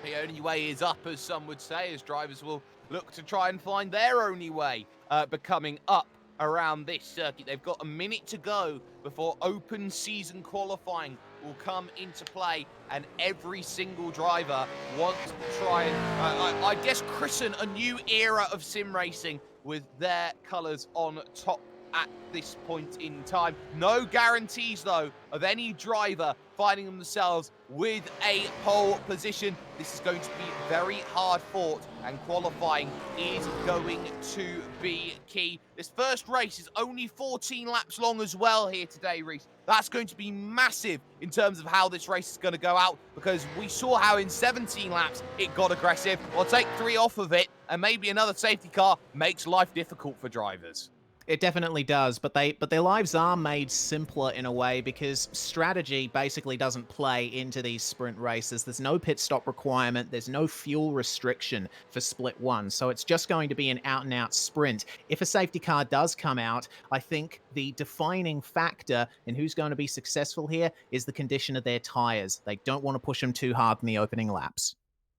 S5: The only way is up, as some would say, as drivers will look to try and find their only way becoming up around this circuit. They've got a minute to go before open season qualifying will come into play, and every single driver wants to try and, I guess, christen a new era of sim racing with their colours on top at this point in time. No guarantees, though, of any driver finding themselves with a pole position. This is going to be very hard fought, and qualifying is going to be key. This first race is only 14 laps long as well here today, Reese. That's going to be massive in terms of how this race is going to go out, because we saw how in 17 laps it got aggressive. We'll take 3 off of it, and maybe another safety car makes life difficult for drivers.
S7: It definitely does, but their lives are made simpler in a way, because strategy basically doesn't play into these sprint races. There's no pit stop requirement, there's no fuel restriction for split 1, so it's just going to be an out-and-out sprint. If a safety car does come out, I think the defining factor in who's going to be successful here is the condition of their tires. They don't want to push them too hard in the opening laps.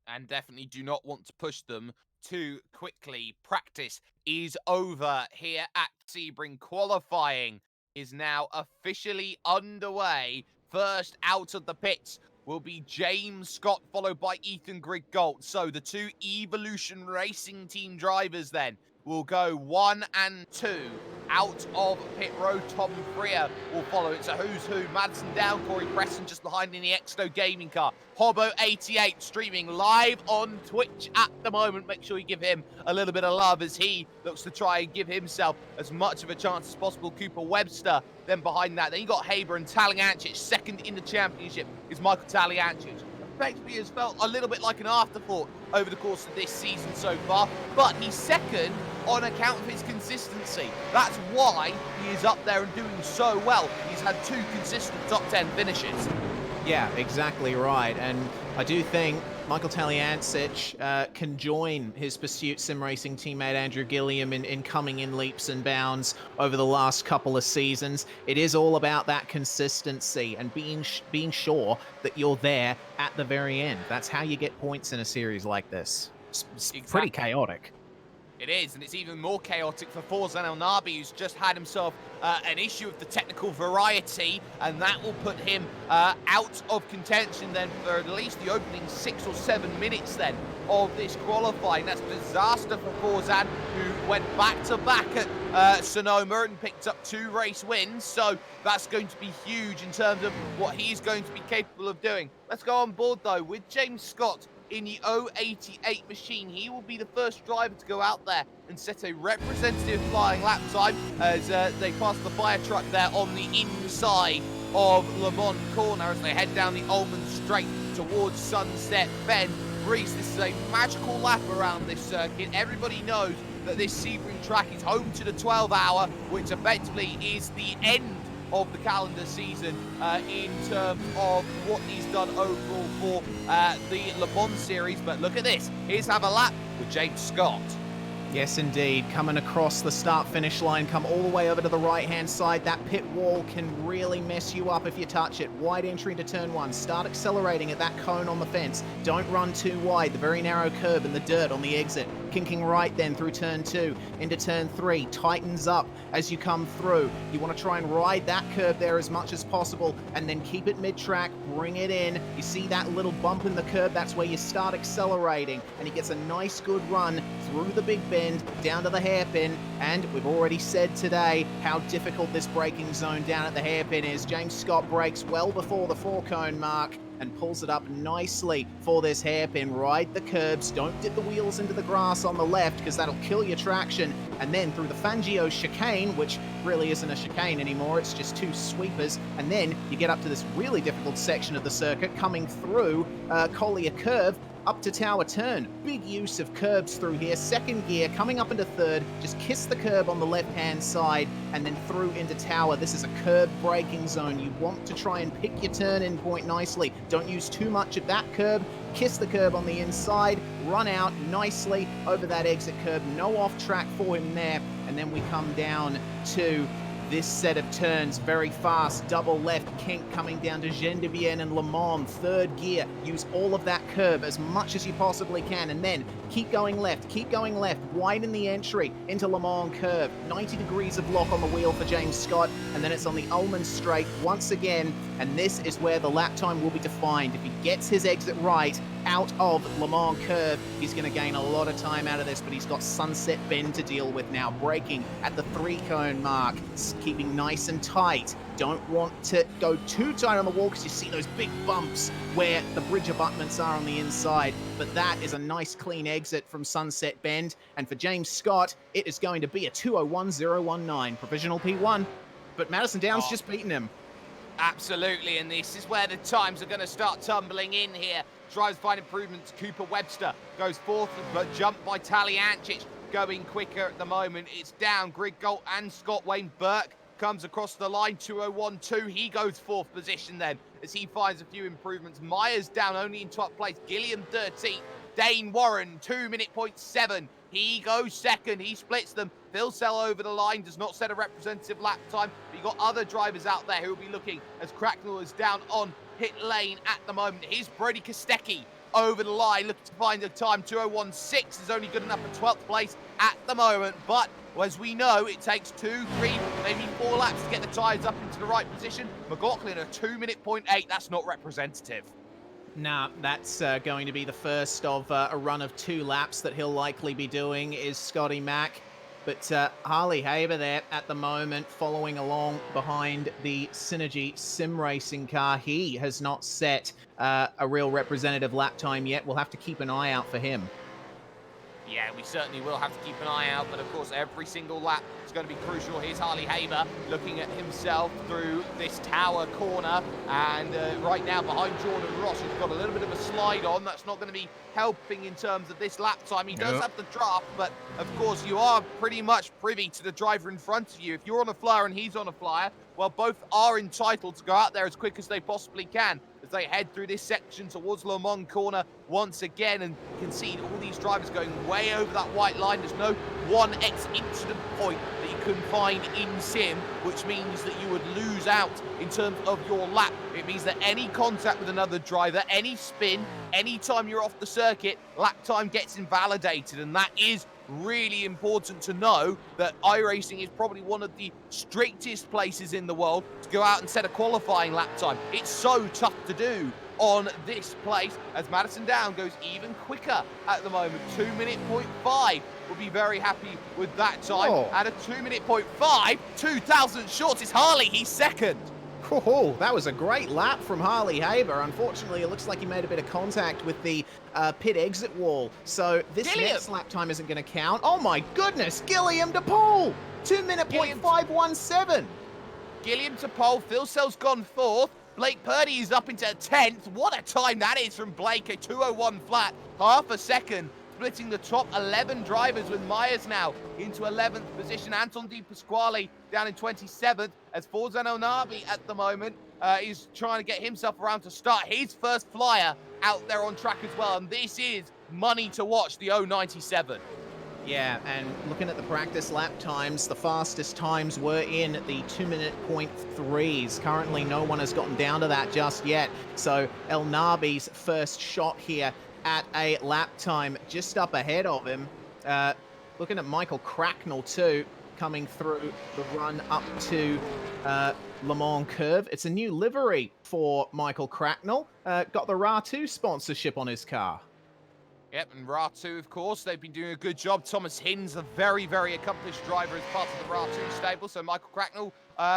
S5: And definitely do not want to push them too quickly. Practice is over here at Sebring. Qualifying is now officially underway. First out of the pits will be James Scott, followed by Ethan Griggold. So the 2 Evolution Racing Team drivers then will go 1 and 2 out of pit road. Tom Freer will follow. It's a who's who. Madison Down, Corey Preston just behind in the Exto gaming car. Hobo88 streaming live on Twitch at the moment. Make sure you give him a little bit of love as he looks to try and give himself as much of a chance as possible. Cooper Webster then behind that. Then you got Haber and Taliancic. Second in the championship is Michael Taliancic. Effectively has felt a little bit like an afterthought over the course of this season so far, but he's second on account of his consistency. That's why he is up there and doing so well. He's had 2 consistent top 10 finishes.
S7: Yeah, exactly right. And I do think Michael Taliancic can join his Pursuit Sim Racing teammate Andrew Gilliam in coming in leaps and bounds over the last couple of seasons. It is all about that consistency and being sure that you're there at the very end. That's how you get points in a series like this. It's pretty chaotic.
S5: It is, and it's even more chaotic for Forzan El Nabi, who's just had himself an issue of the technical variety, and that will put him out of contention then for at least the opening 6 or 7 minutes then of this qualifying. That's disaster for Forzan, who went back-to-back at Sonoma and picked up 2 race wins, so that's going to be huge in terms of what he's going to be capable of doing. Let's go on board, though, with James Scott in the 088 machine. He will be the first driver to go out there and set a representative flying lap time as they pass the fire truck there on the inside of Le Mans corner as they head down the Ullman Straight towards Sunset Bend. Reese, this is a magical lap around this circuit. Everybody knows that this Sebring track is home to the 12-hour, which effectively is the end of the calendar season in terms of what he's done overall for the Le Mans series. But look at this. Here's Have a Lap with James Scott.
S7: Yes, indeed. Coming across the start-finish line, come all the way over to the right-hand side. That pit wall can really mess you up if you touch it. Wide entry into turn 1. Start accelerating at that cone on the fence. Don't run too wide. The very narrow curb in the dirt on the exit. Kinking right then through turn 2 into turn 3. Tightens up as you come through. You want to try and ride that curb there as much as possible and then keep it mid-track. Bring it in. You see that little bump in the curb? That's where you start accelerating. And he gets a nice good run through the big bend down to the hairpin, and we've already said today how difficult this braking zone down at the hairpin is. James Scott brakes well before the 4-cone mark and pulls it up nicely for this hairpin. Ride the curbs, don't dip the wheels into the grass on the left because that'll kill your traction, and then through the Fangio chicane, which really isn't a chicane anymore, it's just 2 sweepers, and then you get up to this really difficult section of the circuit coming through Collier Curve up to Tower Turn. Big use of curbs through here. 2nd gear, coming up into 3rd. Just kiss the curb on the left-hand side and then through into Tower. This is a curb braking zone. You want to try and pick your turn-in point nicely. Don't use too much of that curb. Kiss the curb on the inside. Run out nicely over that exit curb. No off-track for him there. And then we come down to this set of turns, very fast, double left kink coming down to Gendevienne and Le Mans, 3rd gear. Use all of that curb as much as you possibly can, and then keep going left, widen the entry into Le Mans curve. 90 degrees of lock on the wheel for James Scott, and then it's on the Ullman Straight once again, and this is where the lap time will be defined. If he gets his exit right, out of Le Mans Curve. He's going to gain a lot of time out of this, but he's got Sunset Bend to deal with now. Braking at the 3-cone mark, keeping nice and tight. Don't want to go too tight on the wall because you see those big bumps where the bridge abutments are on the inside. But that is a nice clean exit from Sunset Bend. And for James Scott, it is going to be a 2:01.019, provisional P1. But Madison Downs just beaten him.
S5: Absolutely, and this is where the times are going to start tumbling in here. Drives fine improvements. Cooper Webster goes fourth, but jumped by Taliancic, going quicker at the moment. It's down. Griggold and Scott. Wayne Burke comes across the line, 2:01.2. He goes fourth position then as he finds a few improvements. Myers down only in top place. Gilliam 13th. Dane Warren, 2:07. He goes second. He splits them. Phil Sell over the line, does not set a representative lap time. But you've got other drivers out there who will be looking as Cracknell is down on pit lane at the moment. Here's Brody Kostecki over the line, looking to find a time. 2:01.6 is only good enough for 12th place at the moment. But as we know, it takes 2, 3, maybe 4 laps to get the tyres up into the right position. McLaughlin, a 2:08. That's not representative.
S7: Nah, that's going to be the first of a run of 2 laps that he'll likely be doing, is Scotty Mack. But Harley Haber there at the moment, following along behind the Synergy sim racing car. He has not set a real representative lap time yet. We'll have to keep an eye out for him.
S5: Yeah, we certainly will have to keep an eye out, but of course every single lap is going to be crucial. Here's Harley Haber looking at himself through this tower corner, and right now behind Jordan Ross, who's got a little bit of a slide on. That's not going to be helping in terms of this lap time. He does have the draft, but of course you are pretty much privy to the driver in front of you. If you're on a flyer and he's on a flyer, well, both are entitled to go out there as quick as they possibly can as they head through this section towards Le Mans corner once again. And you can see all these drivers going way over that white line. There's no 1x incident point that you can find in sim, which means that you would lose out in terms of your lap. It means that any contact with another driver, any spin, any time you're off the circuit, lap time gets invalidated. And that is really important to know, that iRacing is probably one of the strictest places in the world to go out and set a qualifying lap time. It's so tough to do on this place as Madison Down goes even quicker at the moment. 2:05. We'll be very happy with that time. And a 2:05, 2,000 shorts is Harley. He's second.
S7: Oh, that was a great lap from Harley Haber. Unfortunately, it looks like he made a bit of contact with the pit exit wall. So this next lap time isn't going to count. Oh my goodness, Gilliam to pole. 2:05.17.
S5: Gilliam to pole. Phil Sell's gone fourth. Blake Purdy is up into 10th. What a time that is from Blake. A 2:01 flat. Half a second. Splitting the top 11 drivers with Myers now into 11th position. Anton Di Pasquale down in 27th as Forzan Onabi at the moment is trying to get himself around to start his first flyer out there on track as well. And this is money to watch, the 097.
S7: Yeah, and looking at the practice lap times, the fastest times were in the 2:03s. Currently, no one has gotten down to that just yet. So El Nabi's first shot here at a lap time just up ahead of him. Looking at Michael Cracknell too, coming through the run up to Le Mans Curve. It's a new livery for Michael Cracknell. Got the RA2 sponsorship on his car.
S5: Yep, and RA2, of course, they've been doing a good job. Thomas Hinz, a very, very accomplished driver as part of the RA2 stable. So Michael Cracknell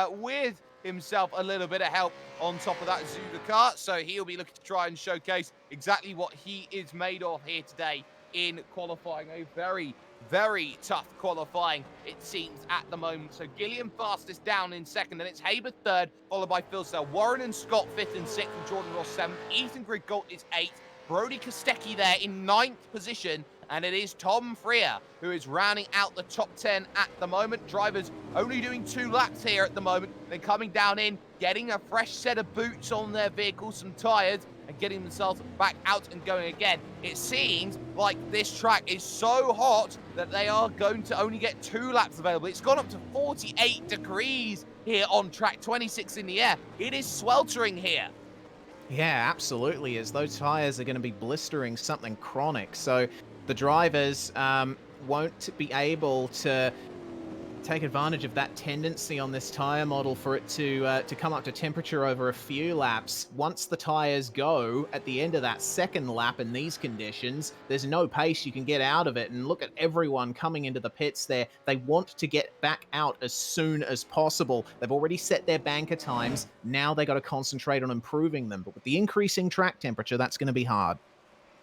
S5: with himself a little bit of help on top of that Zuda car. So he'll be looking to try and showcase exactly what he is made of here today in qualifying. A very, very tough qualifying, it seems, at the moment. So Gilliam fastest down in second, and it's Haber third, followed by Phil Sell. Warren and Scott fifth and sixth, and Jordan Ross seventh. Ethan Griggold is eighth. Brody Kostecki there in 9th position, and it is Tom Freer who is rounding out the top 10 at the moment. Drivers only doing 2 laps here at the moment, then coming down in, getting a fresh set of boots on their vehicles, some tyres, and getting themselves back out and going again. It seems like this track is so hot that they are going to only get 2 laps available. It's gone up to 48 degrees here on track, 26 in the air. It is sweltering here.
S7: Yeah, absolutely, as those tyres are going to be blistering something chronic. So the drivers won't be able to take advantage of that tendency on this tire model for it to come up to temperature over a few laps. Once the tires go at the end of that second lap in these conditions, there's no pace you can get out of it. And look at everyone coming into the pits there. They want to get back out as soon as possible. They've already set their banker times. Now they got to concentrate on improving them. But with the increasing track temperature, that's going to be hard.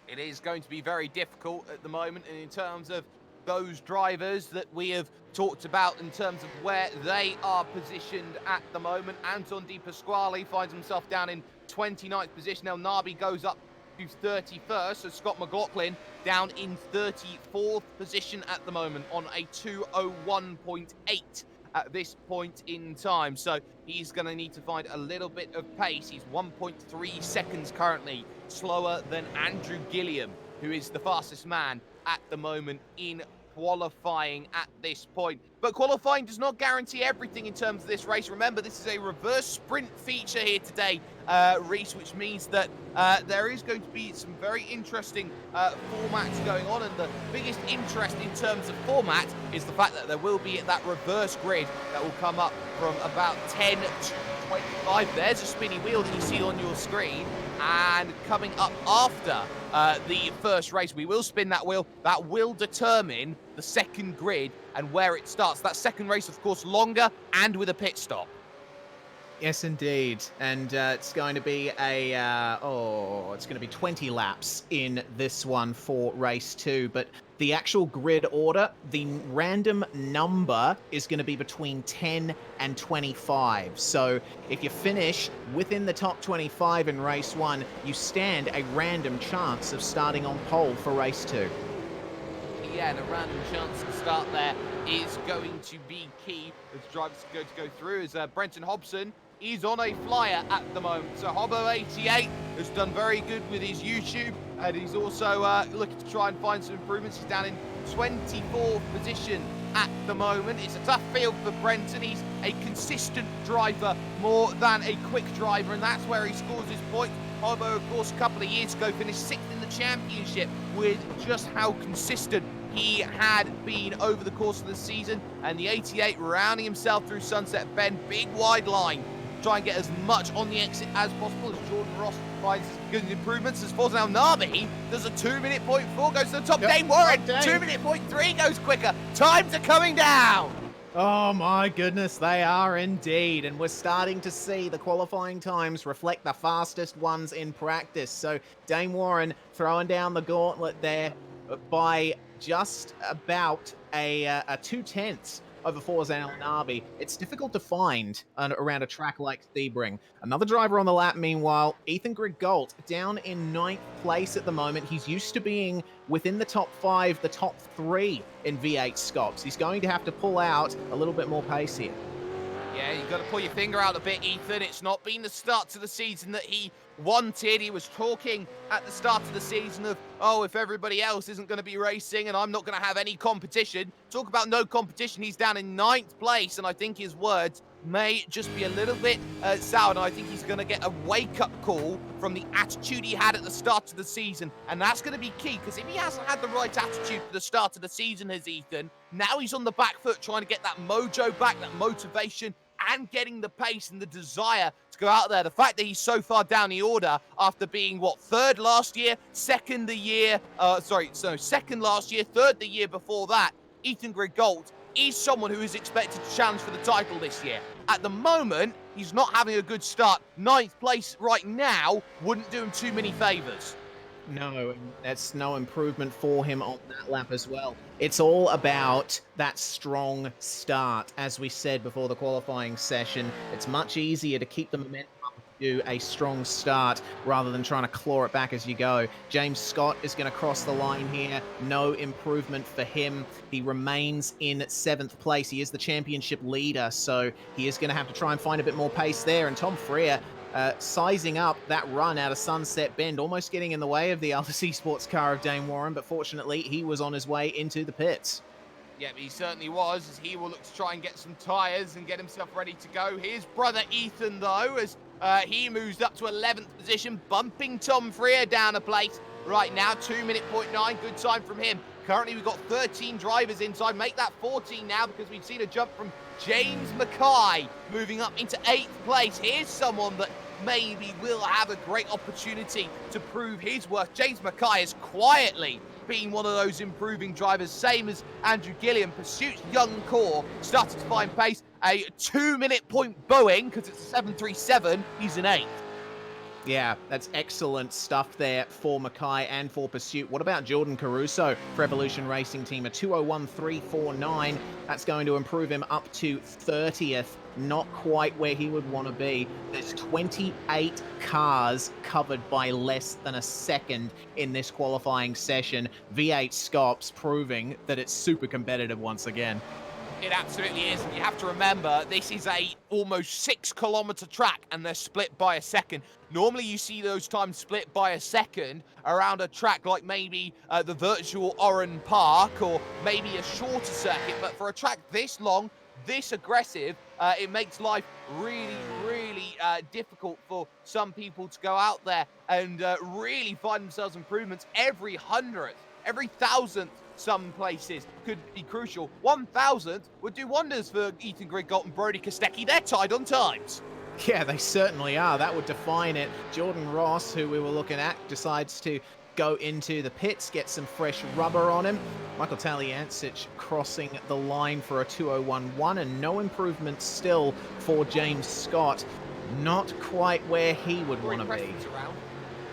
S5: It is going to be very difficult at the moment, and in terms of those drivers that we have talked about in terms of where they are positioned at the moment, Anton Di Pasquale finds himself down in 29th position. El Nabi goes up to 31st, so Scott McLaughlin down in 34th position at the moment on a 2:01.8 at this point in time. So he's going to need to find a little bit of pace. He's 1.3 seconds currently slower than Andrew Gilliam, who is the fastest man at the moment in qualifying at this point. But qualifying does not guarantee everything in terms of this race. Remember, this is a reverse sprint feature here today, Reese, which means that there is going to be some very interesting formats going on, and the biggest interest in terms of format is the fact that there will be that reverse grid that will come up from about 10 to 25. There's a spinny wheel that you see on your screen, and coming up after the first race, we will spin that wheel. That will determine the second grid and where it starts. That second race, of course, longer and with a pit stop.
S7: Yes, indeed. And it's going to be it's going to be 20 laps in this one for race 2. But the actual grid order, the random number is going to be between 10 and 25. So if you finish within the top 25 in race 1, you stand a random chance of starting on pole for race 2.
S5: Yeah, and a random chance to start there is going to be key as drivers are going to go through, as Brenton Hobson is on a flyer at the moment. So Hobbo88 has done very good with his YouTube, and he's also looking to try and find some improvements. He's down in 24th position at the moment. It's a tough field for Brenton. He's a consistent driver more than a quick driver, and that's where he scores his points. Hobbo, of course, a couple of years ago finished 6th in the championship with just how consistent he had been over the course of the season. And the 88 rounding himself through Sunset Bend, big wide line. Try and get as much on the exit as possible as Jordan Ross finds good improvements. As Forza El Nabi does a 2-minute point 4, goes to the top.
S7: Yep.
S5: Dane Warren, 2-minute point 3 goes quicker. Times are coming down.
S7: Oh my goodness, they are indeed. And we're starting to see the qualifying times reflect the fastest ones in practice. So Dane Warren throwing down the gauntlet there by just about a 2/10 over Forza El Nabi. It's difficult to find around a track like Sebring. Another driver on the lap, meanwhile, Ethan Grigault, down in 9th place at the moment. He's used to being within the top 5, the top 3 in V8SCOPS. He's going to have to pull out a little bit more pace here.
S5: Yeah, you've got to pull your finger out a bit, Ethan. It's not been the start to the season that he wanted. He was talking at the start of the season of, oh, if everybody else isn't going to be racing and I'm not going to have any competition. Talk about no competition. He's down in 9th place, and I think his words may just be a little bit sour, and I think he's going to get a wake-up call from the attitude he had at the start of the season, and that's going to be key, because if he hasn't had the right attitude for the start of the season, has Ethan, now he's on the back foot trying to get that mojo back, that motivation, and getting the pace and the desire to go out there. The fact that he's so far down the order after being, what, 3rd last year, second last year, 3rd the year before that, Ethan Grigault is someone who is expected to challenge for the title this year. At the moment, he's not having a good start. 9th place right now wouldn't do him too many favours.
S7: No, and that's no improvement for him on that lap as well. It's all about that strong start. As we said before the qualifying session, it's much easier to keep the momentum up to a strong start rather than trying to claw it back as you go. James Scott is going to cross the line here. No improvement for him. He remains in 7th place. He is the championship leader, so he is going to have to try and find a bit more pace there. And Tom Freer sizing up that run out of Sunset Bend, almost getting in the way of the Altus Esports car of Dane Warren, but fortunately he was on his way into the pits.
S5: Yeah, he certainly was, as he will look to try and get some tyres and get himself ready to go. His brother Ethan, though, as he moves up to 11th position, bumping Tom Freer down a place right now. 2-minute point 9, good time from him.
S2: Currently, we've got 13 drivers inside. Make that 14 now because we've seen a jump from James Mackay moving up into 8th place. Here's someone that maybe will have a great opportunity to prove his worth. James Mackay has quietly been one of those improving drivers, same as Andrew Gilliam. Pursuit's young core started to find pace. A 2-minute point Boeing, because it's a 737, he's an 8th.
S7: Yeah, that's excellent stuff there for Mackay and for Pursuit. What about Jordan Caruso for Evolution Racing Team? A 2:01.349. That's going to improve him up to 30th. Not quite where he would want to be. There's 28 cars covered by less than a second in this qualifying session. V8SCOPS proving that it's super competitive once again.
S2: It absolutely is, and you have to remember, this is a almost 6-kilometer track, and they're split by a second. Normally, you see those times split by a second around a track like maybe the virtual Oran Park, or maybe a shorter circuit, but for a track this long, this aggressive, it makes life really, really difficult for some people to go out there and really find themselves improvements. Every 100th, every 1,000th, some places could be crucial. 1,000th would do wonders for Ethan Grigott and Brody Kostecki. They're tied on times.
S7: Yeah, they certainly are. That would define it. Jordan Ross, who we were looking at, decides to go into the pits, get some fresh rubber on him. Michael Taliancic crossing the line for a 2:01.1, and no improvement still for James Scott. Not quite where he would want to be.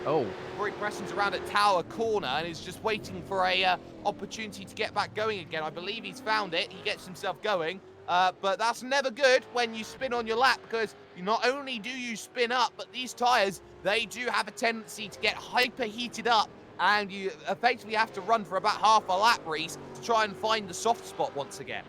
S7: Oh.
S2: Rory Preston's around at Tower Corner and is just waiting for a opportunity to get back going again. I believe he's found it. He gets himself going. But that's never good when you spin on your lap, because not only do you spin up, but these tyres, they do have a tendency to get hyper heated up, and you effectively have to run for about half a lap, Reese, to try and find the soft spot once again.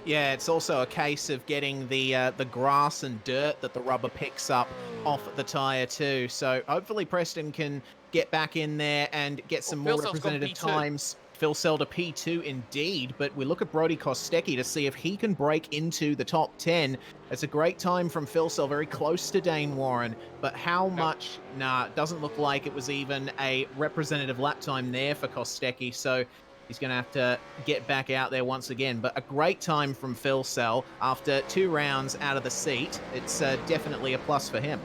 S7: Yeah, it's also a case of getting the grass and dirt that the rubber picks up off the tyre too. So hopefully Preston can get back in there and get some more representative times. Phil Selder P2 indeed, but we look at Brody Kostecki to see if he can break into the top 10. It's a great time from Phil Selder, very close to Dane Warren, but how much? Nah, it doesn't look like it was even a representative lap time there for Kostecki, so he's going to have to get back out there once again. But a great time from Phil Sell after 2 rounds out of the seat. It's definitely a plus for him.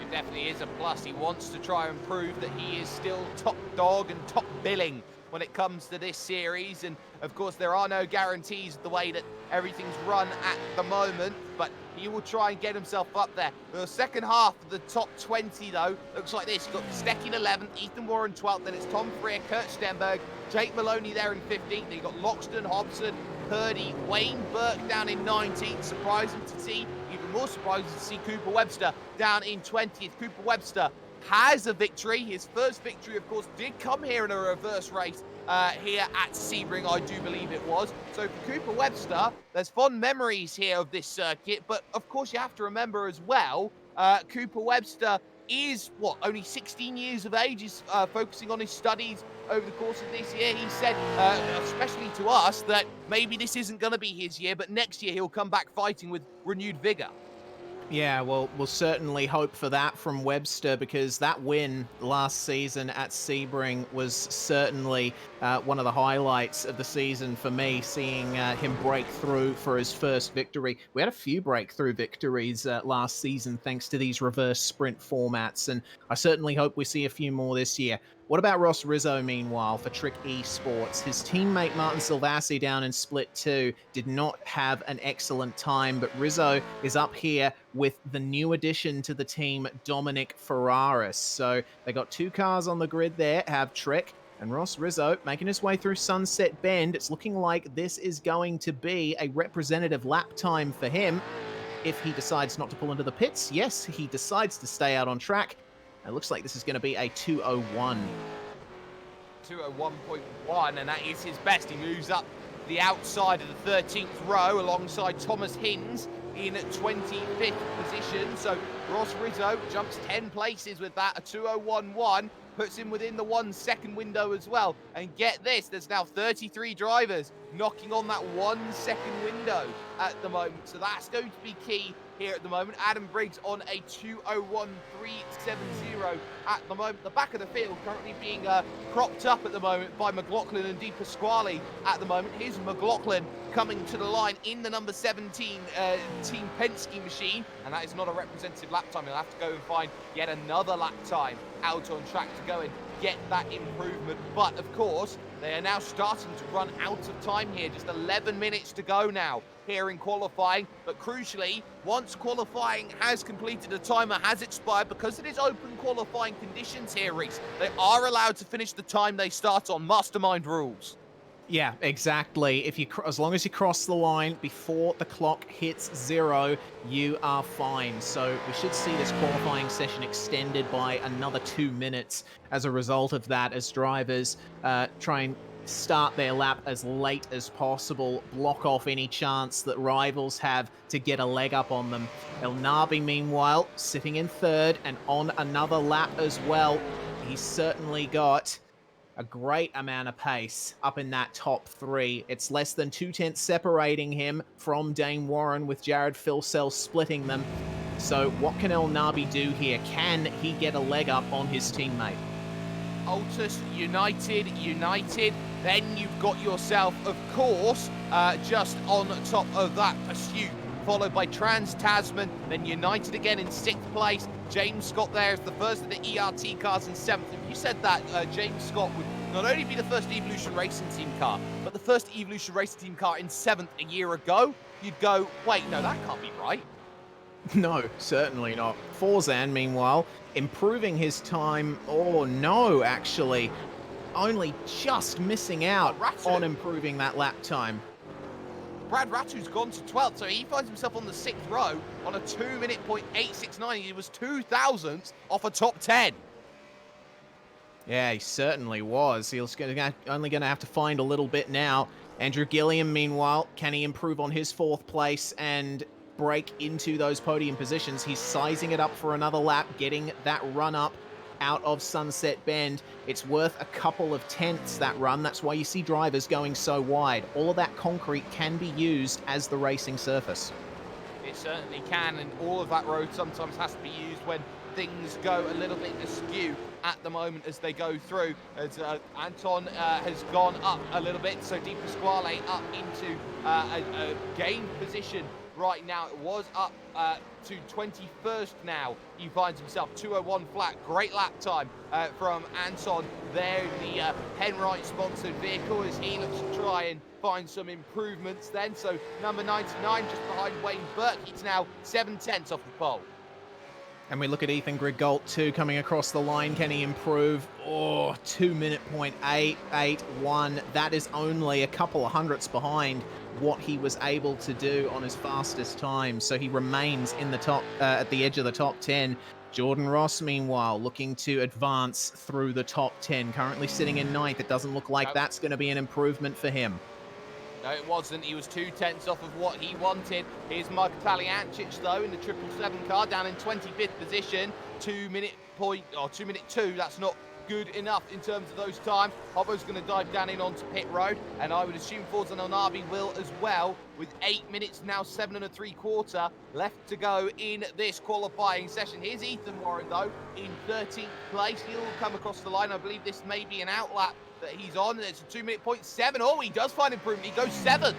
S2: It definitely is a plus. He wants to try and prove that he is still top dog and top billing when it comes to this series. And of course, there are no guarantees the way that everything's run at the moment, but he will try and get himself up there. The second half of the top 20, though, looks like this. You've got Kostecki in 11th, Ethan Warren 12th, then it's Tom Freer, Kurt Stenberg, Jake Maloney there in 15th, then you've got Loxton, Hobson, Purdy, Wayne Burke down in 19th. Surprising to see, even more surprising to see Cooper Webster down in 20th. Cooper Webster has a victory. His first victory, of course, did come here in a reverse race here at Sebring, I do believe it was. So for Cooper Webster, there's fond memories here of this circuit, but of course you have to remember as well, Cooper Webster is, only 16 years of age, is focusing on his studies over the course of this year. He said, especially to us, that maybe this isn't going to be his year, but next year he'll come back fighting with renewed vigor.
S7: Yeah, well, we'll certainly hope for that from Webster, because that win last season at Sebring was certainly one of the highlights of the season for me, seeing him break through for his first victory. We had a few breakthrough victories last season thanks to these reverse sprint formats, and I certainly hope we see a few more this year. What about Ross Rizzo, meanwhile, for Trick Esports? His teammate Martin Silvassi down in Split 2 did not have an excellent time, but Rizzo is up here with the new addition to the team, Dominic Ferraris. So they got 2 cars on the grid there, have Trick and Ross Rizzo making his way through Sunset Bend. It's looking like this is going to be a representative lap time for him. If he decides not to pull into the pits, yes, he decides to stay out on track. It looks like this is going to be a 2:01.
S2: 2:01.1, and that is his best. He moves up the outside of the 13th row alongside Thomas Hinds in 25th position. So Ross Rizzo jumps 10 places with that, a 2:01.1. Puts him within the 1 second window as well. And get this, there's now 33 drivers knocking on that 1 second window at the moment. So that's going to be key
S5: here at the moment. Adam Briggs on a 2:01.370 at the moment. The back of the field currently being cropped up at the moment by McLaughlin and Di Pasquale at the moment. Here's McLaughlin coming to the line in the number 17 Team Penske machine, and that is not a representative lap time. He'll have to go and find yet another lap time out on track to go and get that improvement. But of course, they are now starting to run out of time here. Just 11 minutes to go now here in qualifying. But crucially, once qualifying has completed, the timer has expired, because it is open qualifying conditions here, Reese. They are allowed to finish the time they start on. Mastermind rules.
S7: Yeah, exactly. As long as you cross the line before the clock hits 0, you are fine. So we should see this qualifying session extended by another 2 minutes as a result of that, as drivers try and start their lap as late as possible, block off any chance that rivals have to get a leg up on them. El Nabi, meanwhile, sitting in third and on another lap as well. He's certainly got a great amount of pace up in that top 3. It's less than 2/10 separating him from Dane Warren, with Jared Filsell splitting them. So what can El Nabi do here? Can he get a leg up on his teammate?
S5: Altus United. Then you've got yourself, of course, just on top of that, Pursuit, followed by Trans-Tasman, then United again in 6th place. James Scott there is the first of the ERT cars in 7th. If you said that James Scott would not only be the first Evolution Racing Team car, but the first Evolution Racing Team car in 7th a year ago, you'd go, wait, no, that can't be right.
S7: No, certainly not. Forzan, meanwhile, improving his time. Oh, no, actually. Only just missing out on improving that lap time.
S5: Brad Ratu's gone to 12th, so he finds himself on the 6th row on a 2:08.869. He was 2,000ths off a top 10.
S7: Yeah, he certainly was. He's only going to have to find a little bit now. Andrew Gilliam, meanwhile, can he improve on his 4th place and break into those podium positions? He's sizing it up for another lap, getting that run up out of Sunset Bend. It's worth a couple of tenths, that run. That's why you see drivers going so wide. All of that concrete can be used as the racing surface.
S5: It certainly can, and all of that road sometimes has to be used when things go a little bit askew at the moment as they go through. As Anton has gone up a little bit, so Di Pasquale up into a gained position right now. It was up to 21st now. He finds himself 2:01 flat. Great lap time from Anton there, the Penrite sponsored vehicle, as he looks to try and find some improvements then. So number 99 just behind Wayne Burke. He's now 7/10 off the pole.
S7: And we look at Ethan Grigault too, coming across the line. Can he improve? Oh, 2:08.81. That is only a couple of hundredths behind what he was able to do on his fastest time. So he remains in the top, at the edge of the top 10. Jordan Ross, meanwhile, looking to advance through the top 10. Currently sitting in 9th. It doesn't look like that's going to be an improvement for him.
S5: No, it wasn't. He was 2/10 off of what he wanted. Here's Mark Taliancic, though, in the 777 car, down in 25th position. 2:02. That's not good enough in terms of those times. Hobbo's going to dive down in onto pit road, and I would assume Forzan El Nabi will as well, with 8 minutes now, 7 3/4 left to go in this qualifying session. Here's Ethan Warren, though, in 13th place. He'll come across the line. I believe this may be an outlap that he's on. It's a 2:07. Oh, he does find improvement. He goes 7th.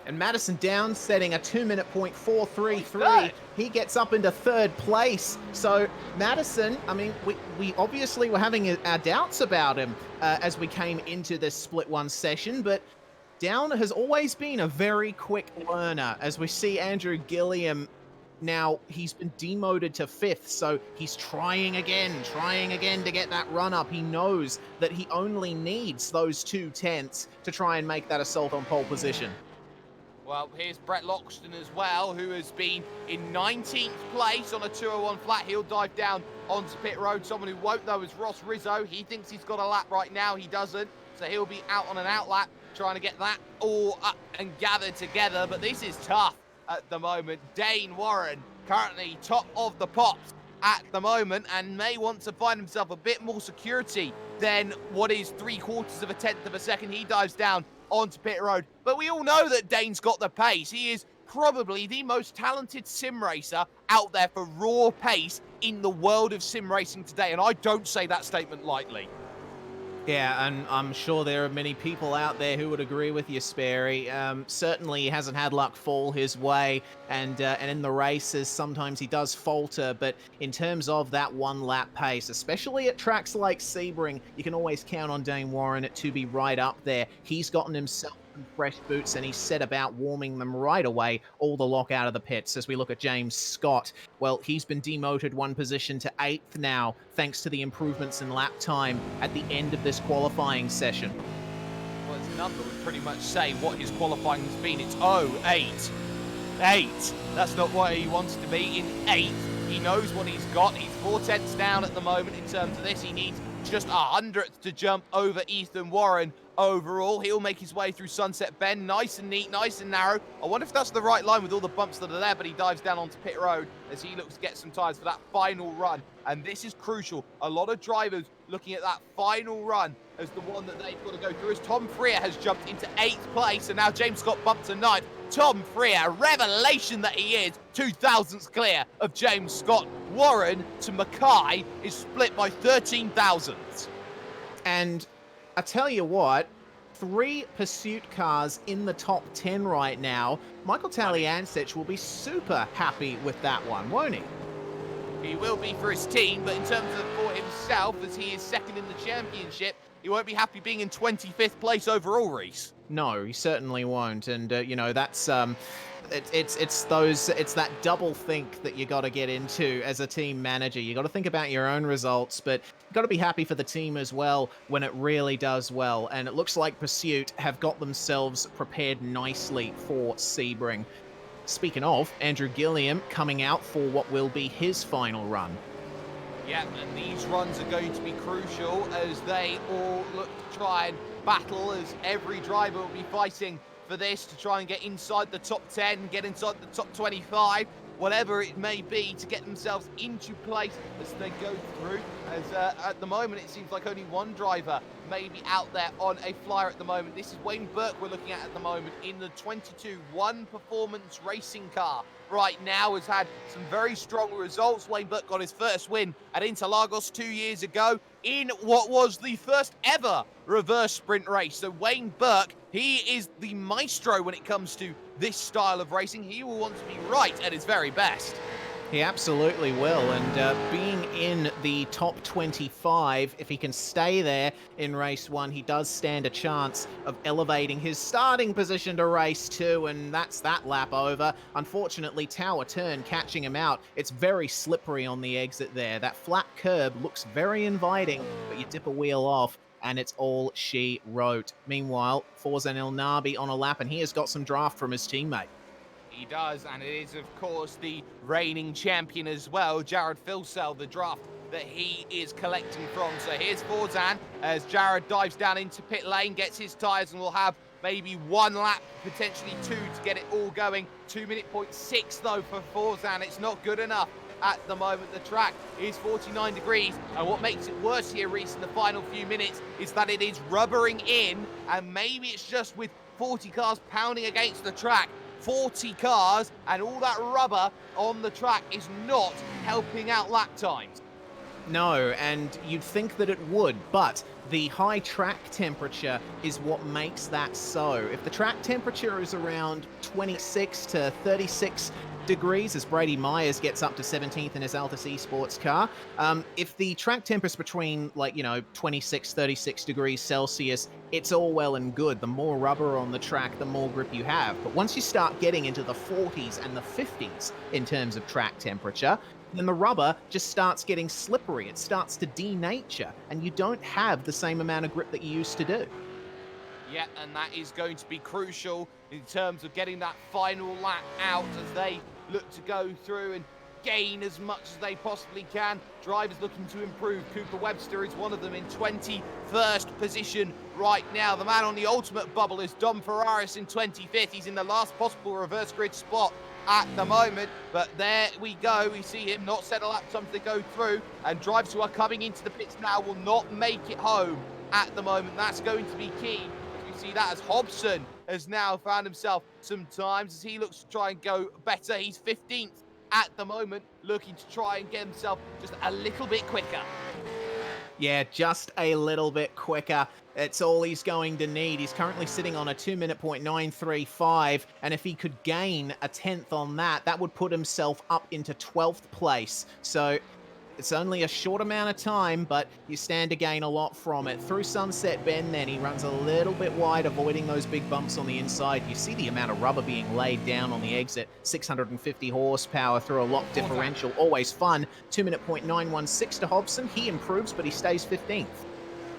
S7: And Madison Downs setting a 2:04.333. He gets up into 3rd place. So Madison, I mean, we obviously were having our doubts about him as we came into this split one session, but Down has always been a very quick learner. As we see Andrew Gilliam, now he's been demoted to 5th, so he's trying again to get that run up. He knows that he only needs those 2/10 to try and make that assault on pole position.
S5: Well, here's Brett Loxton as well, who has been in 19th place on a 2:01 flat. He'll dive down onto pit road. Someone who won't, though, is Ross Rizzo. He thinks he's got a lap right now. He doesn't. So he'll be out on an out lap, trying to get that all up and gathered together. But this is tough at the moment. Dane Warren, currently top of the pops at the moment, and may want to find himself a bit more security than what is 3/4 of a tenth of a second. He dives down onto pit road, but we all know that Dane's got the pace. He is probably the most talented sim racer out there for raw pace in the world of sim racing today, and I don't say that statement lightly.
S7: Yeah, and I'm sure there are many people out there who would agree with you, Sperry. Certainly, he hasn't had luck fall his way, and in the races, sometimes he does falter. But in terms of that one-lap pace, especially at tracks like Sebring, you can always count on Dane Warren to be right up there. He's gotten himself fresh boots, and he set about warming them right away, all the lock out of the pits. As we look at James Scott, well, he's been demoted one position to 8th now, thanks to the improvements in lap time at the end of this qualifying session.
S5: Well, his number would pretty much say what his qualifying has been. It's 8. 8. That's not what he wants to be in 8th. He knows what he's got. He's 4 tenths down at the moment in terms of this. He needs just 100th to jump over Ethan Warren. Overall, he'll make his way through Sunset Bend, nice and neat, nice and narrow. I wonder if that's the right line with all the bumps that are there, but he dives down onto pit road as he looks to get some tyres for that final run. And this is crucial. A lot of drivers looking at that final run as the one that they've got to go through, as Tom Freer has jumped into 8th place, and now James Scott bumped to 9th. Tom Freer, revelation that he is, 2 thousandths clear of James Scott. Warren to Mackay is split by 13 thousandths.
S7: And I tell you what, 3 pursuit cars in the top 10 right now. Michael Taliansich will be super happy with that one, won't he?
S5: He will be for his team, but in terms of for himself, as he is second in the championship, he won't be happy being in 25th place overall, Reese.
S7: No, he certainly won't. And, you know, that's... It's that double think that you got to get into as a team manager. You got to think about your own results, but you got to be happy for the team as well when it really does well. And it looks like Pursuit have got themselves prepared nicely for Sebring. Speaking of, Andrew Gilliam coming out for what will be his final run.
S5: Yeah, and these runs are going to be crucial as they all look to try and battle, as every driver will be fighting for this to try and get inside the top 10, get inside the top 25, whatever it may be, to get themselves into place as they go through. As at the moment, it seems like only one driver may be out there on a flyer at the moment. This is Wayne Burke we're looking at the moment in the 22-1 performance racing car. Right now has had some very strong results. Wayne Burke got his first win at Interlagos 2 years ago in what was the first ever reverse sprint race. So Wayne Burke, he is the maestro when it comes to this style of racing. He will want to be right at his very best.
S7: He absolutely will, and being in the top 25, if he can stay there in race 1, he does stand a chance of elevating his starting position to race 2, and that's that lap over. Unfortunately, Tower Turn catching him out. It's very slippery on the exit there. That flat curb looks very inviting, but you dip a wheel off, and it's all she wrote. Meanwhile, Forzan El Nabi on a lap, and he has got some draft from his teammate.
S5: He does, and it is, of course, the reigning champion as well, Jared Filsell, the draft that he is collecting from. So here's Forzan as Jared dives down into pit lane, gets his tyres, and will have maybe 1 lap, potentially 2, to get it all going. 2:06 though for Forzan. It's not good enough at the moment. The track is 49 degrees, and what makes it worse here, Reese, in the final few minutes is that it is rubbering in, and maybe it's just with 40 cars pounding against the track. 40 cars and all that rubber on the track is not helping out lap times.
S7: No, and you'd think that it would, but the high track temperature is what makes that so. If the track temperature is around 26 to 36 degrees, as Brady Myers gets up to 17th in his Altus Esports car, if the track temperature is between, 26, 36 degrees Celsius, it's all well and good. The more rubber on the track, the more grip you have. But once you start getting into the 40s and the 50s in terms of track temperature, then the rubber just starts getting slippery. It starts to denature, and you don't have the same amount of grip that you used to do.
S5: Yeah, and that is going to be crucial in terms of getting that final lap out as they look to go through and gain as much as they possibly can. Drivers looking to improve. Cooper Webster is one of them in 21st position right now. The man on the ultimate bubble is Dom Ferraris in 25th. He's in the last possible reverse grid spot at the moment, but there we go. We see him not set a lap time to go through, and drivers who are coming into the pits now will not make it home at the moment. That's going to be key. We see that as Hobson has now found himself some times as he looks to try and go better. He's 15th at the moment, looking to try and get himself just a little bit quicker.
S7: Yeah, just a little bit quicker. It's all he's going to need. He's currently sitting on a 2-minute point 935, and if he could gain a 10th on that, that would put himself up into 12th place. So it's only a short amount of time, but you stand to gain a lot from it. Through Sunset Bend then, he runs a little bit wide, avoiding those big bumps on the inside. You see the amount of rubber being laid down on the exit. 650 horsepower through a lock differential. Always fun. 2-minute point 916 to Hobson. He improves, but he stays 15th.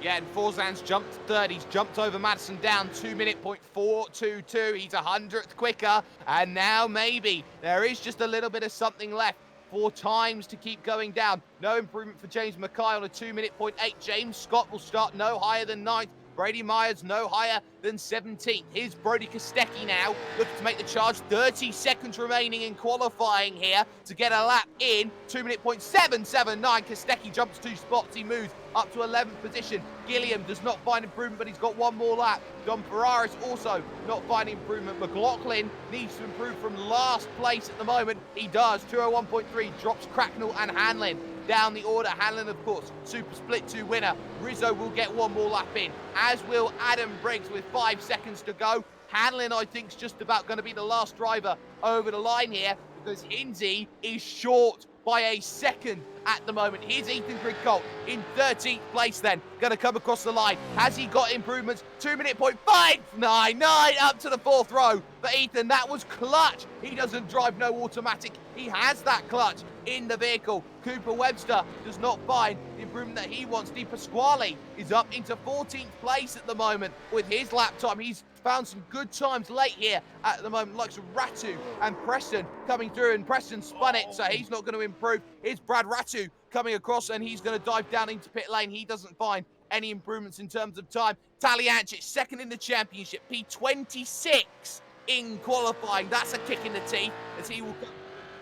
S5: Yeah, and Forzan's jumped third. He's jumped over Madison down 2-minute point 422. He's 100th quicker. And now maybe there is just a little bit of something left. 4 times to keep going down. No improvement for James Mackay on a 2-minute point 8. James Scott will start no higher than 9th. Brady Myers no higher than 17th. Here's Brody Kostecki now, looking to make the charge. 30 seconds remaining in qualifying here to get a lap in. 2-minute point 779. Kostecki jumps 2 spots. He moves up to 11th position. Gilliam does not find improvement, but he's got 1 more lap. Don Ferraris also not finding improvement. McLaughlin needs to improve from last place at the moment. He does. 201.3 drops Cracknell and Hanlon down the order. Hanlon, of course, Super Split 2 winner. Rizzo will get 1 more lap in, as will Adam Briggs with 5 seconds to go. Hanlon, I think, is just about going to be the last driver over the line here because Hinsey is short by a second at the moment. Here's Ethan Grigcolt in 13th place then, going to come across the line. Has he got improvements? 2-minute point 599 up to the 4th row. But Ethan, that was clutch. He doesn't drive no automatic. He has that clutch in the vehicle. Cooper Webster does not find the improvement that he wants. Di Pasquale is up into 14th place at the moment with his lap time. He's found some good times late here at the moment, like Ratu and Preston coming through, and Preston spun it, so he's not going to improve. Here's Brad Ratu coming across, and he's going to dive down into pit lane. He doesn't find any improvements in terms of time. Taliancic, second in the championship, P26 in qualifying. That's a kick in the teeth as he will come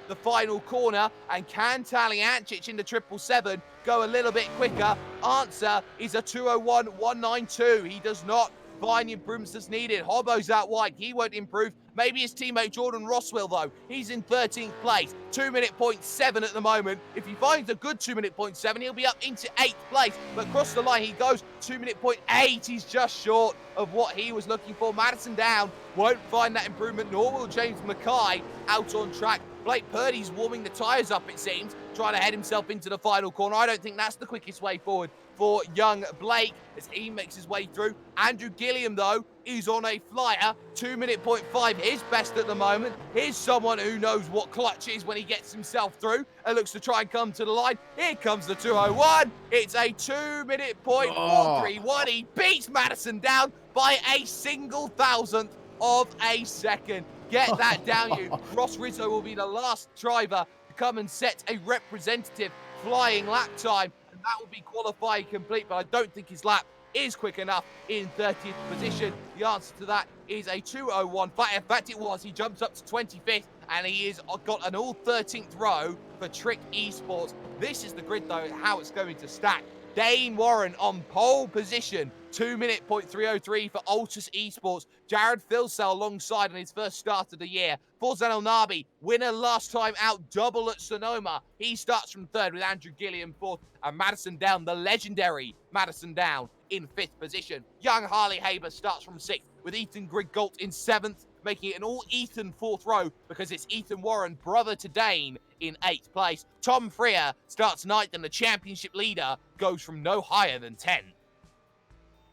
S5: the final corner. And can Taliancic in the 777 go a little bit quicker? Answer is a 201.192. He does not find the improvements that's needed. Hobbo's out wide. He won't improve. Maybe his teammate Jordan Ross will, though. He's in 13th place. 2-minute point 7 at the moment. If he finds a good 2-minute point 7, he'll be up into 8th place. But across the line he goes. 2-minute point 8. He's just short of what he was looking for. Madison Down won't find that improvement, nor will James Mackay out on track. Blake Purdy's warming the tyres up, it seems, trying to head himself into the final corner. I don't think that's the quickest way forward for young Blake as he makes his way through. Andrew Gilliam, though, is on a flyer. 2-minute point 5, his best at the moment. Here's someone who knows what clutch is when he gets himself through and looks to try and come to the line. Here comes the 201. It's a 2-minute point 431. He beats Madison Down by a single thousandth of a second. Get that down, you. Ross Rizzo will be the last driver to come and set a representative flying lap time, and that will be qualifying complete, but I don't think his lap is quick enough in 30th position. The answer to that is a 201. In fact, it was. He jumps up to 25th, and he has got an all 13th row for Trick Esports. This is the grid, though, how it's going to stack. Dane Warren on pole position. 2-minute point 303 for Altus Esports. Jared Filsell alongside on his first start of the year. Forzan El Nabi, winner last time out, double at Sonoma. He starts from 3rd with Andrew Gilliam 4th. And Madison Down, the legendary Madison Down, in 5th position. Young Harley Haber starts from 6th with Ethan Griggolt in 7th, making it an all-Ethan 4th row because it's Ethan Warren, brother to Dane, in 8th place. Tom Freer starts 9th, and the championship leader goes from no higher than 10th.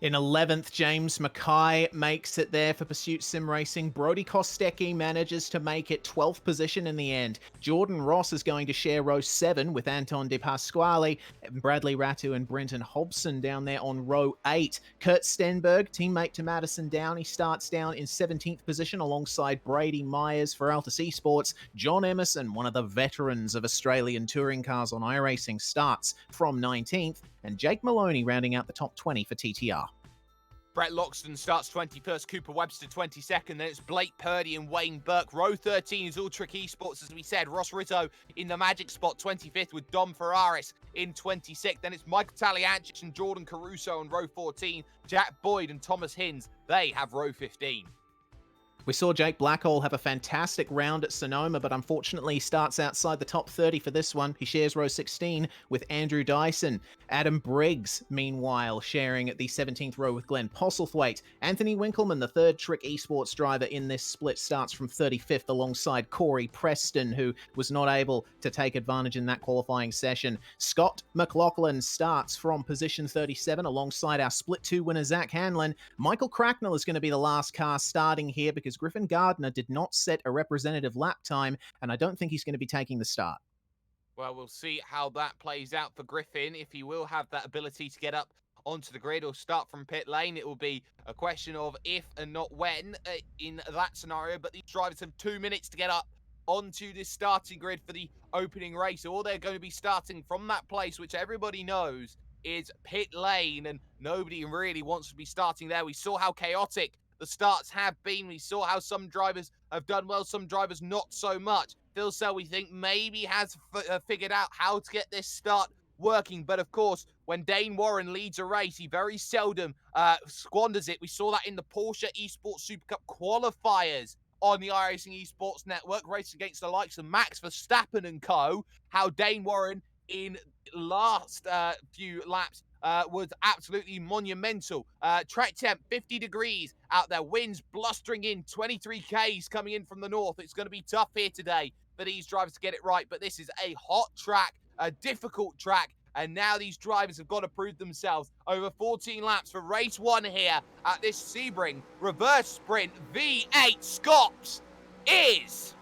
S7: In 11th, James Mackay makes it there for Pursuit Sim Racing. Brody Kostecki manages to make it 12th position in the end. Jordan Ross is going to share row 7 with Anton Di Pasquale, Bradley Ratu and Brenton Hobson down there on row 8. Kurt Stenberg, teammate to Madison Down, he starts down in 17th position alongside Brady Myers for Altus Esports. John Emerson, one of the veterans of Australian touring cars on iRacing, starts from 19th. And Jake Maloney rounding out the top 20 for TTR.
S5: Brett Loxton starts 21st, Cooper Webster 22nd, then it's Blake Purdy and Wayne Burke. Row 13 is Ultra Esports, as we said. Ross Rizzo in the magic spot, 25th, with Dom Ferraris in 26th. Then it's Michael Taliancic and Jordan Caruso on row 14. Jack Boyd and Thomas Hinds, they have row 15.
S7: We saw Jake Blackhall have a fantastic round at Sonoma, but unfortunately starts outside the top 30 for this one. He shares row 16 with Andrew Dyson. Adam Briggs, meanwhile, sharing at the 17th row with Glenn Postlethwaite. Anthony Winkleman, the third Trick Esports driver in this split, starts from 35th alongside Corey Preston, who was not able to take advantage in that qualifying session. Scott McLaughlin starts from position 37 alongside our split 2 winner, Zach Hanlon. Michael Cracknell is going to be the last car starting here because Griffin Gardner did not set a representative lap time, and I don't think he's going to be taking the start.
S5: Well, we'll see how that plays out for Griffin, if he will have that ability to get up onto the grid or start from pit lane. It will be a question of if and not when in that scenario, but these drivers have 2 minutes to get up onto this starting grid for the opening race, or they're going to be starting from that place which everybody knows is pit lane, and nobody really wants to be starting there. We saw how chaotic the starts have been. We saw how some drivers have done well, some drivers not so much. Phil Sell, we think, maybe has figured out how to get this start working. But of course, when Dane Warren leads a race, he very seldom squanders it. We saw that in the Porsche Esports Super Cup qualifiers on the iRacing Esports Network, racing against the likes of Max Verstappen and co. How Dane Warren in last few laps was absolutely monumental. Track temp, 50 degrees out there. Winds blustering in, 23 Ks coming in from the north. It's going to be tough here today for these drivers to get it right, but this is a hot track, a difficult track, and now these drivers have got to prove themselves. Over 14 laps for race 1 here at this Sebring reverse sprint V8 SCOPS is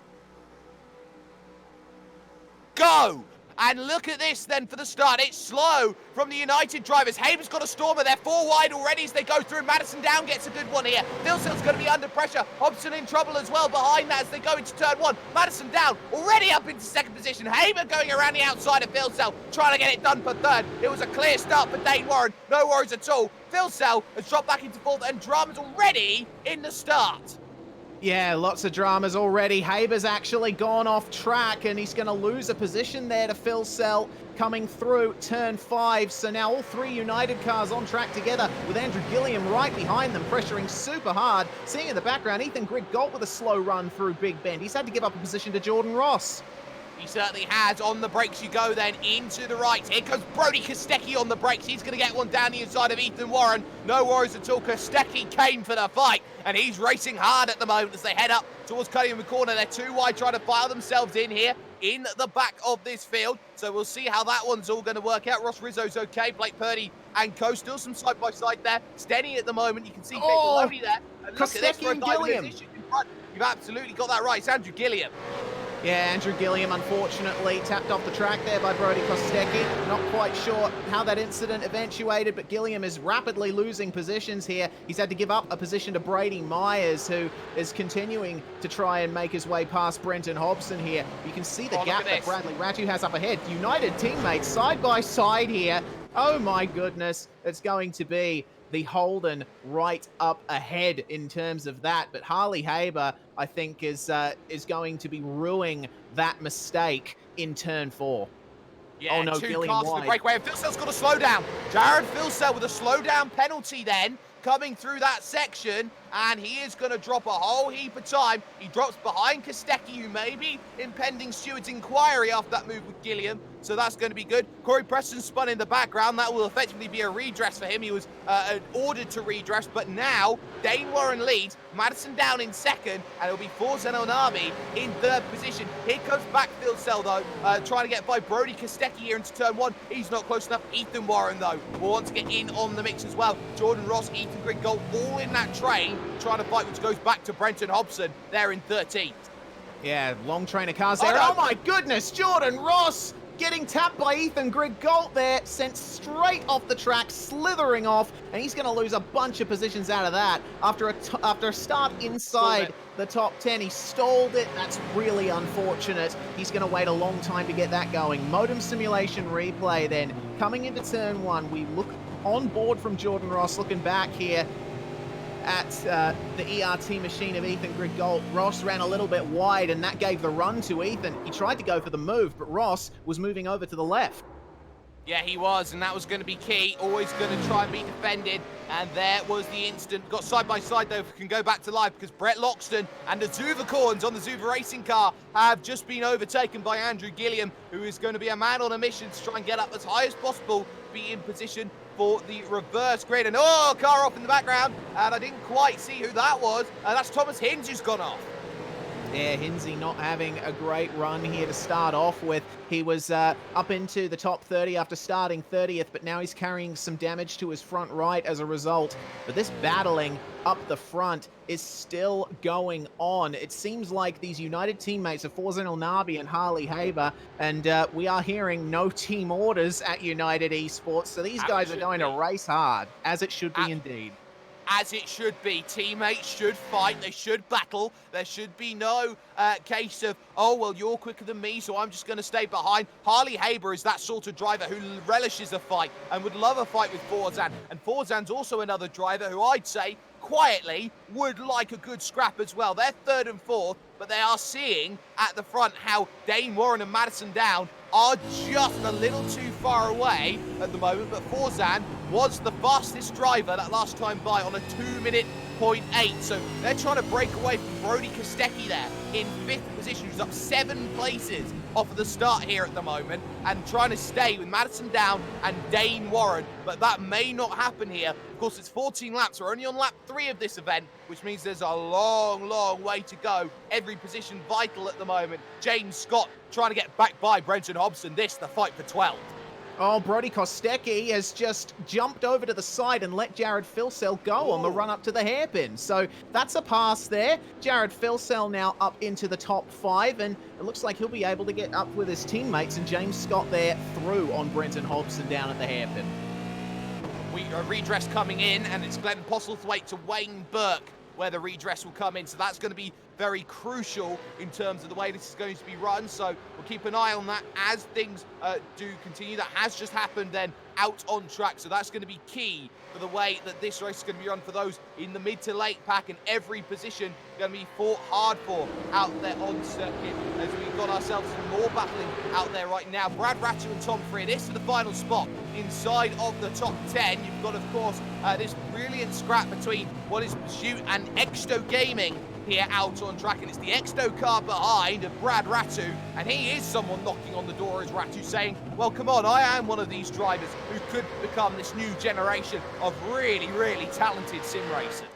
S5: go. And look at this then for the start. It's slow from the United drivers. Haber's got a stormer. They're 4 wide already as they go through. Madison Down gets a good one here. Philsell's going to be under pressure. Hobson in trouble as well behind that as they go into turn 1. Madison Down already up into second position. Haber going around the outside of Philsell, trying to get it done for third. It was a clear start for Dane Warren. No worries at all. Philsell has dropped back into fourth, and drama's already in the start.
S7: Yeah, lots of dramas already. Haber's actually gone off track, and he's going to lose a position there to Phil Sell coming through turn 5. So now all 3 United cars on track together with Andrew Gilliam right behind them, pressuring super hard. Seeing in the background, Ethan Grigg-Galt with a slow run through Big Bend. He's had to give up a position to Jordan Ross.
S5: He certainly has. On the brakes you go then, into the right. Here comes Brody Kostecki on the brakes. He's going to get one down the inside of Ethan Warren. No worries at all. Kostecki came for the fight, and he's racing hard at the moment as they head up towards Cunningham Corner. They're 2 wide, trying to file themselves in here in the back of this field. So we'll see how that one's all going to work out. Ross Rizzo's okay. Blake Purdy and co still some side-by-side there. Steady at the moment. You can see Filoni there. And look at this for a guy with a position in front. You've absolutely got that right. It's Andrew Gilliam.
S7: Yeah, Andrew Gilliam, unfortunately, tapped off the track there by Brody Kostecki. Not quite sure how that incident eventuated, but Gilliam is rapidly losing positions here. He's had to give up a position to Brady Myers, who is continuing to try and make his way past Brenton Hobson here. You can see the gap that Bradley Ratu has up ahead. United teammates side by side here. Oh my goodness, it's going to be the Holden right up ahead in terms of that. But Harley Haber, I think, is going to be ruining that mistake in turn 4.
S5: Yeah,
S7: oh no,
S5: 2
S7: Gilliam
S5: cars
S7: wide.
S5: the breakaway. And Philsell's got to slow down. Jared Philsell with a slow down penalty then, coming through that section, and he is going to drop a whole heap of time. He drops behind Kostecki, who may be impending Stewart's inquiry after that move with Gilliam, so that's going to be good. Corey Preston spun in the background. That will effectively be a redress for him. He was ordered to redress, but now Dane Warren leads, Madison Down in second, and it'll be Forzen Onami in third position. Here comes back Phil Sell, though, trying to get by Brody Kostecki here into turn 1. He's not close enough. Ethan Warren, though, will want to get in on the mix as well. Jordan Ross, Ethan Grigg-Galt, all in that train, trying to fight, which goes back to Brenton Hobson there in 13th.
S7: Yeah, long train of cars there. Oh my goodness, Jordan Ross getting tapped by Ethan Grigg-Galt there, sent straight off the track, slithering off, and he's going to lose a bunch of positions out of that. After a start inside the top 10, he stalled it. That's really unfortunate. He's going to wait a long time to get that going. Modem simulation replay then. Coming into turn 1, we look on board from Jordan Ross, looking back here. at the ERT machine of Ethan Griggold. Ross ran a little bit wide, and that gave the run to Ethan. He tried to go for the move, but Ross was moving over to the left.
S5: Yeah, he was, and that was going to be key. Always going to try and be defended. And there was the instant. Got side by side, though, if we can go back to live, because Brett Loxton and the Zuvacorns on the Zuva racing car have just been overtaken by Andrew Gilliam, who is going to be a man on a mission to try and get up as high as possible, be in position for the reverse grid. And oh, car off in the background, and I didn't quite see who that was. And that's Thomas Hinz who's gone off.
S7: Yeah, Hinsey not having a great run here to start off with. He was up into the top 30 after starting 30th, but now he's carrying some damage to his front right as a result. But this battling up the front is still going on. It seems like these United teammates of Forzan Elnabi and Harley Haber, and we are hearing no team orders at United Esports, so these guys are going to race hard, as it should be indeed.
S5: As it should be. Teammates should fight. They should battle. There should be no case of, oh, well, you're quicker than me, so I'm just going to stay behind. Harley Haber is that sort of driver who relishes a fight and would love a fight with Forzan. And Forzan's also another driver who I'd say quietly would like a good scrap as well. They're third and fourth, but they are seeing at the front how Dane Warren and Madison Down are just a little too far away at the moment, but Forzan was the fastest driver that last time by on a 2-minute 0.8, so they're trying to break away from Brody Kostecki there in 5th position, who's up 7 places off of the start here at the moment, and trying to stay with Madison Down and Dane Warren, but that may not happen here. Of course, it's 14 laps. We're only on lap 3 of this event, which means there's a long, long way to go. Every position vital at the moment. James Scott trying to get back by Brenton Hobson. This, the fight for 12.
S7: Oh, Brody Kostecki has just jumped over to the side and let Jared Filsell go on the run up to the hairpin. So that's a pass there. Jared Filsell now up into the top 5, and it looks like he'll be able to get up with his teammates, and James Scott there through on Brenton Hobson down at the hairpin.
S5: A redress coming in, and it's Glenn Postlethwaite to Wayne Burke where the redress will come in. So that's going to be very crucial in terms of the way this is going to be run. So we'll keep an eye on that as things do continue. That has just happened then out on track. So that's going to be key for the way that this race is going to be run for those in the mid to late pack, and every position going to be fought hard for out there on circuit as we've got ourselves some more battling out there right now. Brad Ratcher and Tom Freer, this is the final spot inside of the top 10. You've got, of course, this brilliant scrap between what is Pursuit and Exto Gaming here out on track, and it's the Exto car behind of Brad Ratu, and he is someone knocking on the door as Ratu saying, well, come on, I am one of these drivers who could become this new generation of really, really talented sim racers.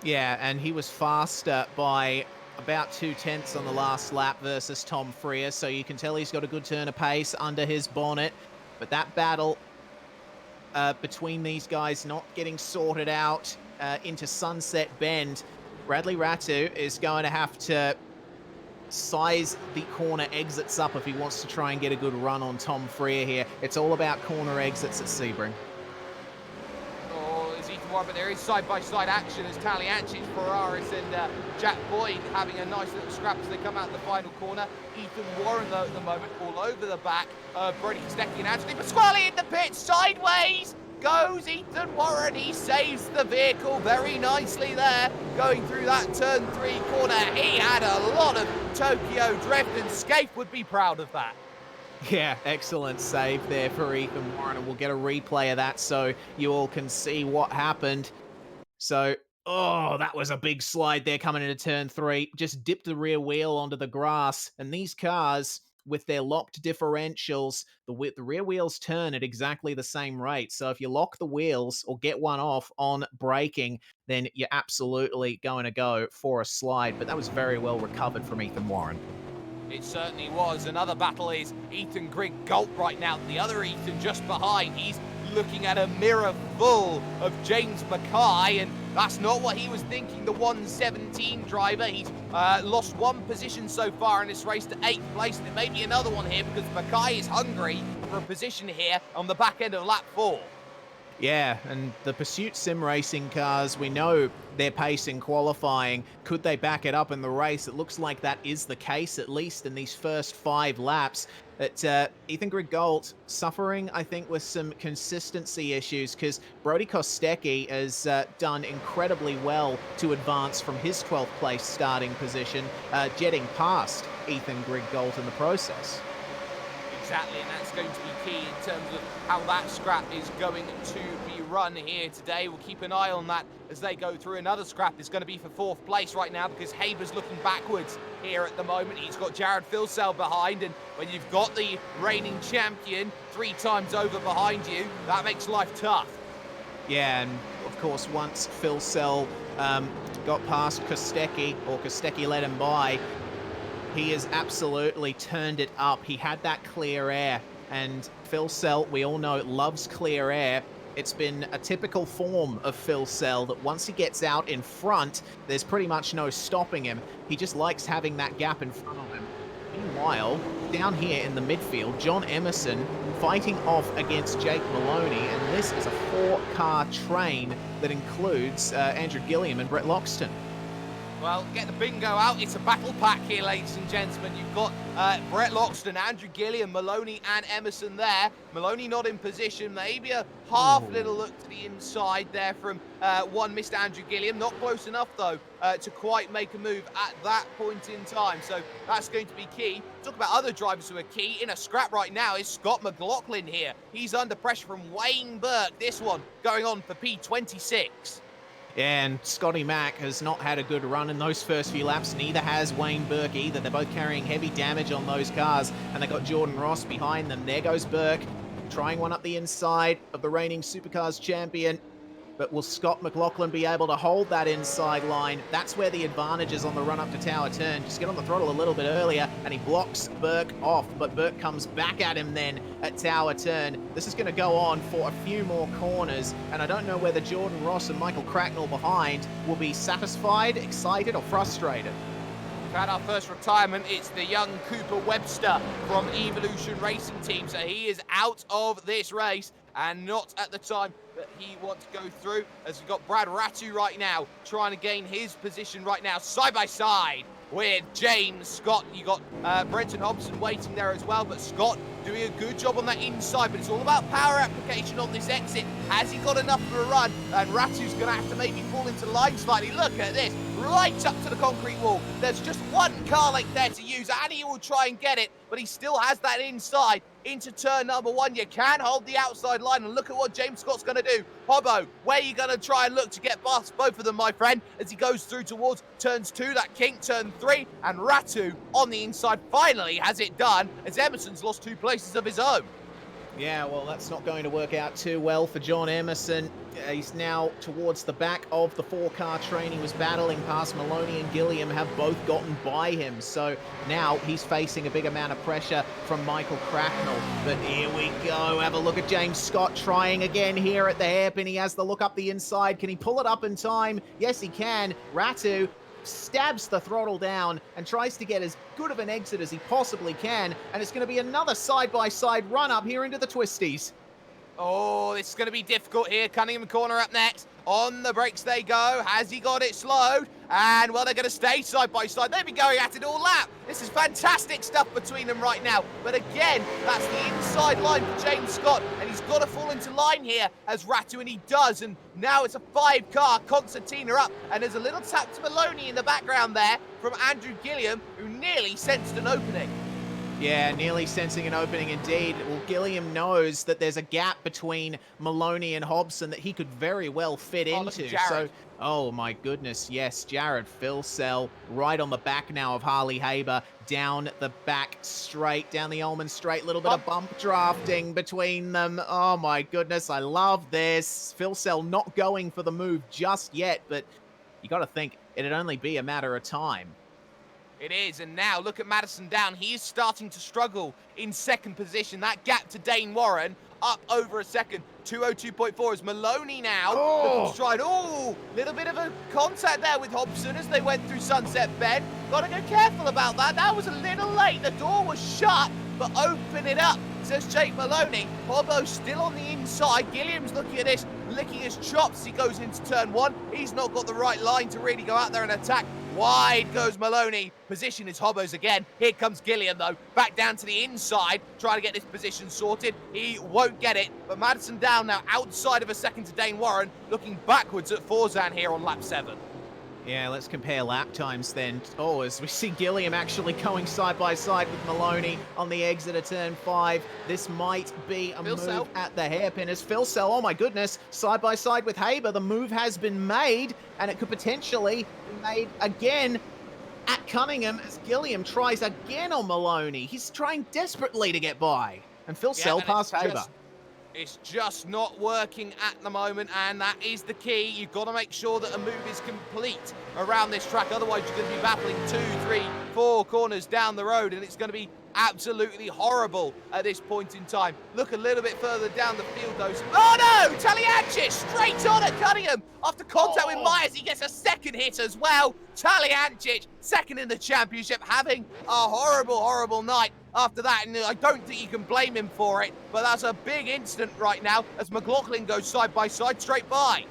S7: Yeah, and he was faster by about 2/10 on the last lap versus Tom Freer, so you can tell he's got a good turn of pace under his bonnet, but that battle between these guys not getting sorted out into Sunset Bend, Bradley Ratu is going to have to size the corner exits up if he wants to try and get a good run on Tom Freer here. It's all about corner exits at Sebring.
S5: Oh, is Ethan Warren, but there is side-by-side action as Taliancic, Ferraris and Jack Boyd having a nice little scrap as they come out the final corner. Ethan Warren, though, at the moment, all over the back. Brody Kostecki and Anthony Pasquale in the pit, sideways goes Ethan Warren. He saves the vehicle very nicely there, going through that turn 3 corner. He had a lot of Tokyo drift, and Scaife would be proud of that.
S7: Yeah, excellent save there for Ethan Warren, and we'll get a replay of that so you all can see what happened. So, oh, that was a big slide there coming into turn 3. Just dipped the rear wheel onto the grass, and these cars, with their locked differentials, the rear wheels turn at exactly the same rate. So if you lock the wheels or get one off on braking, then you're absolutely going to go for a slide. But that was very well recovered from Ethan Warren.
S5: It certainly was. Another battle is Ethan Grigg Galt right now. The other Ethan just behind. He's looking at a mirror full of James Mackay, and that's not what he was thinking. The 117 driver, he's lost 1 position so far in this race to 8th place, and it may be another one here because Mackay is hungry for a position here on the back end of lap 4.
S7: Yeah, and the Pursuit Sim Racing cars, we know their pace in qualifying. Could they back it up in the race? It looks like that is the case, at least in these first 5 laps. But Ethan Grigalt suffering, I think, with some consistency issues, because Brody Kostecki has done incredibly well to advance from his 12th place starting position, jetting past Ethan Grigalt in the process.
S5: Exactly, and that's going to be key in terms of how that scrap is going to be run here today. We'll keep an eye on that as they go through. Another scrap is going to be for 4th place right now because Haber's looking backwards here at the moment. He's got Jared Filsell behind, and when you've got the reigning champion 3 times over behind you, that makes life tough.
S7: Yeah, and of course, once Filsell got past Kostecki, or Kostecki let him by, he has absolutely turned it up. He had that clear air, and Filsell, we all know, loves clear air. It's been a typical form of Filsell that once he gets out in front, there's pretty much no stopping him. He just likes having that gap in front of him. Meanwhile, down here in the midfield, John Emerson fighting off against Jake Maloney, and this is a 4-car train that includes Andrew Gilliam and Brett Loxton.
S5: Well, get the bingo out. It's a battle pack here, ladies and gentlemen. You've got Brett Loxton, Andrew Gilliam, Maloney and Emerson there. Maloney not in position. Maybe a half little look to the inside there from one Mr. Andrew Gilliam. Not close enough, though, to quite make a move at that point in time. So that's going to be key. Talk about other drivers who are key. In a scrap right now is Scott McLaughlin here. He's under pressure from Wayne Burke. This one going on for P26.
S7: And Scotty Mack has not had a good run in those first few laps. Neither has Wayne Burke either. They're both carrying heavy damage on those cars, and they got Jordan Ross behind them. There goes Burke, trying one up the inside of the reigning Supercars champion. But will Scott McLaughlin be able to hold that inside line? That's where the advantage is on the run up to Tower Turn. Just get on the throttle a little bit earlier, and he blocks Burke off, but Burke comes back at him then at Tower Turn. This is going to go on for a few more corners, and I don't know whether Jordan Ross and Michael Cracknell behind will be satisfied, excited, or frustrated.
S5: We've had our first retirement. It's the young Cooper Webster from Evolution Racing Team, so he is out of this race, and not at the time that he wants to go through, as we've got Brad Ratu right now trying to gain his position right now side by side with James Scott. You got Brenton Hobson waiting there as well, but Scott doing a good job on that inside, but it's all about power application on this exit. Has he got enough for a run? And Ratu's going to have to maybe fall into line slightly. Look at this, right up to the concrete wall. There's just one car length there to use, and he will try and get it, but he still has that inside into turn number 1. You can hold the outside line, and look at what James Scott's going to do. Hobbo, where are you going to try and look to get past both of them, my friend, as he goes through towards turns 2, that kink, turn 3, and Ratu on the inside finally has it done, as Emerson's lost 2 places of his own.
S7: Yeah, well, that's not going to work out too well for John Emerson. He's now towards the back of the 4-car train. He was battling past Maloney and Gilliam, have both gotten by him. So now he's facing a big amount of pressure from Michael Cracknell. But here we go. Have a look at James Scott trying again here at the hairpin. He has the look up the inside. Can he pull it up in time? Yes, he can. Ratu stabs the throttle down and tries to get as good of an exit as he possibly can, and it's going to be another side-by-side run up here into the twisties.
S5: Oh, this is going to be difficult here. Cunningham corner up next. On the brakes they go. Has he got it slowed? And, well, they're going to stay side by side. They've been going at it all lap. This is fantastic stuff between them right now. But again, that's the inside line for James Scott. And he's got to fall into line here as Ratu, and he does. And now it's a 5-car. Concertina up. And there's a little tap to Maloney in the background there from Andrew Gilliam, who nearly sensed an opening.
S7: Yeah, nearly sensing an opening indeed. Well, Gilliam knows that there's a gap between Maloney and Hobson that he could very well fit into. So, oh my goodness, yes, Jared Filsell right on the back now of Harley Haber, down the back straight, down the Ullman straight, little bit of bump drafting between them. Oh my goodness, I love this. Filsell not going for the move just yet, but you got to think it'd only be a matter of time.
S5: It is, and now look at Madison Down. He is starting to struggle in second position. That gap to Dane Warren up over a second. 202.4 is Maloney now. Looking stride. Oh, little bit of a contact there with Hobson as they went through Sunset Bend. Got to go careful about that. That was a little late. The door was shut, but open it up does Jake Maloney. Hobbo's still on the inside. Gilliam's looking at this, licking his chops. He goes into turn 1. He's not got the right line to really go out there and attack. Wide goes Maloney. Position is Hobbo's again. Here comes Gilliam, though. Back down to the inside, trying to get this position sorted. He won't get it, but Madison down now outside of a second to Dane Warren, looking backwards at Forzan here on lap 7.
S7: Yeah, let's compare lap times then. Oh, as we see Gilliam actually going side by side with Maloney on the exit of turn 5. This might be a move at the hairpin as Phil Sell, oh my goodness, side by side with Haber. The move has been made, and it could potentially be made again at Cunningham as Gilliam tries again on Maloney. He's trying desperately to get by, and Phil Sell past Haber.
S5: It's just not working at the moment, and that is the key. You've got to make sure that a move is complete around this track. Otherwise, you're going to be battling 2, 3, 4 corners down the road, and it's going to be absolutely horrible at this point in time. Look a little bit further down the field, though. Oh, no! Taliancic straight on at Cunningham. After contact with Myers, he gets a second hit as well. Taliancic, second in the championship, having a horrible, horrible night after that, and I don't think you can blame him for it, but that's a big incident right now as McLaughlin goes side by side straight by.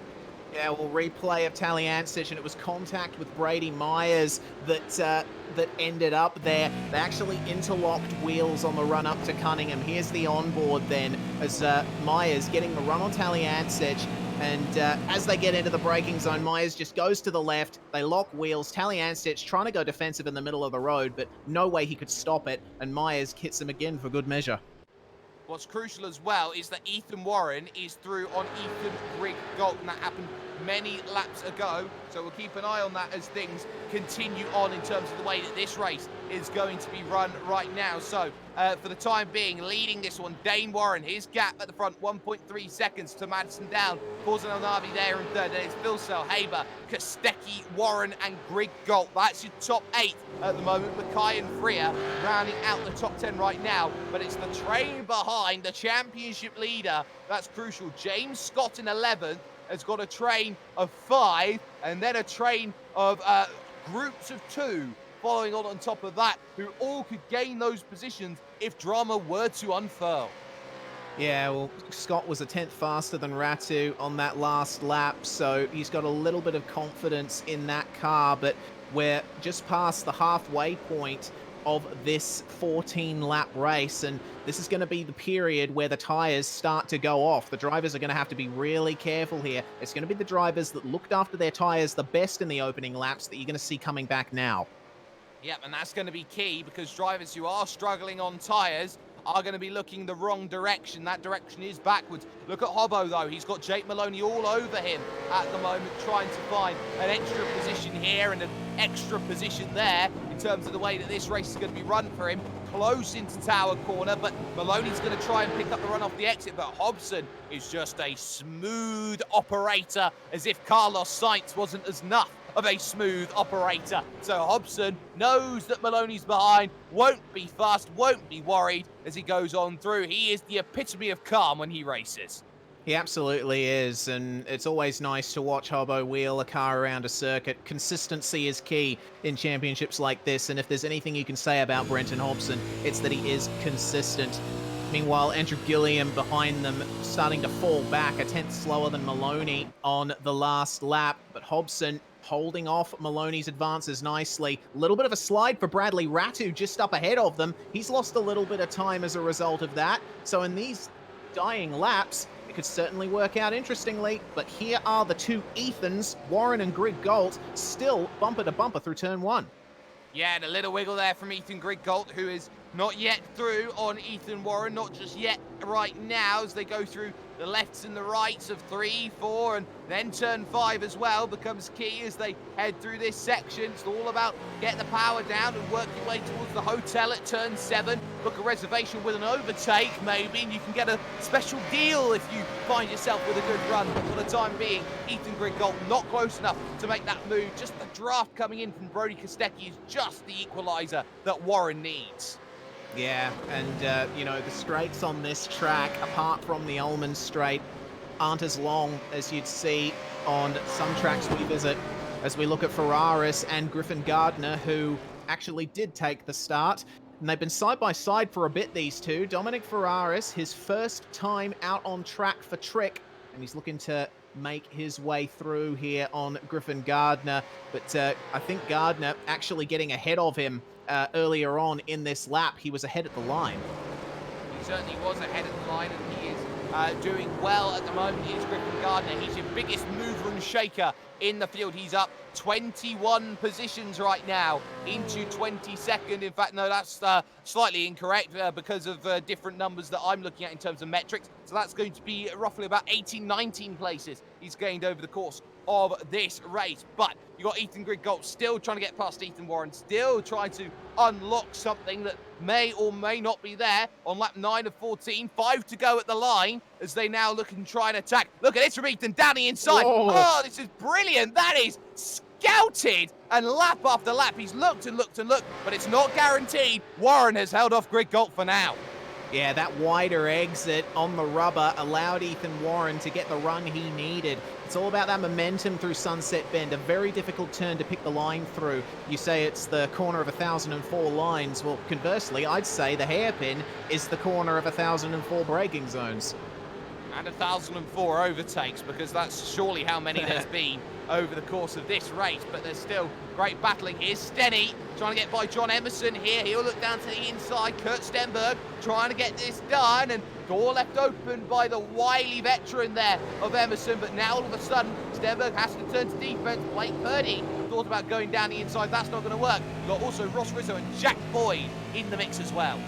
S7: Yeah, we'll replay of Taliancic, and it was contact with Brady Myers that ended up there. They actually interlocked wheels on the run up to Cunningham. Here's the onboard then as Myers getting the run on Taliancic. And as they get into the braking zone, Myers just goes to the left. They lock wheels. Taliancic trying to go defensive in the middle of the road, but no way he could stop it. And Myers hits him again for good measure.
S5: What's crucial as well is that Ethan Warren is through on Ethan Grigg Galton. That happened many laps ago, so we'll keep an eye on that as things continue on in terms of the way that this race is going to be run right now. So for the time being, leading this one, Dane Warren, his gap at the front, 1.3 seconds to Madison down. Forzan Elnavi there in third. Then it's Phil Sell, Haber, Kostecki, Warren and Grigg Galt. That's your top 8 at the moment. Mackay and Freer rounding out the top 10 right now, but it's the train behind the championship leader that's crucial. James Scott in 11th has got a train of 5 and then a train of groups of 2 following on top of that, who all could gain those positions if drama were to unfurl.
S7: Yeah, well, Scott was a 10th faster than Ratu on that last lap, so he's got a little bit of confidence in that car, but we're just past the halfway point of this 14-lap race, and this is going to be the period where the tyres start to go off. The drivers are going to have to be really careful here. It's going to be the drivers that looked after their tyres the best in the opening laps that you're going to see coming back now.
S5: Yep, and that's going to be key because drivers who are struggling on tyres are going to be looking the wrong direction. That direction is backwards. Look at Hobbo, though. He's got Jake Maloney all over him at the moment, trying to find an extra position here and an extra position there in terms of the way that this race is going to be run for him. Close into Tower Corner, but Maloney's going to try and pick up the run off the exit, but Hobson is just a smooth operator, as if Carlos Sainz wasn't as enough of a smooth operator. So Hobson knows that Maloney's behind, won't be fast, won't be worried as he goes on through. He is the epitome of calm when he races.
S7: He absolutely is, and it's always nice to watch Hobbo wheel a car around a circuit. Consistency is key in championships like this, and if there's anything you can say about Brenton Hobson, it's that he is consistent. Meanwhile, Andrew Gilliam behind them starting to fall back, a 10th slower than Maloney on the last lap, but Hobson holding off Maloney's advances nicely. A little bit of a slide for Bradley Ratu just up ahead of them. He's lost a little bit of time as a result of that. So in these dying laps, it could certainly work out interestingly, but here are the two Ethans, Warren and Grigg Galt, still bumper to bumper through turn 1.
S5: Yeah, and a little wiggle there from Ethan Grigg Galt, who is not yet through on Ethan Warren, not just yet right now as they go through the lefts and the rights of 3, 4, and then turn 5 as well becomes key as they head through this section. It's all about getting the power down and work your way towards the hotel at turn 7. Book a reservation with an overtake maybe, and you can get a special deal if you find yourself with a good run. But for the time being, Ethan Grigg Galt not close enough to make that move. Just the draft coming in from Brody Kostecki is just the equalizer that Warren needs.
S7: Yeah, and, you know, the straights on this track, apart from the Ullman straight, aren't as long as you'd see on some tracks we visit, as we look at Ferraris and Griffin Gardner, who actually did take the start. And they've been side by side for a bit, these two. Dominic Ferraris, his first time out on track for Trick, and he's looking to make his way through here on Griffin Gardner. But I think Gardner actually getting ahead of him earlier on in this lap. He was ahead at the line.
S5: He certainly was ahead of the line, and he is doing well at the moment. He is Griffin Gardner. He's your biggest mover and shaker in the field. He's up 21 positions right now into 22nd. In fact, no, that's slightly incorrect because of different numbers that I'm looking at in terms of metrics. So that's going to be roughly about 18, 19 places he's gained over the course of this race. But you got Ethan Griggolt still trying to get past Ethan Warren, still trying to unlock something that may or may not be there on lap 9 of 14. 5 to go at the line as they now look and try and attack. Look at this from Ethan down the inside.
S7: Whoa.
S5: Oh, this is brilliant. That is scouted, and lap after lap he's looked and looked and looked, but it's not guaranteed. Warren has held off Griggolt for now.
S7: Yeah, that wider exit on the rubber allowed Ethan Warren to get the run he needed. It's all about that momentum through Sunset Bend, a very difficult turn to pick the line through. You say it's the corner of 1,004 lines. Well, conversely, I'd say the hairpin is the corner of 1,004 braking zones.
S5: And 1,004 overtakes, because that's surely how many there's been over the course of this race. But there's still great battling. Here's Stenny trying to get by John Emerson here. He'll look down to the inside. Kurt Stenberg trying to get this done, and door left open by the wily veteran there of Emerson. But now all of a sudden Stenberg has to turn to defense. Blake Purdy thought about going down the inside. That's not going to work. You've got also Ross Rizzo and Jack Boyd in the mix as well.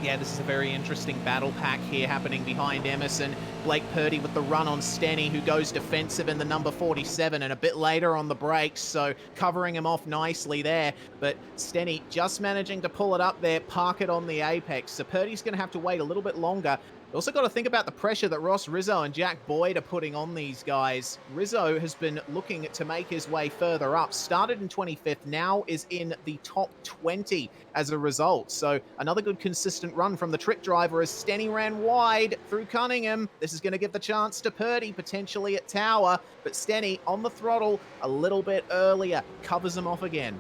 S7: Yeah, this is a very interesting battle pack here happening behind Emerson. Blake Purdy with the run on Stenny, who goes defensive in the number 47 and a bit later on the brakes, so covering him off nicely there. But Stenny just managing to pull it up there, park it on the apex. So Purdy's going to have to wait a little bit longer. You also got to think about the pressure that Ross Rizzo and Jack Boyd are putting on these guys. Rizzo has been looking to make his way further up. Started in 25th, now is in the top 20 as a result. So another good consistent run from the Trick driver as Stenny ran wide through Cunningham. This is going to give the chance to Purdy potentially at Tower, but Stenny on the throttle a little bit earlier, covers him off again.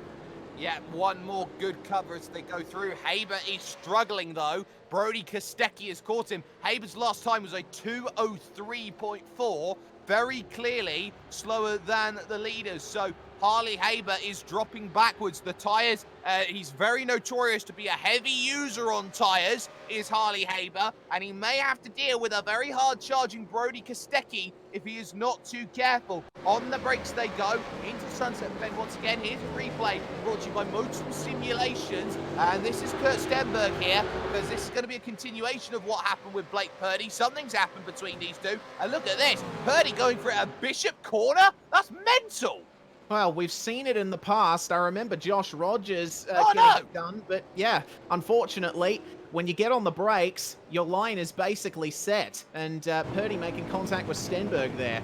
S5: Yeah, one more good cover as they go through. Haber is struggling though. Brody Kostecki has caught him. Haber's last time was a 2:03.4. Very clearly slower than the leaders. So Harley Haber is dropping backwards. The tyres, he's very notorious to be a heavy user on tyres, is Harley Haber, and he may have to deal with a very hard-charging Brody Kostecki if he is not too careful. On the brakes they go, into Sunset Bend once again. Here's a replay brought to you by Motor Simulations, and this is Kurt Stenberg here, because this is going to be a continuation of what happened with Blake Purdy. Something's happened between these two, and look at this. Purdy going for it at Bishop Corner? That's mental!
S7: Well, we've seen it in the past. I remember Josh Rogers getting it done. But yeah, unfortunately, when you get on the brakes, your line is basically set. And Purdy making contact with Stenberg there.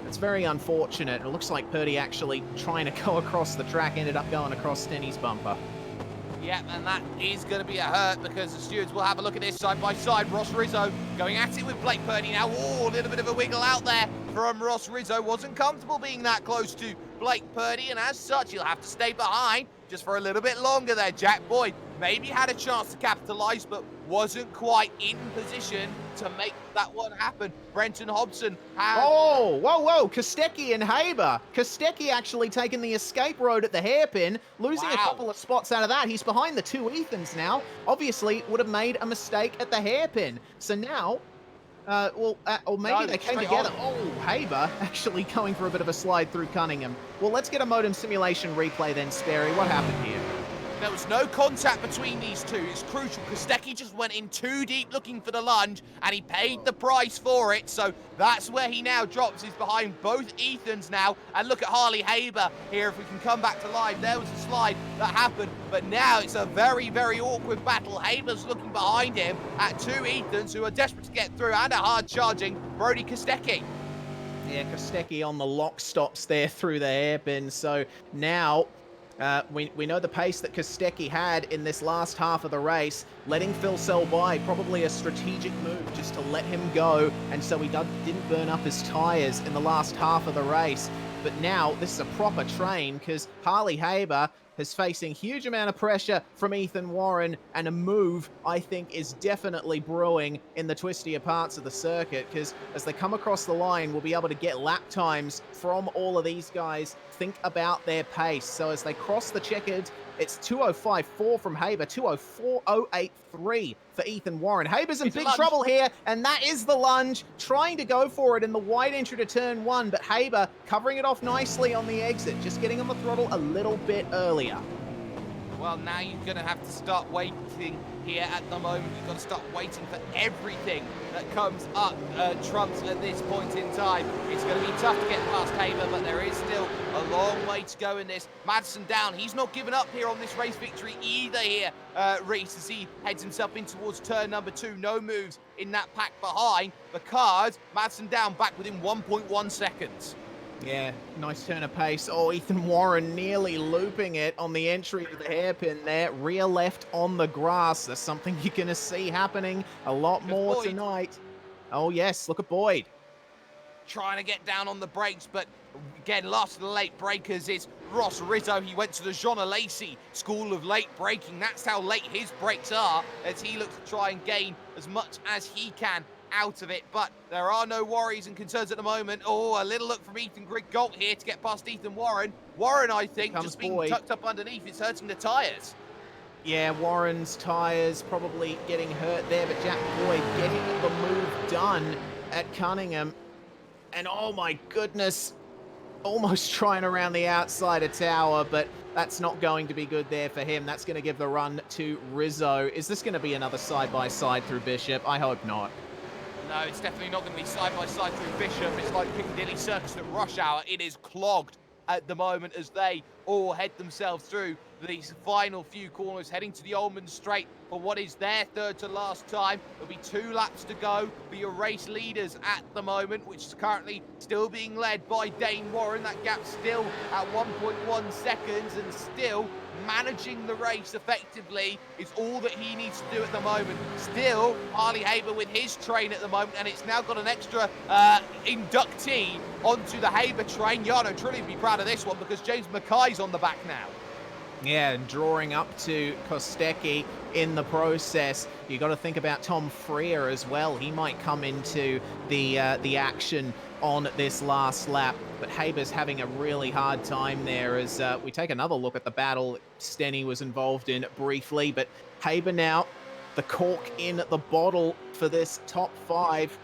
S7: It's very unfortunate. It looks like Purdy actually trying to go across the track ended up going across Stenny's bumper.
S5: Yeah, and that is going to be a hurt because the stewards will have a look at this side by side. Ross Rizzo going at it with Blake Purdy now. Oh, a little bit of a wiggle out there from Ross Rizzo. Wasn't comfortable being that close to Blake Purdy, and as such, he'll have to stay behind just for a little bit longer there. Jack Boyd maybe had a chance to capitalise, but wasn't quite in position to make that one happen. Brenton Hobson had...
S7: Oh, whoa, Kostecki and Haber. Kostecki actually taking the escape road at the hairpin, losing a couple of spots out of that. He's behind the two Ethans now. Obviously, would have made a mistake at the hairpin. So now... or maybe they came together. Oh, Haber actually going for a bit of a slide through Cunningham. Well, let's get a modem simulation replay then, Sperry. What happened here?
S5: There was no contact between these two. It's crucial. Kostecki just went in too deep looking for the lunge, and he paid the price for it. So that's where he now drops. He's behind both Ethans now. And look at Harley Haber here. If we can come back to live, there was a slide that happened. But now it's a very, very awkward battle. Haber's looking behind him at two Ethans who are desperate to get through, and a hard-charging Brody Kostecki.
S7: Yeah, Kostecki on the lock stops there through the hairpin. So now... we know the pace that Kostecki had in this last half of the race, letting Phil Sell by, probably a strategic move just to let him go, and so he didn't burn up his tyres in the last half of the race. But now, this is a proper train, because Harley Haber is facing huge amount of pressure from Ethan Warren, and a move, I think, is definitely brewing in the twistier parts of the circuit, because as they come across the line, we'll be able to get lap times from all of these guys. Think about their pace. So as they cross the checkered, it's 2:05.4 from Haber, 2:04.083 for Ethan Warren. Haber's in big trouble here, and that is the lunge, trying to go for it in the wide entry to turn 1, but Haber covering it off nicely on the exit, just getting on the throttle a little bit earlier.
S5: Well, now you're going to have to start waiting here at the moment. You've got to start waiting for everything that comes up trumps at this point in time. It's going to be tough to get past Haber, but there is still a long way to go in this. Madsen down. He's not given up here on this race victory either here, Reese, as he heads himself in towards turn number 2. No moves in that pack behind, because Madsen down back within 1.1 seconds.
S7: Yeah, nice turn of pace. Oh, Ethan Warren nearly looping it on the entry to the hairpin there. Rear left on the grass. That's something you're going to see happening a lot more tonight. Oh, yes, look at Boyd.
S5: Trying to get down on the brakes, but again, last of the late breakers is Ross Rizzo. He went to the Jean Alesi School of Late Braking. That's how late his brakes are, as he looks to try and gain as much as he can out of it, but there are no worries and concerns at the moment. Oh, a little look from Ethan Grigalt here to get past Ethan Warren. Warren, I think, just being tucked up underneath is hurting the tyres.
S7: Yeah, Warren's tyres probably getting hurt there, but Jack Boyd getting the move done at Cunningham. And oh my goodness, almost trying around the outside of Tower, but that's not going to be good there for him. That's going to give the run to Rizzo. Is this going to be another side-by-side through Bishop? I hope not.
S5: No, it's definitely not going to be side-by-side through Bishop. It's like Piccadilly Circus at rush hour. It is clogged at the moment as they all head themselves through these final few corners, heading to the Ullman Straight for what is their third to last time. There'll be 2 laps to go for your race leaders at the moment, which is currently still being led by Dane Warren. That gap still at 1.1 seconds, and still managing the race effectively is all that he needs to do at the moment. Still, Harley Haber with his train at the moment, and it's now got an extra inductee onto the Haber train. Jarno truly be proud of this one, because James Mackay's on the back now.
S7: Yeah, and drawing up to Kostecki in the process. You got to think about Tom Freer as well. He might come into the action on this last lap, but Haber's having a really hard time there as we take another look at the battle Stenny was involved in briefly. But Haber now, the cork in the bottle for this top 5,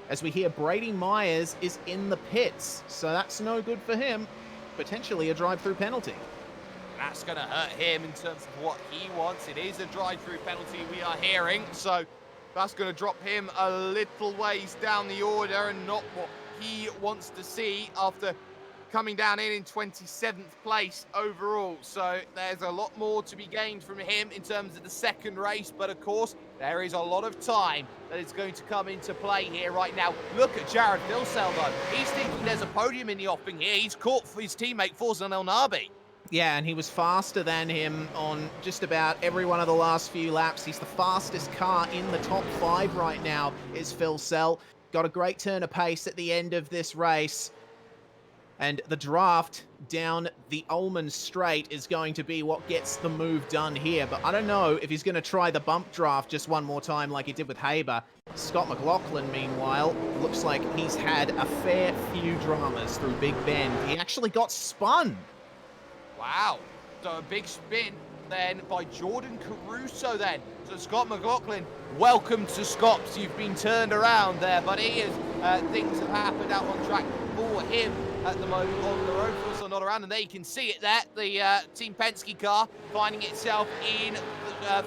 S7: as we hear Brady Myers is in the pits, so that's no good for him. Potentially a drive-through penalty.
S5: That's going to hurt him in terms of what he wants. It is a drive-through penalty we are hearing, so that's going to drop him a little ways down the order, and not what he wants to see after coming down in 27th place overall. So there's a lot more to be gained from him in terms of the second race, but of course there is a lot of time that is going to come into play here right now. Look at Jared Vilsel though. He's thinking there's a podium in the offing here. He's caught for his teammate Forzan El Nabi.
S7: Yeah, and he was faster than him on just about every one of the last few laps. He's the fastest car in the top 5 right now, is Phil Sell. Got a great turn of pace at the end of this race. And the draft down the Ullman Straight is going to be what gets the move done here. But I don't know if he's going to try the bump draft just one more time like he did with Haber. Scott McLaughlin, meanwhile, looks like he's had a fair few dramas through Big Bend. He actually got spun.
S5: Wow. So a big spin then by Jordan Caruso then. So Scott McLaughlin, welcome to Scops. You've been turned around there, buddy, as things have happened out on track for him at the moment on the road. Also not around, and there you can see it there. The Team Penske car finding itself in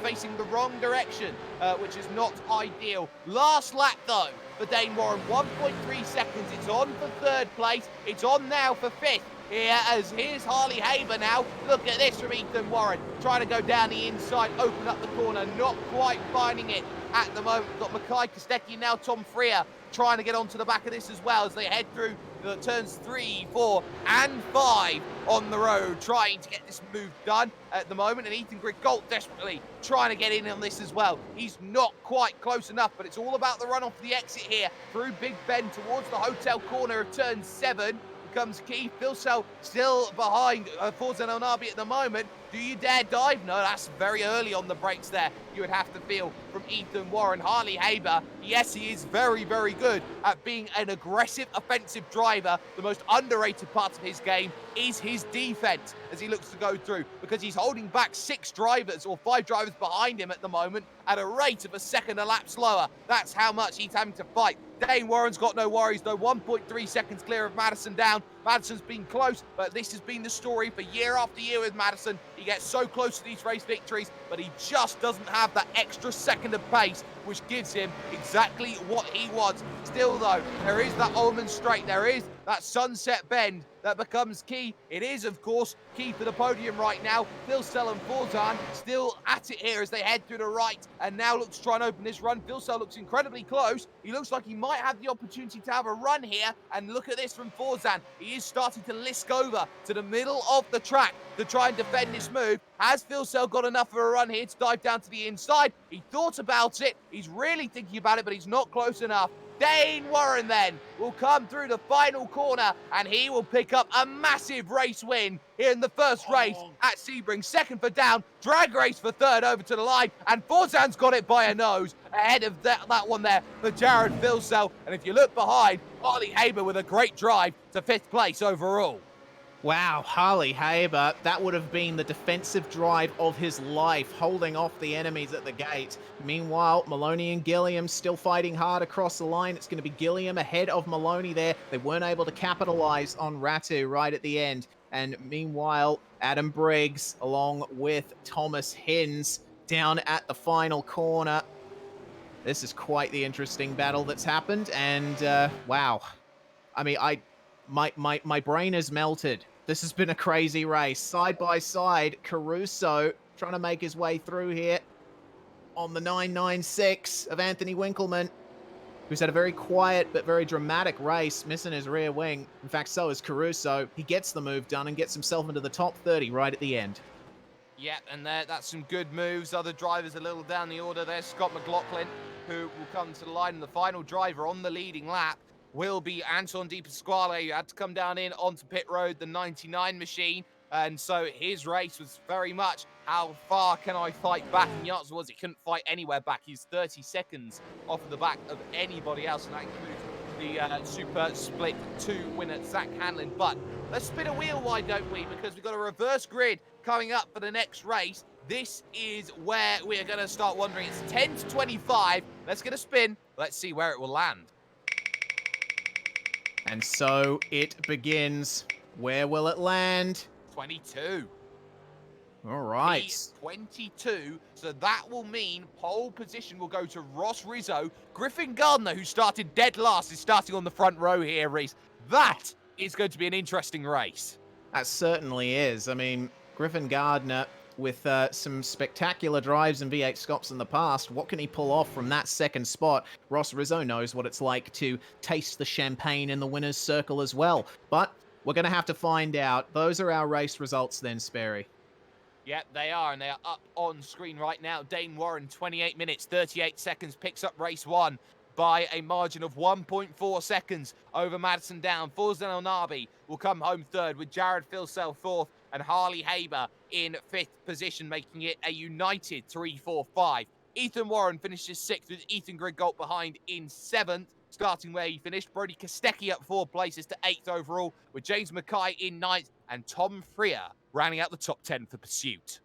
S5: facing the wrong direction, which is not ideal. Last lap though for Dane Warren, 1.3 seconds. It's on for 3rd place. It's on now for 5th. Here, as here's Harley Haber now. Look at this from Ethan Warren. Trying to go down the inside, open up the corner. Not quite finding it at the moment. We've got Mackay Kostecki, now Tom Freer trying to get onto the back of this as well as they head through the turns 3, 4 and 5 on the road, trying to get this move done at the moment. And Ethan Grigalt desperately trying to get in on this as well. He's not quite close enough, but it's all about the run off the exit here through Big Bend towards the hotel corner of turn 7. Comes Keith Vilsel still behind Forzan El Nabi at the moment. Do you dare dive? No, that's very early on the brakes there. You would have to feel from Ethan Warren. Harley Haber, yes, he is very, very good at being an aggressive offensive driver. The most underrated part of his game is his defense as he looks to go through, because he's holding back 6 drivers or 5 drivers behind him at the moment at a rate of a second a lap slower. That's how much he's having to fight. Dane Warren's got no worries though, 1.3 seconds clear of Madison down. Madison's been close, but this has been the story for year after year with Madison. He gets so close to these race victories, but he just doesn't have that extra second of pace, which gives him exactly what he wants. Still though, there is that Ullman straight, there is that sunset bend that becomes key. It is, of course, key for the podium right now. Philsell and Forzan still at it here as they head through the right and now look to try and open this run. Philsell looks incredibly close. He looks like he might have the opportunity to have a run here, and look at this from Forzan. He is starting to lisk over to the middle of the track to try and defend this move. Has Philsell got enough of a run here to dive down to the inside? He thought about it. He's really thinking about it, but he's not close enough. Dane Warren then will come through the final corner and he will pick up a massive race win here in the first race at Sebring. Second for down, drag race for third over to the line, and Forzan's got it by a nose ahead of that one there for Jared Philsell. And if you look behind, Harley Haber with a great drive to 5th place overall.
S7: Wow, Harley Haber, that would have been the defensive drive of his life, holding off the enemies at the gate. Meanwhile, Maloney and Gilliam still fighting hard across the line. It's going to be Gilliam ahead of Maloney there. They weren't able to capitalize on Ratu right at the end. And meanwhile, Adam Briggs, along with Thomas Hins, down at the final corner. This is quite the interesting battle that's happened. And, wow. I mean, My brain is melted. This has been a crazy race. Side by side, Caruso trying to make his way through here on the 996 of Anthony Winkleman, who's had a very quiet but very dramatic race, missing his rear wing. In fact, so is Caruso. He gets the move done and gets himself into the top 30 right at the end.
S5: Yep, and that's some good moves. Other drivers a little down the order there. Scott McLaughlin, who will come to the line, and the final driver on the leading lap will be Anton Di Pasquale, who had to come down in onto pit road, the 99 machine. And so his race was very much, how far can I fight back? And the answer was he couldn't fight anywhere back. He's 30 seconds off of the back of anybody else, and that includes the Super Split 2 winner, Zach Hanlon. But let's spin a wheel, why don't we? Because we've got a reverse grid coming up for the next race. This is where we are going to start wondering. It's 10 to 25. Let's get a spin. Let's see where it will land.
S7: And so it begins. Where will it land?
S5: 22.
S7: All right.
S5: P22. So that will mean pole position will go to Ross Rizzo. Griffin Gardner, who started dead last, is starting on the front row here, Reese. That is going to be an interesting race.
S7: That certainly is. I mean, Griffin Gardner, with some spectacular drives in V8SCOPS in the past, what can he pull off from that second spot? Ross Rizzo knows what it's like to taste the champagne in the winner's circle as well. But we're going to have to find out. Those are our race results then, Sperry.
S5: Yep, they are, and they are up on screen right now. Dane Warren, 28 minutes, 38 seconds, picks up race 1 by a margin of 1.4 seconds over Madison Down. Forzan Elnabi will come home third, with Jared Philsell fourth and Harley Haber in 5th position, making it a united 3-4-5. Ethan Warren finishes 6th, with Ethan Griggolt behind in 7th, starting where he finished. Brody Kostecki up 4 places to 8th overall, with James Mackay in 9th and Tom Freer rounding out the top 10 for pursuit.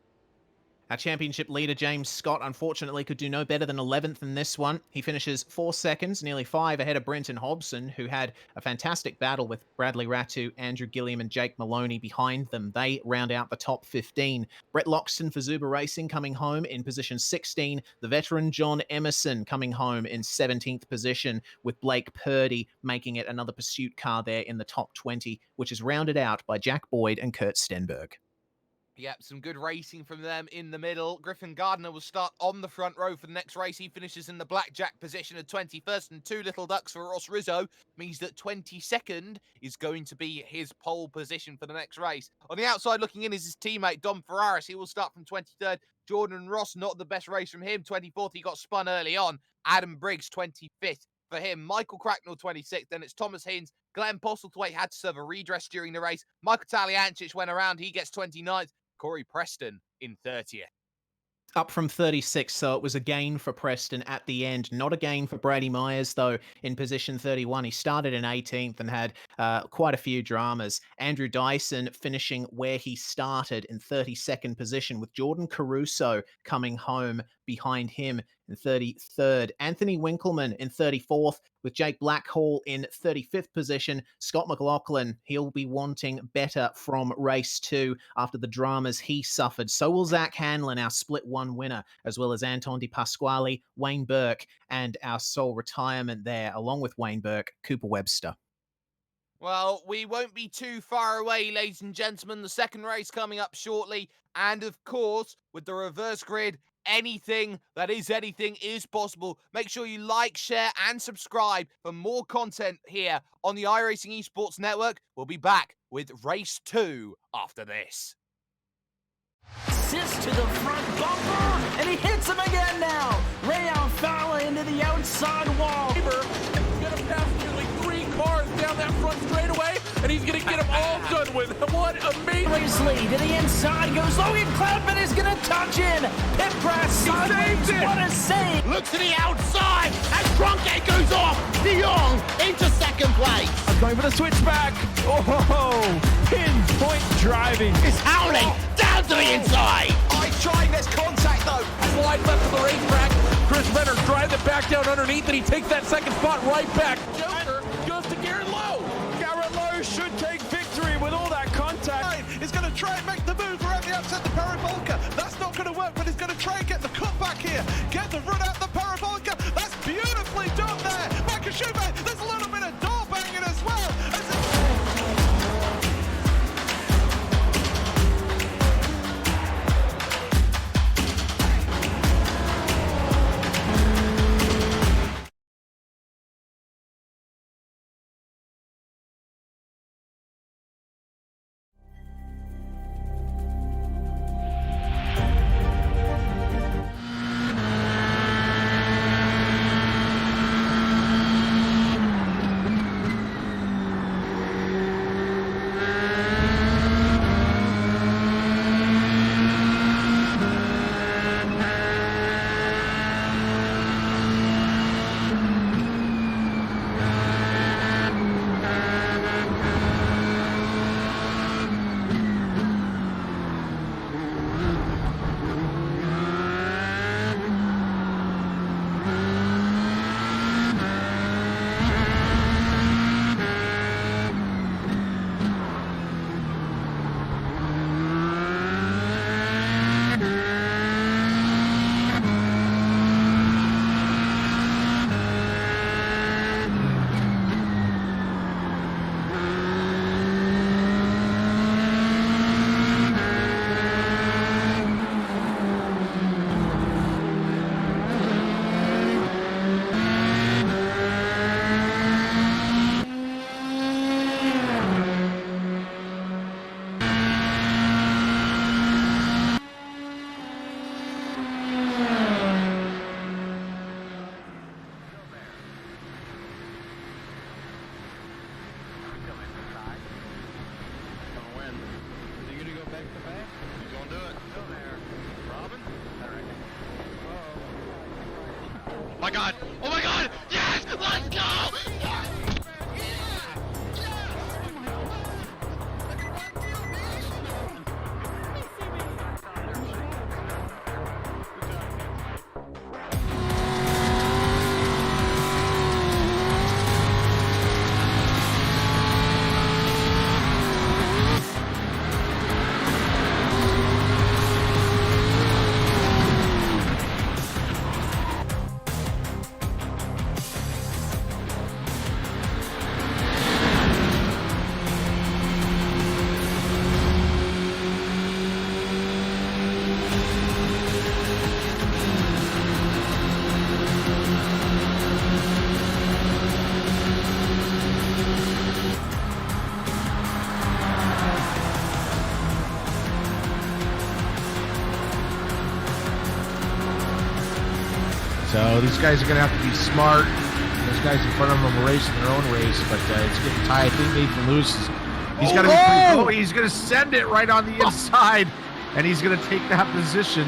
S7: Our championship leader, James Scott, unfortunately could do no better than 11th in this one. He finishes 4 seconds, nearly 5 ahead of Brenton Hobson, who had a fantastic battle with Bradley Ratu, Andrew Gilliam, and Jake Maloney behind them. They round out the top 15. Brett Loxton for Zuba Racing coming home in position 16. The veteran John Emerson coming home in 17th position, with Blake Purdy making it another pursuit car there in the top 20, which is rounded out by Jack Boyd and Kurt Stenberg.
S5: Yep, some good racing from them in the middle. Griffin Gardner will start on the front row for the next race. He finishes in the blackjack position at 21st, and 2 little ducks for Ross Rizzo means that 22nd is going to be his pole position for the next race. On the outside looking in is his teammate Dom Ferraris. He will start from 23rd. Jordan Ross, not the best race from him. 24th, he got spun early on. Adam Briggs, 25th for him. Michael Cracknell, 26th. Then it's Thomas Hins. Glenn Postlethwaite had to serve a redress during the race. Michael Taliancic went around. He gets 29th. Corey Preston in 30th.
S7: Up from 36, so it was a gain for Preston at the end. Not a gain for Brady Myers, though, in position 31. He started in 18th and had quite a few dramas. Andrew Dyson finishing where he started in 32nd position, with Jordan Caruso coming home behind him in 33rd. Anthony Winkleman in 34th, with Jake Blackhall in 35th position. Scott McLaughlin, he'll be wanting better from race 2 after the dramas he suffered. So will Zach Hanlon, our split 1 winner, as well as Anton Di Pasquale, Wayne Burke, and our sole retirement there, along with Wayne Burke, Cooper Webster.
S5: Well, we won't be too far away, ladies and gentlemen. The second race coming up shortly. And of course, with the reverse grid, anything that is anything is possible. Make sure you like, share, and subscribe for more content here on the iRacing Esports Network. We'll be back with race 2 after this.
S10: Assist to the front bumper, and he hits him again now. Rayon Fowler into the outside wall.
S11: He's going to pass nearly 3 cars down that front straightaway, and he's going to get them all done with. What amazing
S10: race lead to the inside goes Logan Cloudman is going to touch in. Pit press sideways. What a save!
S1: Looks to the outside as Cronkite goes off. De Jong into second place.
S11: going for the switchback. Oh, pinpoint driving.
S1: It's howling down to the inside.
S5: Trying this contact though.
S11: Wide left of the racetrack. Chris Renner drives it back down underneath, and he takes that second spot right back. Joker goes to Garrett Lowe.
S1: Garrett Lowe should take victory with all that contact. He's going to try and make the move around the outside the parabolica. That's not going to work, but he's going to try and get the cut back here. Get the run out the parabolica. That's beautifully done there. Michael Schubert, there's a little bit of door banging as well. Oh my God! Oh my God! Yes! Let's go!
S8: So these guys are going to have to be smart. Those guys in front of them are racing their own race, but it's getting tight. I think Nathan Lewis he's got to be pretty cool. He's going to send it right on the inside, and he's going to take that position.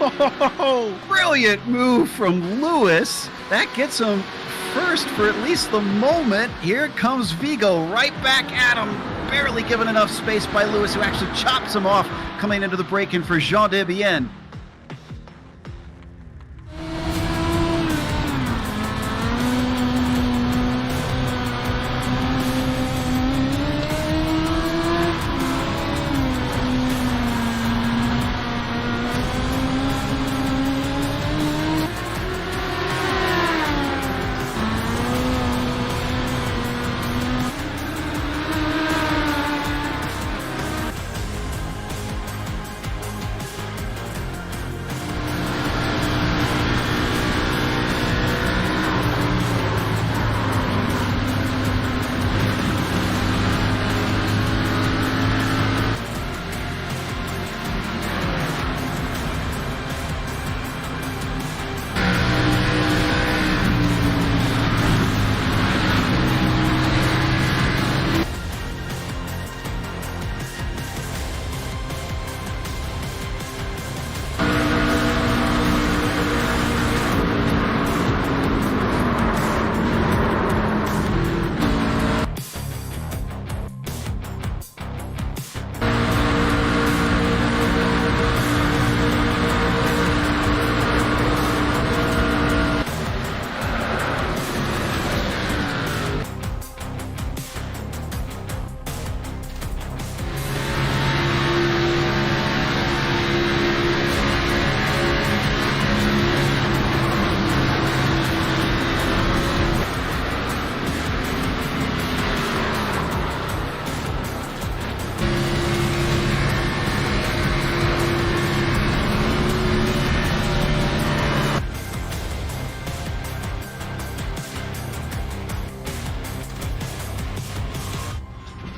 S9: Oh, brilliant move from Lewis. That gets him first for at least the moment. Here comes Vigo right back at him. Barely given enough space by Lewis, who actually chops him off coming into the break-in for Jean Debienne.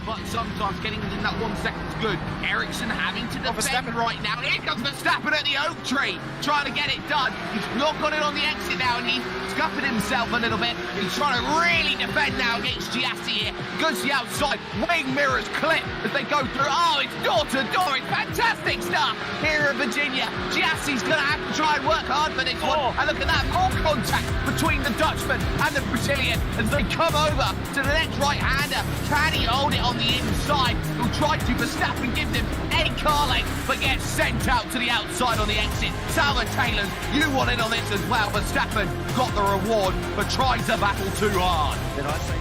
S2: But sometimes getting within that 1 second is good. Ericsson having to defend right now. Here comes Verstappen at the oak tree, trying to get it done. He's not got it on the exit now, and he's scuffing himself a little bit. He's trying to really defend now against Giassi here. Goes to the outside. Wing mirrors clip as they go through. Oh, it's door to door. It's fantastic stuff here in Virginia. Giassi's going to have to try and work hard for this one. And look at that, more contact between the Dutchman and the Brazilian as they come over to the next right-hander. Can he hold it on the inside? He'll try to. Verstappen gives him a car length, but gets sent out to the outside on the exit. Salva Taylor, you want in on this as well. Verstappen got the reward for trying to battle too hard.
S1: Did I say?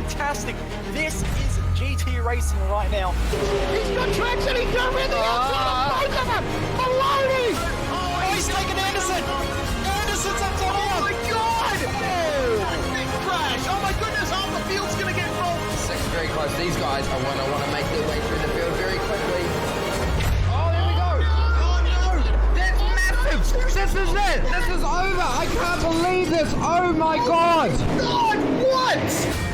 S12: fantastic. This is GT racing right now.
S4: He's got traction, he's got rhythm, both of them! Maloney!
S12: Oh, he's taken Anderson! Anderson's up top!
S4: Oh my God!
S12: Big crash! Oh my goodness, half the field's gonna get rolled!
S3: Sec's very close. These guys are want to make their way through the field very quickly.
S4: Oh, there we go! Oh no! That's massive! This is it! This is over! I can't believe this! Oh my God! God, what?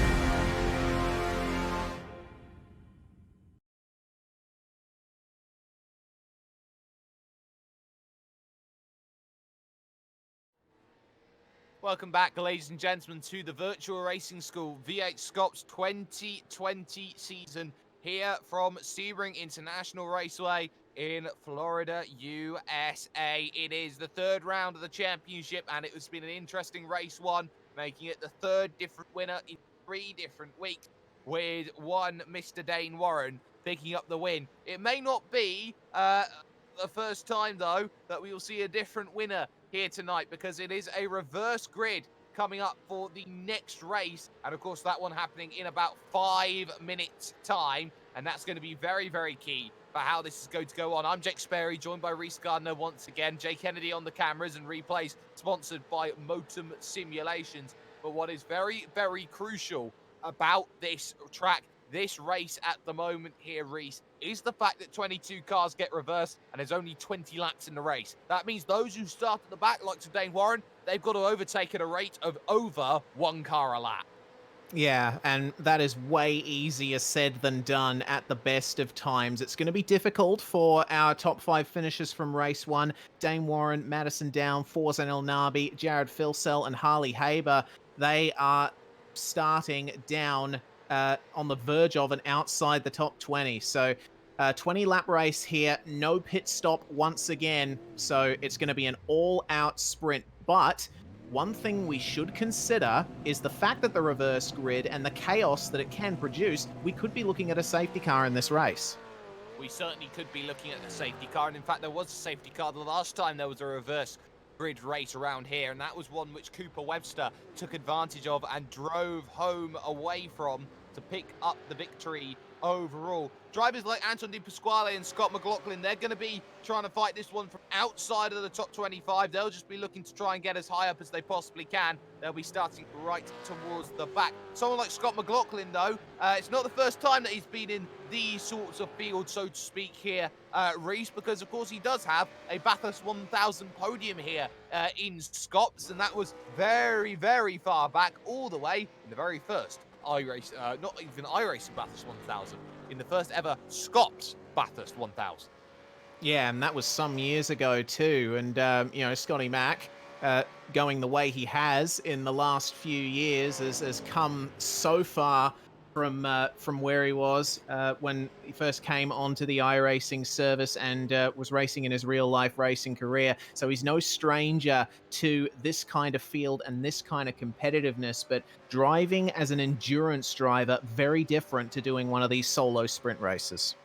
S5: Welcome back, ladies and gentlemen, to the Virtual Racing School V8SCOPS 2020 season here from Sebring International Raceway in Florida, USA. It is the third round of the championship, and it has been an interesting race one, making it the third different winner in 3 different weeks, with one Mr. Dane Warren picking up the win. It may not be the first time, though, that we will see a different winner here tonight, because it is a reverse grid coming up for the next race, and of course that one happening in about 5 minutes time, and that's going to be very, very key for how this is going to go on. I'm Jake Sperry, joined by Reese Gardner once again, Jay Kennedy on the cameras and replays, sponsored by Motum Simulations. But what is very, very crucial about this track, this race at the moment here, Reese, is the fact that 22 cars get reversed and there's only 20 laps in the race. That means those who start at the back, like Dane Warren, they've got to overtake at a rate of over 1 car a lap.
S7: Yeah, and that is way easier said than done at the best of times. It's going to be difficult for our top 5 finishers from race 1. Dane Warren, Madison Down, Forzan El Nabi, Jared Filsell, and Harley Haber. They are starting down on the verge of and outside the top 20. So 20 lap race here, no pit stop once again. So it's going to be an all-out sprint. But one thing we should consider is the fact that the reverse grid and the chaos that it can produce, we could be looking at a safety car in this race.
S5: We certainly could be looking at the safety car, and in fact there was a safety car the last time there was a reverse grid race around here, and that was one which Cooper Webster took advantage of and drove home away from to pick up the victory overall. Drivers like Anton Di Pasquale and Scott McLaughlin, they're going to be trying to fight this one from outside of the top 25. They'll just be looking to try and get as high up as they possibly can. They'll be starting right towards the back. Someone like Scott McLaughlin, though, it's not the first time that he's been in these sorts of fields, so to speak, here, Reese, because, of course, he does have a Bathurst 1000 podium here in Scops, and that was very, very far back, all the way in the very first iRacing, not even iRacing Bathurst 1000, in the first ever Scops Bathurst 1000.
S7: Yeah, and that was some years ago too. And, you know, Scotty Mack, going the way he has in the last few years, has come so far from where he was when he first came onto the iRacing service and was racing in his real-life racing career. So he's no stranger to this kind of field and this kind of competitiveness, but driving as an endurance driver, very different to doing one of these solo sprint races.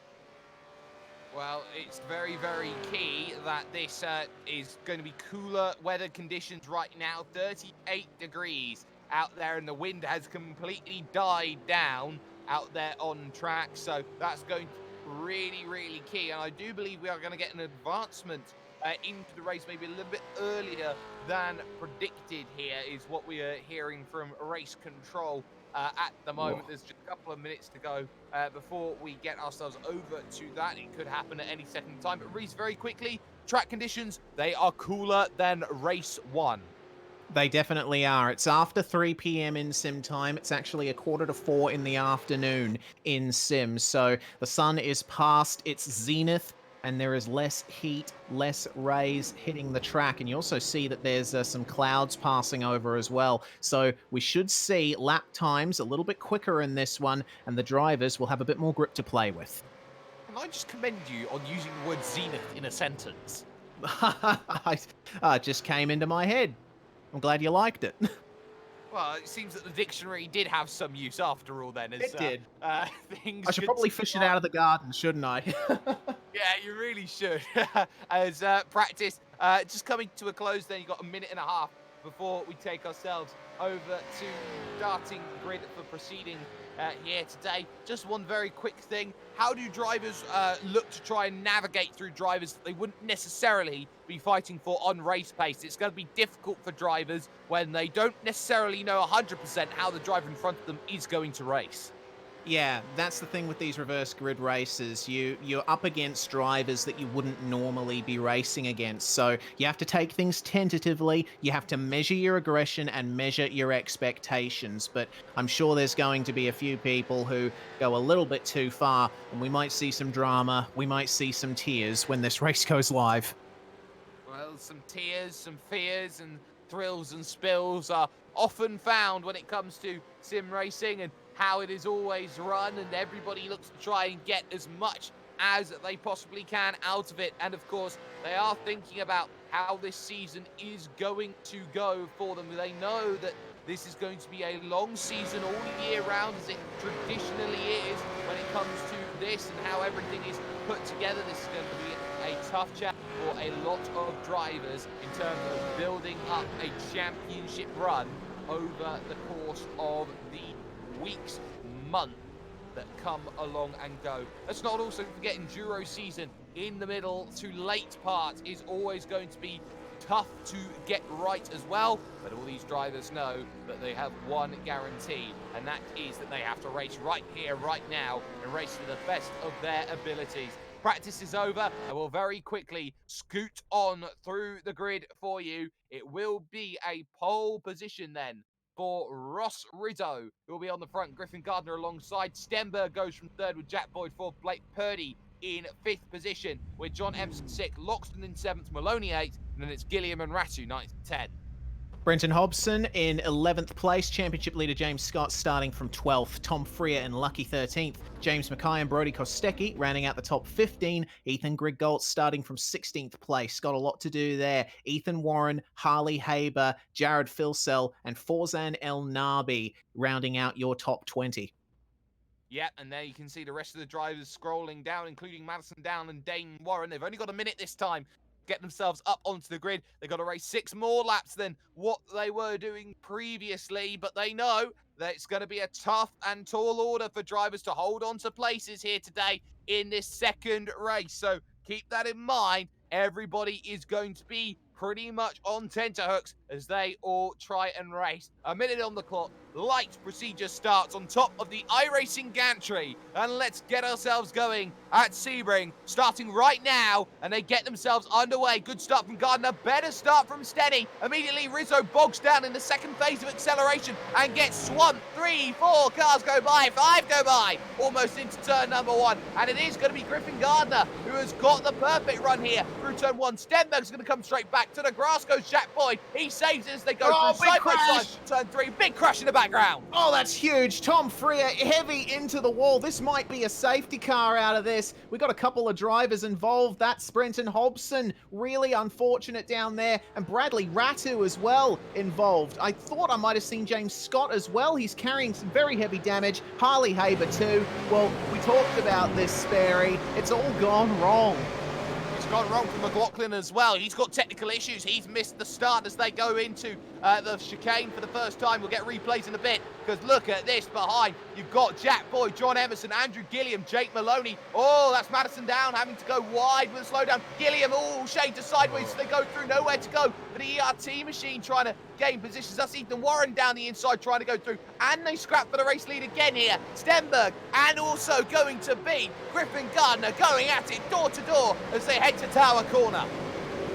S5: Well, it's very, very key that this is going to be cooler weather conditions right now, 38 degrees out there, and the wind has completely died down out there on track, so that's going to be really, really key. And I do believe we are going to get an advancement into the race maybe a little bit earlier than predicted here, is what we are hearing from race control at the moment. There's just a couple of minutes to go before we get ourselves over to that. It could happen at any second time. But Reese, very quickly, track conditions, they are cooler than race 1.
S7: They definitely are. It's after 3 p.m. in sim time. It's actually 3:45 in the afternoon in sim. So the sun is past its zenith, and there is less heat, less rays hitting the track. And you also see that there's some clouds passing over as well. So we should see lap times a little bit quicker in this one, and the drivers will have a bit more grip to play with.
S5: Can I just commend you on using the word zenith in a sentence?
S7: It just came into my head. I'm glad you liked it.
S5: Well, it seems that the dictionary did have some use after all then. As,
S7: it did.
S5: Things
S7: I should probably fish it out of the garden, shouldn't I?
S5: Yeah, you really should. As practice just coming to a close then, you've got a minute and a half before we take ourselves over to starting grid for proceeding here today. Just one very quick thing. How do drivers look to try and navigate through drivers that they wouldn't necessarily be fighting for on race pace? It's going to be difficult for drivers when they don't necessarily know 100% how the driver in front of them is going to race.
S7: Yeah, that's the thing with these reverse grid races. You're up against drivers that you wouldn't normally be racing against. So you have to take things tentatively. You have to measure your aggression and measure your expectations. But I'm sure there's going to be a few people who go a little bit too far, and we might see some drama. We might see some tears when this race goes live.
S5: Well, some tears, some fears, and thrills and spills are often found when it comes to sim racing and how it is always run, and everybody looks to try and get as much as they possibly can out of it. And of course, they are thinking about how this season is going to go for them. They know that this is going to be a long season all year round, as it traditionally is when it comes to this and how everything is put together. This is going to be a tough chat for a lot of drivers in terms of building up a championship run over the course of the weeks, months that come along and go. Let's not also forget enduro season in the middle to late part is always going to be tough to get right as well, but all these drivers know that they have one guarantee, and that is that they have to race right here, right now, and race to the best of their abilities. Practice is over, and we'll very quickly scoot on through the grid for you. It will be a pole position then for Ross Rizzo, who will be on the front. Griffin Gardner alongside. Stenberg goes from third with Jack Boyd fourth. Blake Purdy in fifth position with John Emerson sixth. Loxton in seventh. Maloney eighth. And then it's Gilliam and Ratu ninth to 10.
S7: Brenton Hobson in 11th place. Championship leader James Scott starting from 12th. Tom Freer and Lucky 13th. James Mackay and Brody Kostecki rounding out the top 15. Ethan Griggolt starting from 16th place. Got a lot to do there. Ethan Warren, Harley Haber, Jared Filsell, and Forzan El Nabi rounding out your top 20.
S5: Yeah, and there you can see the rest of the drivers scrolling down, including Madison Down and Dane Warren. They've only got a minute this time get themselves up onto the grid. They've got to race 6 more laps than what they were doing previously, but they know that it's going to be a tough and tall order for drivers to hold on to places here today in this second race. So keep that in mind. Everybody is going to be pretty much on tenterhooks as they all try and race. A minute on the clock. Light procedure starts on top of the iRacing gantry. And let's get ourselves going at Sebring, starting right now. And they get themselves underway. Good start from Gardner. Better start from Steady. Immediately, Rizzo bogs down in the second phase of acceleration and gets swamped. 3, 4 cars go by. 5 go by. Almost into turn number 1. And it is going to be Griffin Gardner who has got the perfect run here through turn 1. Stenberg's going to come straight back. To the grass goes Jack Boyd. He saves it as they go through side by side. Turn 3, big crash in the background.
S7: Oh, that's huge. Tom Freer heavy into the wall. This might be a safety car out of this. We got a couple of drivers involved. That's Brenton Hobson. Really unfortunate down there. And Bradley Ratu as well involved. I thought I might have seen James Scott as well. He's carrying some very heavy damage. Harley Haber too. Well, we talked about this, Sperry. It's all gone wrong.
S5: Gone wrong for McLaughlin as well. He's got technical issues. He's missed the start as they go into the chicane for the first time. We'll get replays in a bit because look at this behind. You've got Jack Boyd, John Emerson, Andrew Gilliam, Jake Maloney. Oh, that's Madison Down having to go wide with a slowdown. Gilliam, oh, shade to sideways so they go through, nowhere to go. For the ERT machine trying to gain positions. That's Ethan Warren down the inside trying to go through. And they scrap for the race lead again here. Stenberg and also going to be Griffin Gardner going at it door to door as they head to Tower Corner.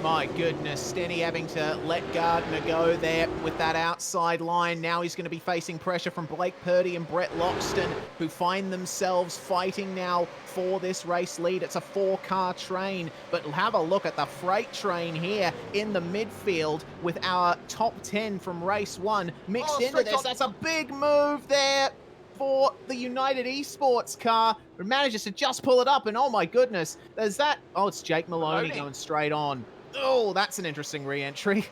S7: My goodness, Stenny having to let Gardner go there with that outside line. Now he's going to be facing pressure from Blake Purdy and Brett Loxton, who find themselves fighting now for this race lead. It's a 4-car train, but have a look at the freight train here in the midfield with our top 10 from race 1 mixed into this. That's a big move there for the United Esports car, who manages to just pull it up, and oh my goodness, there's that. Oh, it's Jake Maloney going straight on. Oh, that's an interesting re-entry.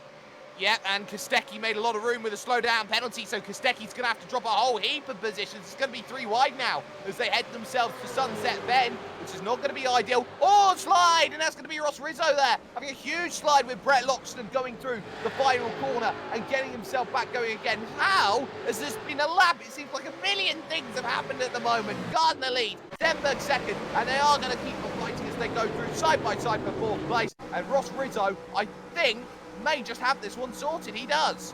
S5: Yep, and Kostecki made a lot of room with a slowdown penalty, so Kostecki's going to have to drop a whole heap of positions. It's going to be 3 wide now as they head themselves to Sunset Bend, which is not going to be ideal. Oh, slide! And that's going to be Ross Rizzo there, having a huge slide with Brett Loxton going through the final corner and getting himself back going again. How has this been a lap? It seems like a million things have happened at the moment. Gardner lead, Stenberg second, and they are going to keep on fighting as they go through side by side for 4th place. And Ross Rizzo, I think, may just have this one sorted. He does.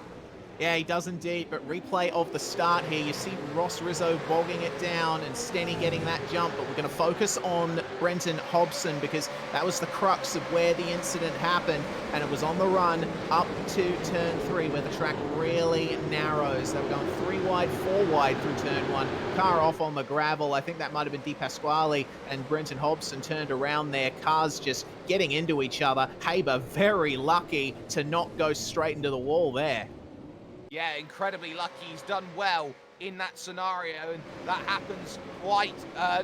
S7: Yeah, he does indeed, but replay of the start here. You see Ross Rizzo bogging it down and Stenny getting that jump, but we're going to focus on Brenton Hobson because that was the crux of where the incident happened, and it was on the run up to turn 3 where the track really narrows. They were going 3 wide, 4 wide through turn 1. Car off on the gravel. I think that might have been Di Pasquale, and Brenton Hobson turned around there. Cars just getting into each other. Haber very lucky to not go straight into the wall there.
S5: Yeah, incredibly lucky. He's done well in that scenario, and that happens quite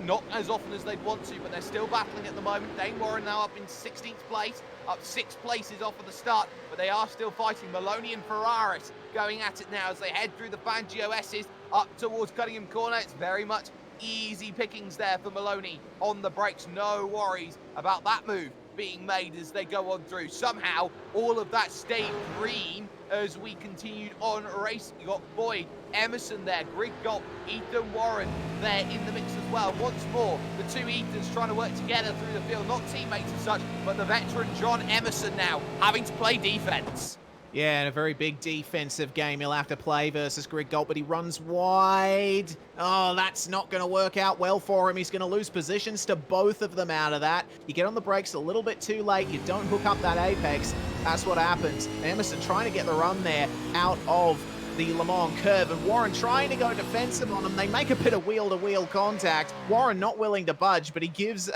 S5: not as often as they'd want to, but they're still battling at the moment. Dane Warren now up in 16th place, up 6 places off of the start, but they are still fighting. Maloney and Ferraris going at it now as they head through the Fangio S's up towards Cunningham Corner. It's very much easy pickings there for Maloney on the brakes. No worries about that move being made as they go on through. Somehow, all of that stayed green as we continued on racing. You got Boyd, Emerson there, Greg Galt, Ethan Warren there in the mix as well. Once more, the 2 Ethans trying to work together through the field, not teammates as such, but the veteran John Emerson now having to play defense.
S7: Yeah, in a very big defensive game he'll have to play versus Greg Galt, but he runs wide. Oh, that's not going to work out well for him. He's going to lose positions to both of them out of that. You get on the brakes a little bit too late. You don't hook up that apex. That's what happens. Emerson trying to get the run there out of the Le Mans curve, and Warren trying to go defensive on him. They make a bit of wheel-to-wheel contact. Warren not willing to budge, but he gives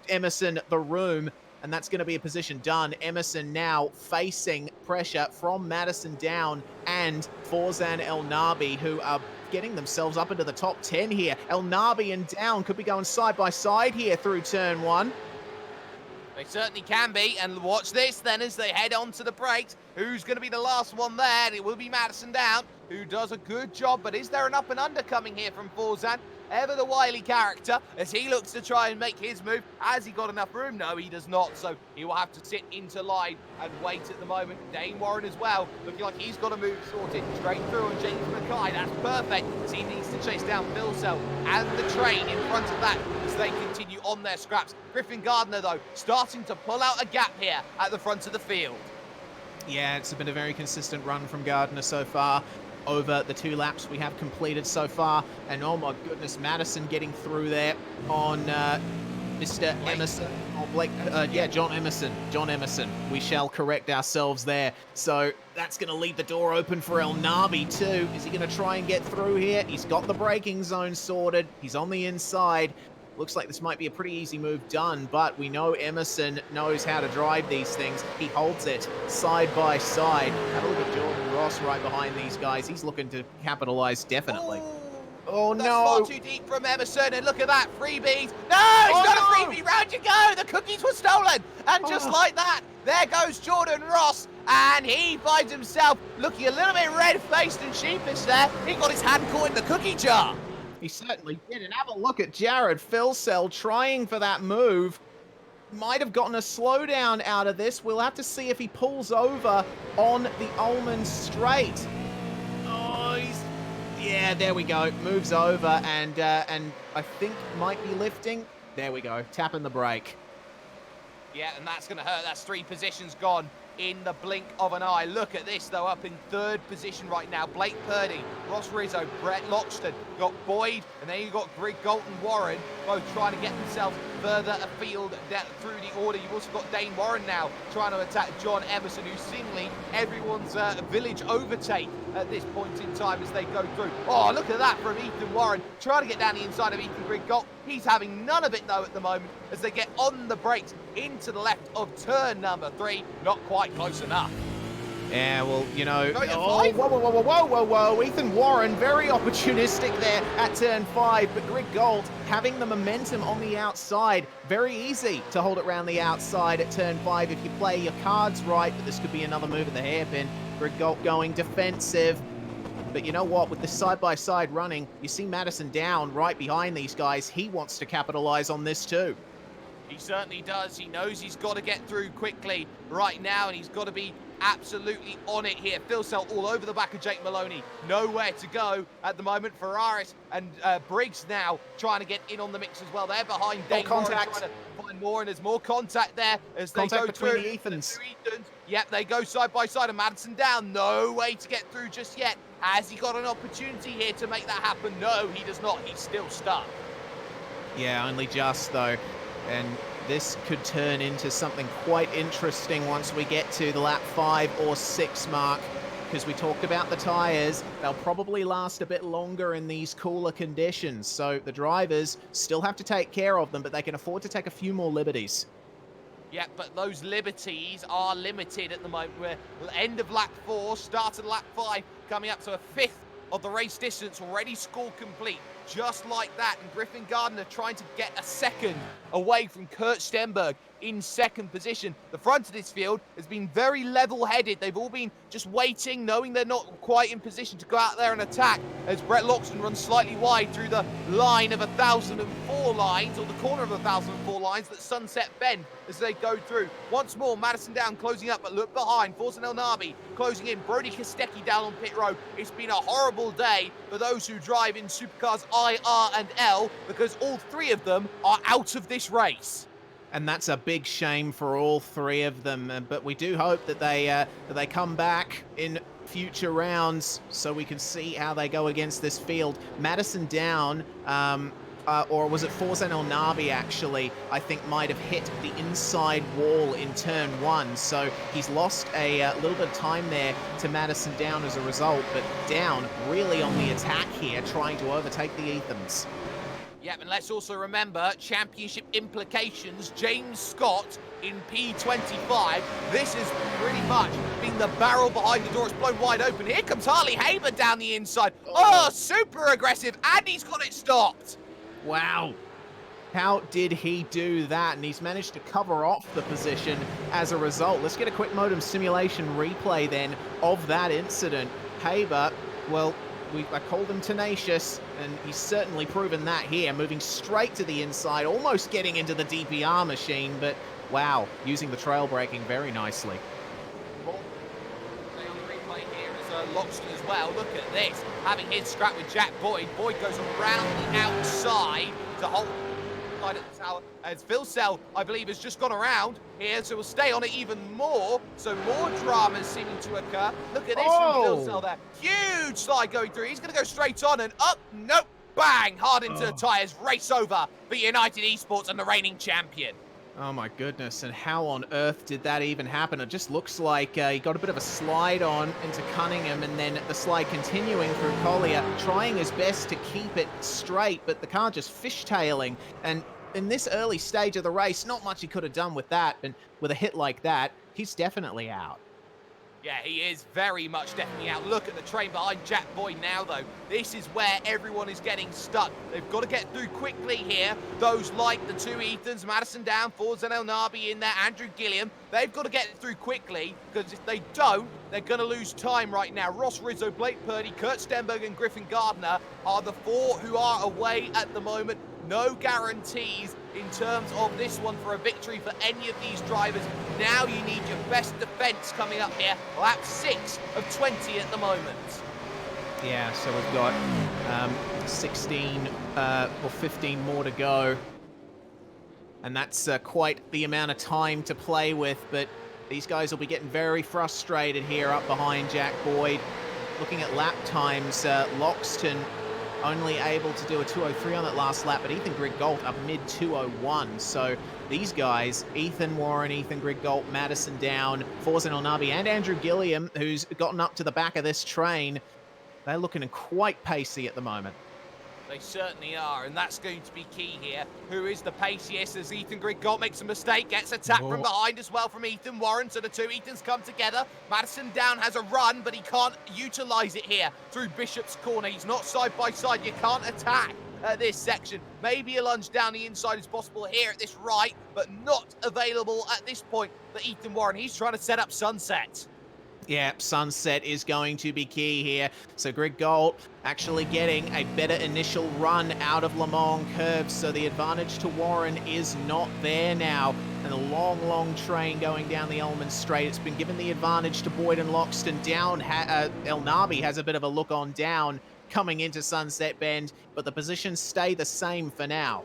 S7: Emerson the room, and that's going to be a position done. Emerson now facing pressure from Madison Down and Forzan El Nabi, who are getting themselves up into the top 10 here. El Nabi and Down could be going side by side here through turn 1.
S5: They certainly can be, and watch this then as they head on to the brakes. Who's going to be the last one there? And it will be Madison Down, who does a good job, but is there an up and under coming here from Forzan? Ever the wily character, as he looks to try and make his move. Has he got enough room? No, he does not, so he will have to sit into line and wait at the moment. Dane Warren as well, looking like he's got a move sorted straight through on James Mackay. That's perfect, as he needs to chase down Phil Sell and the train in front of that as they continue on their scraps. Griffin Gardner, though, starting to pull out a gap here at the front of the field.
S7: Yeah, it's been a very consistent run from Gardner so far over the 2 laps we have completed so far. And oh my goodness, Madison getting through there on Mr.
S5: Blake.
S7: Emerson. Oh, Blake, John Emerson. John Emerson. We shall correct ourselves there. So that's going to leave the door open for El Nabi too. Is he going to try and get through here? He's got the braking zone sorted. He's on the inside. Looks like this might be a pretty easy move done, but we know Emerson knows how to drive these things. He holds it side by side. Have a look at Jordan Ross right behind these guys. He's looking to capitalize definitely. Oh,
S5: That's
S7: no.
S5: far too deep from Emerson, and look at that, freebies. No, it's not a freebie, round you go. The cookies were stolen, and just like that, there goes Jordan Ross, and he finds himself looking a little bit red-faced and sheepish there. He got his hand caught in the cookie jar.
S7: He certainly did. And have a look at Jared Philsell trying for that move. Might have gotten a slowdown out of this. We'll have to see if he pulls over on the Ullman straight. Oh, yeah, there we go. Moves over and I think might be lifting. There we go. Tapping the brake.
S5: Yeah, and that's going to hurt. That's 3 positions gone in the blink of an eye. Look at this, though, up in 3rd position right now. Blake Purdy, Ross Rizzo, Brett Loxton. You got Boyd, and then you got Greg Galton Warren, both trying to get themselves further afield through the order. You've also got Dane Warren now trying to attack John Emerson, who's seemingly everyone's village overtake at this point in time as they go through. Oh, look at that from Ethan Warren, trying to get down the inside of Ethan Greg Galt. He's having none of it, though, at the moment as they get on the brakes into the left of turn number 3. Not quite close enough.
S7: Yeah, well, you know...
S2: Going at
S7: Oh,
S2: five?
S7: whoa, whoa, whoa, whoa, whoa, whoa. Ethan Warren, very opportunistic there at turn 5, but Greg Galt having the momentum on the outside. Very easy to hold it round the outside at turn 5 if you play your cards right, but this could be another move at the hairpin. Greg Galt going defensive. But you know what? With the side-by-side running, you see Madison down right behind these guys. He wants to capitalize on this too.
S5: He certainly does. He knows he's got to get through quickly right now, and he's got to be absolutely on it here. Phil Cell all over the back of Jake Maloney. Nowhere to go at the moment. Ferraris and Briggs now trying to get in on the mix as well. They're behind Dane Warren, trying to find more, and there's more contact there as they go
S7: between
S5: through.
S7: the Ethans.
S5: Yep, they go side by side, and Madison down. No way to get through just yet. Has he got an opportunity here to make that happen? No, he does not. He's still stuck.
S7: Yeah, only just though. And this could turn into something quite interesting once we get to the lap 5 or 6 mark, because we talked about the tyres. They'll probably last a bit longer in these cooler conditions, so the drivers still have to take care of them, but they can afford to take a few more liberties.
S5: Yeah, but those liberties are limited at the moment. We're end of lap 4, start of lap 5, coming up to a fifth of the race distance, already score complete. Just like that, and Griffin Gardner trying to get a second away from Kurt Stenberg in second position. The front of this field has been very level-headed. They've all been just waiting, knowing they're not quite in position to go out there and attack, as Brett Loxton runs slightly wide through the line of 1004 lines, or the corner of 1004 lines that Sunset Bend as they go through. Once more, Madison down, closing up, but look behind. Forsen El Nabi closing in. Brody Kostecki down on pit road. It's been a horrible day for those who drive in supercars I, R, and L, because all three of them are out of this race.
S7: And that's a big shame for all three of them. But we do hope that they come back in future rounds so we can see how they go against this field. Madison down, or was it Forsen El Nabi actually, I think might have hit the inside wall in turn 1. So he's lost a little bit of time there to Madison down as a result. But down really on the attack here, trying to overtake the Ethans.
S5: Yep, and let's also remember championship implications. James Scott in P25. This has pretty much been the barrel behind the door. It's blown wide open. Here comes Harley Haber down the inside. Oh, super aggressive, and he's got it stopped.
S7: Wow. How did he do that? And he's managed to cover off the position as a result. Let's get a quick modem simulation replay then of that incident. Haber, well, I called him tenacious, and he's certainly proven that here, moving straight to the inside, almost getting into the DPR machine, but wow, using the trail braking very nicely.
S5: On the replay here is Loxton as well. Look at this, having his scrap with Jack Boyd. Boyd goes around the outside to hold at the tower, as Phil Cell, I believe, has just gone around here, so we'll stay on it even more. So more dramas seeming to occur. Look at this from Phil Cell there. Huge slide going through. He's going to go straight on and up. Nope. Bang. Hard into the tyres. Race over for United Esports and the reigning champion.
S7: Oh my goodness, and how on earth did that even happen? It just looks like he got a bit of a slide on into Cunningham, and then the slide continuing through Collier, trying his best to keep it straight, but the car just fishtailing. And in this early stage of the race, not much he could have done with that, and with a hit like that, he's definitely out.
S5: Yeah, he is very much definitely out. Look at the train behind Jack Boyd now, though. This is where everyone is getting stuck. They've got to get through quickly here. Those like the two Ethans, Madison down, Forsen El Nabi in there, Andrew Gilliam. They've got to get through quickly, because if they don't, they're going to lose time right now. Ross Rizzo, Blake Purdy, Kurt Stenberg, and Griffin Gardner are the four who are away at the moment. No guarantees in terms of this one for a victory for any of these drivers. Now you need your best defense coming up here. Lap 6 of 20 at the moment.
S7: Yeah, so we've got 16 or 15 more to go. And that's quite the amount of time to play with, but these guys will be getting very frustrated here up behind Jack Boyd. Looking at lap times, Loxton only able to do a 2:03 on that last lap, but Ethan Greg Galt up mid 2:01. So these guys, Ethan Warren, Ethan Greg Galt, Madison down, Forsen El Nabi, and Andrew Gilliam, who's gotten up to the back of this train, they're looking quite pacey at the moment.
S5: They certainly are, and that's going to be key here. Who is the paciest as Ethan Grigol makes a mistake, gets attacked from behind as well from Ethan Warren. So the two Ethans come together. Madison Down has a run, but he can't utilise it here through Bishop's Corner. He's not side by side. You can't attack this section. Maybe a lunge down the inside is possible here at this right, but not available at this point for Ethan Warren. He's trying to set up Sunset.
S7: Yeah, Sunset is going to be key here. So Greg Gold actually getting a better initial run out of Le Mans curves. So the advantage to Warren is not there now. And a long, long train going down the Elman Straight. It's been given the advantage to Boyd and Loxton. Down, El Nabi has a bit of a look on down coming into Sunset Bend, but the positions stay the same for now.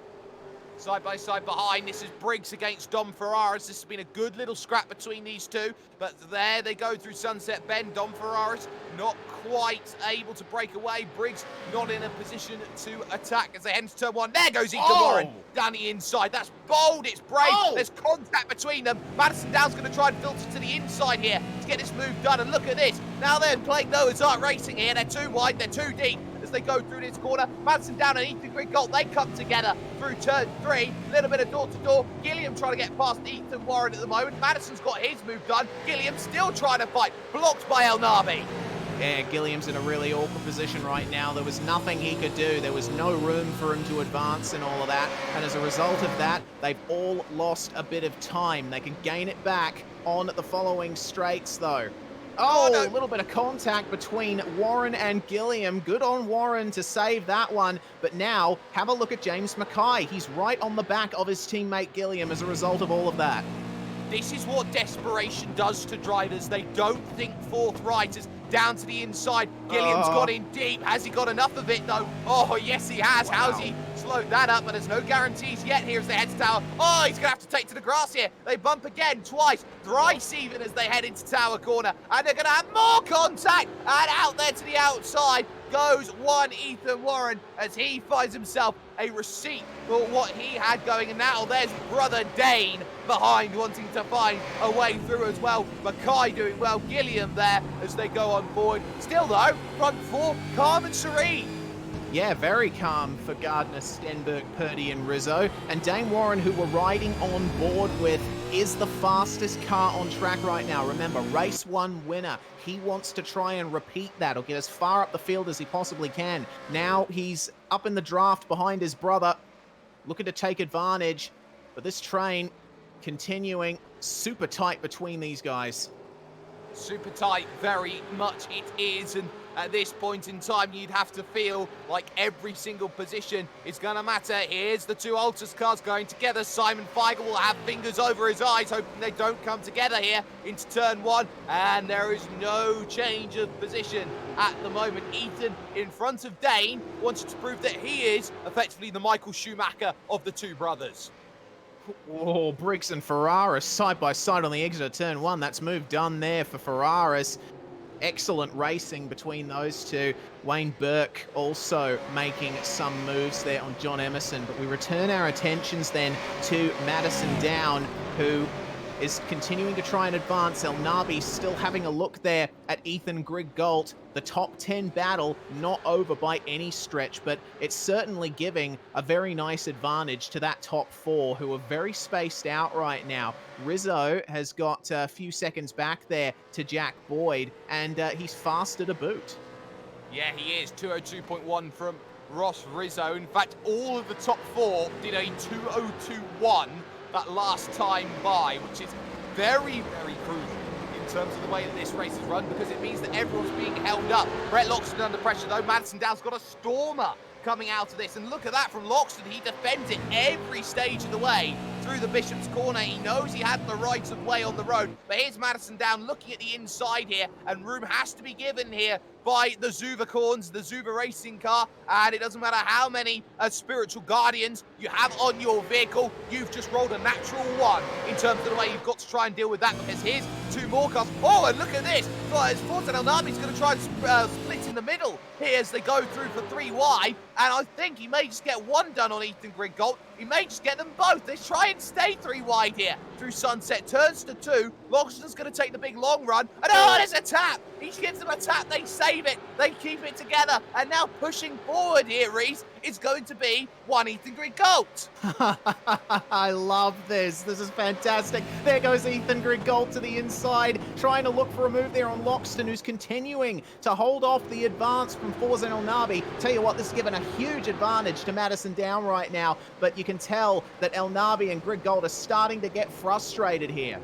S5: Side by side behind, this is Briggs against Dom Ferraris. This has been a good little scrap between these two, but there they go through Sunset Bend. Dom Ferraris not quite able to break away. Briggs not in a position to attack as they head into turn one. There goes Ethan Warren down the inside. That's bold, it's brave. There's contact between them. Madison Down's going to try and filter to the inside here to get this move done, and look at this. Now they're playing Noah's Ark Racing here. They're too wide, they're too deep. As they go through this corner, Madison Down and Ethan Grigol, they come together through turn three. A little bit of door-to-door. Gilliam trying to get past Ethan Warren at the moment. Madison's got his move done. Gilliam still trying to fight. Blocked by El Nabi.
S7: Yeah, Gilliam's in a really awkward position right now. There was nothing he could do. There was no room for him to advance and all of that. And as a result of that, they've all lost a bit of time. They can gain it back on the following straights, though. Oh, a little bit of contact between Warren and Gilliam. Good on Warren to save that one. But now, have a look at James Mackay. He's right on the back of his teammate Gilliam as a result of all of that.
S5: This is what desperation does to drivers. They don't think forthright. As down to the inside, Gilliam's got in deep. Has he got enough of it, though? Oh, yes, he has. Wow. How's he slowed that up? But there's no guarantees yet here as they head to Tower. Oh, he's going to have to take to the grass here. They bump again, twice, thrice even as they head into Tower Corner. And they're going to have more contact. And out there to the outside goes one Ethan Warren as he finds himself a receipt for what he had going. And now there's brother Dane behind, wanting to find a way through as well. Mackay doing well, Gilliam there as they go on forward. Still though, front four, calm and serene.
S7: Yeah, very calm for Gardner, Stenberg, Purdy and Rizzo. And Dane Warren, who we're riding on board with, is the fastest car on track right now. Remember, race one winner. He wants to try and repeat that or get as far up the field as he possibly can. Now he's up in the draft behind his brother, looking to take advantage. But this train continuing super tight between these guys.
S5: Super tight, very much it is, and at this point in time you'd have to feel like every single position is going to matter. Here's the two Altus cars going together. Simon Feigl will have fingers over his eyes, hoping they don't come together here into turn one, and there is no change of position at the moment. Ethan in front of Dane wanted to prove that he is effectively the Michael Schumacher of the two brothers.
S7: Oh, Briggs and Ferraris side by side on the exit of turn one. That's move done there for Ferraris. Excellent racing between those two. Wayne Burke also making some moves there on John Emerson. But we return our attentions then to Madison Down, who is continuing to try and advance. El Nabi still having a look there at Ethan Griggolt. The top 10 battle not over by any stretch, but it's certainly giving a very nice advantage to that top four, who are very spaced out right now. Rizzo has got a few seconds back there to Jack Boyd, and he's faster to boot.
S5: Yeah, he is. 202.1 from Ross Rizzo. In fact, all of the top four did a 202.1 that last time by, which is very, very crucial in terms of the way that this race is run, because it means that everyone's being held up. Brett Loxton under pressure though. Madison Down's got a stormer coming out of this, and look at that from Loxton. He defends it every stage of the way through the Bishop's Corner. He knows he had the rights of way on the road, but here's Madison Down looking at the inside here, and room has to be given here by the Zuvacorns, the Zuva racing car, and it doesn't matter how many spiritual guardians you have on your vehicle, you've just rolled a natural one in terms of the way you've got to try and deal with that, because here's two more cars. Oh, and look at this. Fortan El Nabi's going to try and split in the middle here as they go through for 3 wide, and I think he may just get one done on Ethan Griggolt. He may just get them both. Let's try and stay 3 wide here through Sunset. Turns to 2. Loxton's going to take the big long run. And oh, there's a tap. He gives them a tap. They save it. They keep it together. And now pushing forward here, Reese, is going to be one Ethan Grigault.
S7: I love this. This is fantastic. There goes Ethan Grigault to the inside, trying to look for a move there on Loxton, who's continuing to hold off the advance from Forza Elnabi. Tell you what, this is given a huge advantage to Madison Down right now, but you can tell that Elnabi and Grigault are starting to get frustrated here.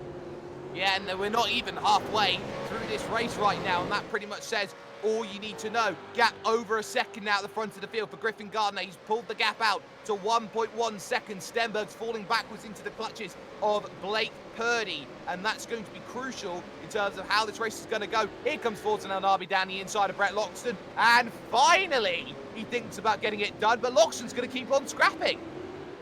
S5: Yeah, and we're not even halfway through this race right now, and that pretty much says all you need to know. Gap over a second now at the front of the field for Griffin Gardner. He's pulled the gap out to 1.1 seconds. Stenberg's falling backwards into the clutches of Blake Purdy, and that's going to be crucial in terms of how this race is going to go. Here comes Forza Elnabi down the inside of Brett Loxton, and finally he thinks about getting it done, but Loxton's going to keep on scrapping.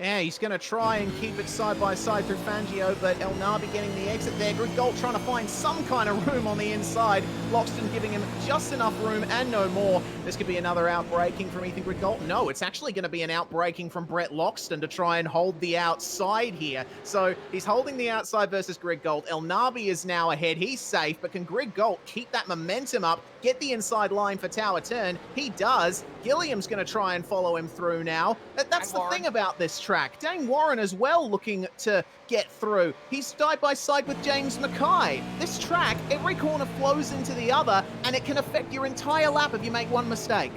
S7: Yeah, he's going to try and keep it side by side through Fangio, but Elnabi getting the exit there. Grigault trying to find some kind of room on the inside. Loxton giving him just enough room and no more. This could be another outbraking from Ethan Grigault. No, it's actually going to be an outbraking from Brett Loxton to try and hold the outside here. So he's holding the outside versus Grigault. Elnabi is now ahead. He's safe, but can Grigault keep that momentum up, get the inside line for Tower Turn? He does. Gilliam's going to try and follow him through now. That's the thing about this track. Dane Warren as well looking to get through. He's side by side with James Mackay. This track, every corner flows into the other, and it can affect your entire lap if you make one mistake.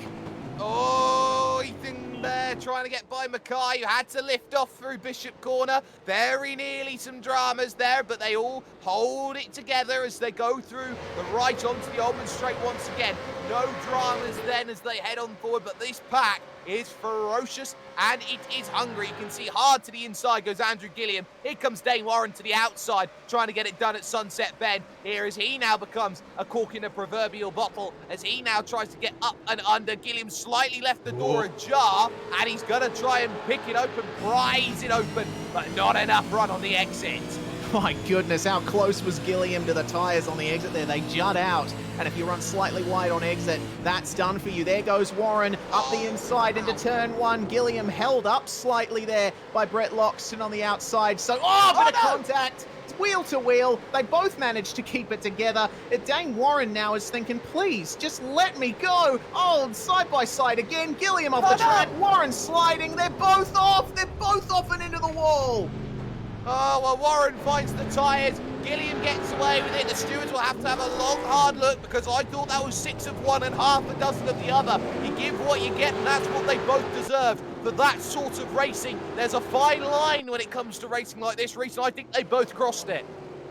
S5: Oh, Ethan there trying to get by Mackay, who had to lift off through Bishop Corner. Very nearly some dramas there, but they all hold it together as they go through the right onto the Oldman Straight once again. No dramas then as they head on forward, but this pack is ferocious and it is hungry. You can see hard to the inside goes Andrew Gilliam. Here comes Dane Warren to the outside, trying to get it done at Sunset Bend. Here as he now becomes a cork in a proverbial bottle, as he now tries to get up and under. Gilliam slightly left the door ajar, and he's going to try and pick it open, prise it open, but not enough run on the exit.
S7: My goodness, how close was Gilliam to the tyres on the exit there? They jut out, and if you run slightly wide on exit, that's done for you. There goes Warren up the inside into turn 1. Gilliam held up slightly there by Brett Loxton on the outside. So, bit of contact. Wheel to wheel. They both managed to keep it together. Dane Warren now is thinking, please, just let me go. Oh, side by side again. Gilliam off the track. Warren sliding. They're both off. They're both off and into the wall.
S5: Oh, well, Warren finds the tyres. Gilliam gets away with it. The stewards will have to have a long, hard look, because I thought that was 6 of one and half a dozen of the other. You give what you get, and that's what they both deserve for that sort of racing. There's a fine line when it comes to racing like this, Reece, and I think they both crossed it.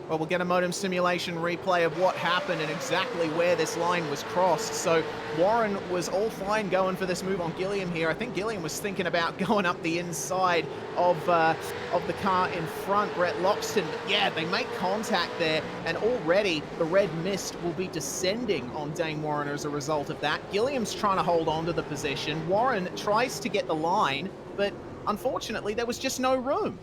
S7: Well, we'll get a modem simulation replay of what happened and exactly where this line was crossed. So Warren was all fine going for this move on Gilliam here. I think Gilliam was thinking about going up the inside of the car in front, Brett Loxton. But yeah, they make contact there, and already the red mist will be descending on Dane Warren as a result of that. Gilliam's trying to hold on to the position. Warren tries to get the line, but unfortunately there was just no room.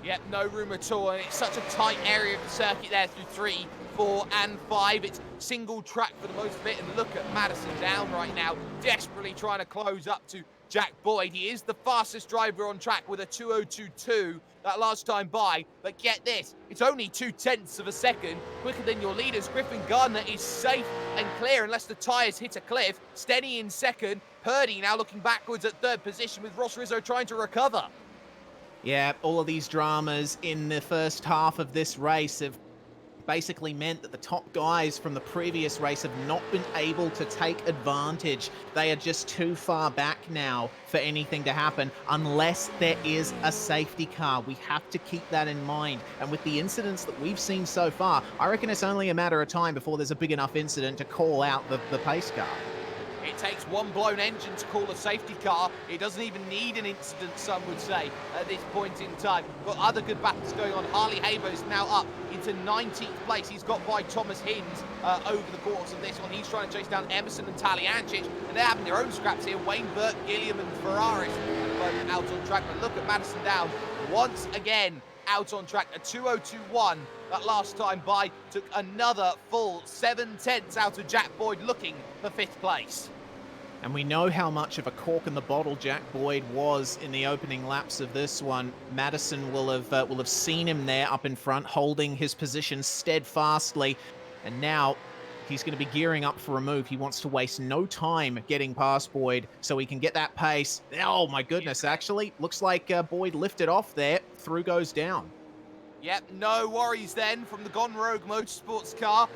S5: Yep, no room at all, and it's such a tight area of the circuit there through 3, 4, and 5. It's single track for the most of it, and look at Madison Down right now, desperately trying to close up to Jack Boyd. He is the fastest driver on track with a 2:02.2 that last time by, but get this, it's only 0.2 of a second quicker than your leaders. Griffin Gardner is safe and clear unless the tyres hit a cliff. Steady in second. Purdy now looking backwards at 3rd position with Ross Rizzo trying to recover.
S7: Yeah, all of these dramas in the first half of this race have basically meant that the top guys from the previous race have not been able to take advantage. They are just too far back now for anything to happen unless there is a safety car. We have to keep that in mind. And with the incidents that we've seen so far, I reckon it's only a matter of time before there's a big enough incident to call out the pace car.
S5: It takes one blown engine to call a safety car. It doesn't even need an incident, some would say, at this point in time. Got other good battles going on. Harley Haber's now up into 19th place. He's got by Thomas Hinds over the course of this one. He's trying to chase down Emerson and Taliancic, and they're having their own scraps here. Wayne Burke, Gilliam and Ferraris both out on track. But look at Madison Down once again out on track. A 2:02.1 that last time by took another full 7/10 out of Jack Boyd, looking for 5th place.
S7: And we know how much of a cork in the bottle Jack Boyd was in the opening laps of this one. Madison will have seen him there up in front, holding his position steadfastly. And now he's going to be gearing up for a move. He wants to waste no time getting past Boyd so he can get that pace. Oh my goodness, actually, looks like Boyd lifted off there. Through goes down.
S5: Yep, no worries then from the Gone Rogue Motorsports car,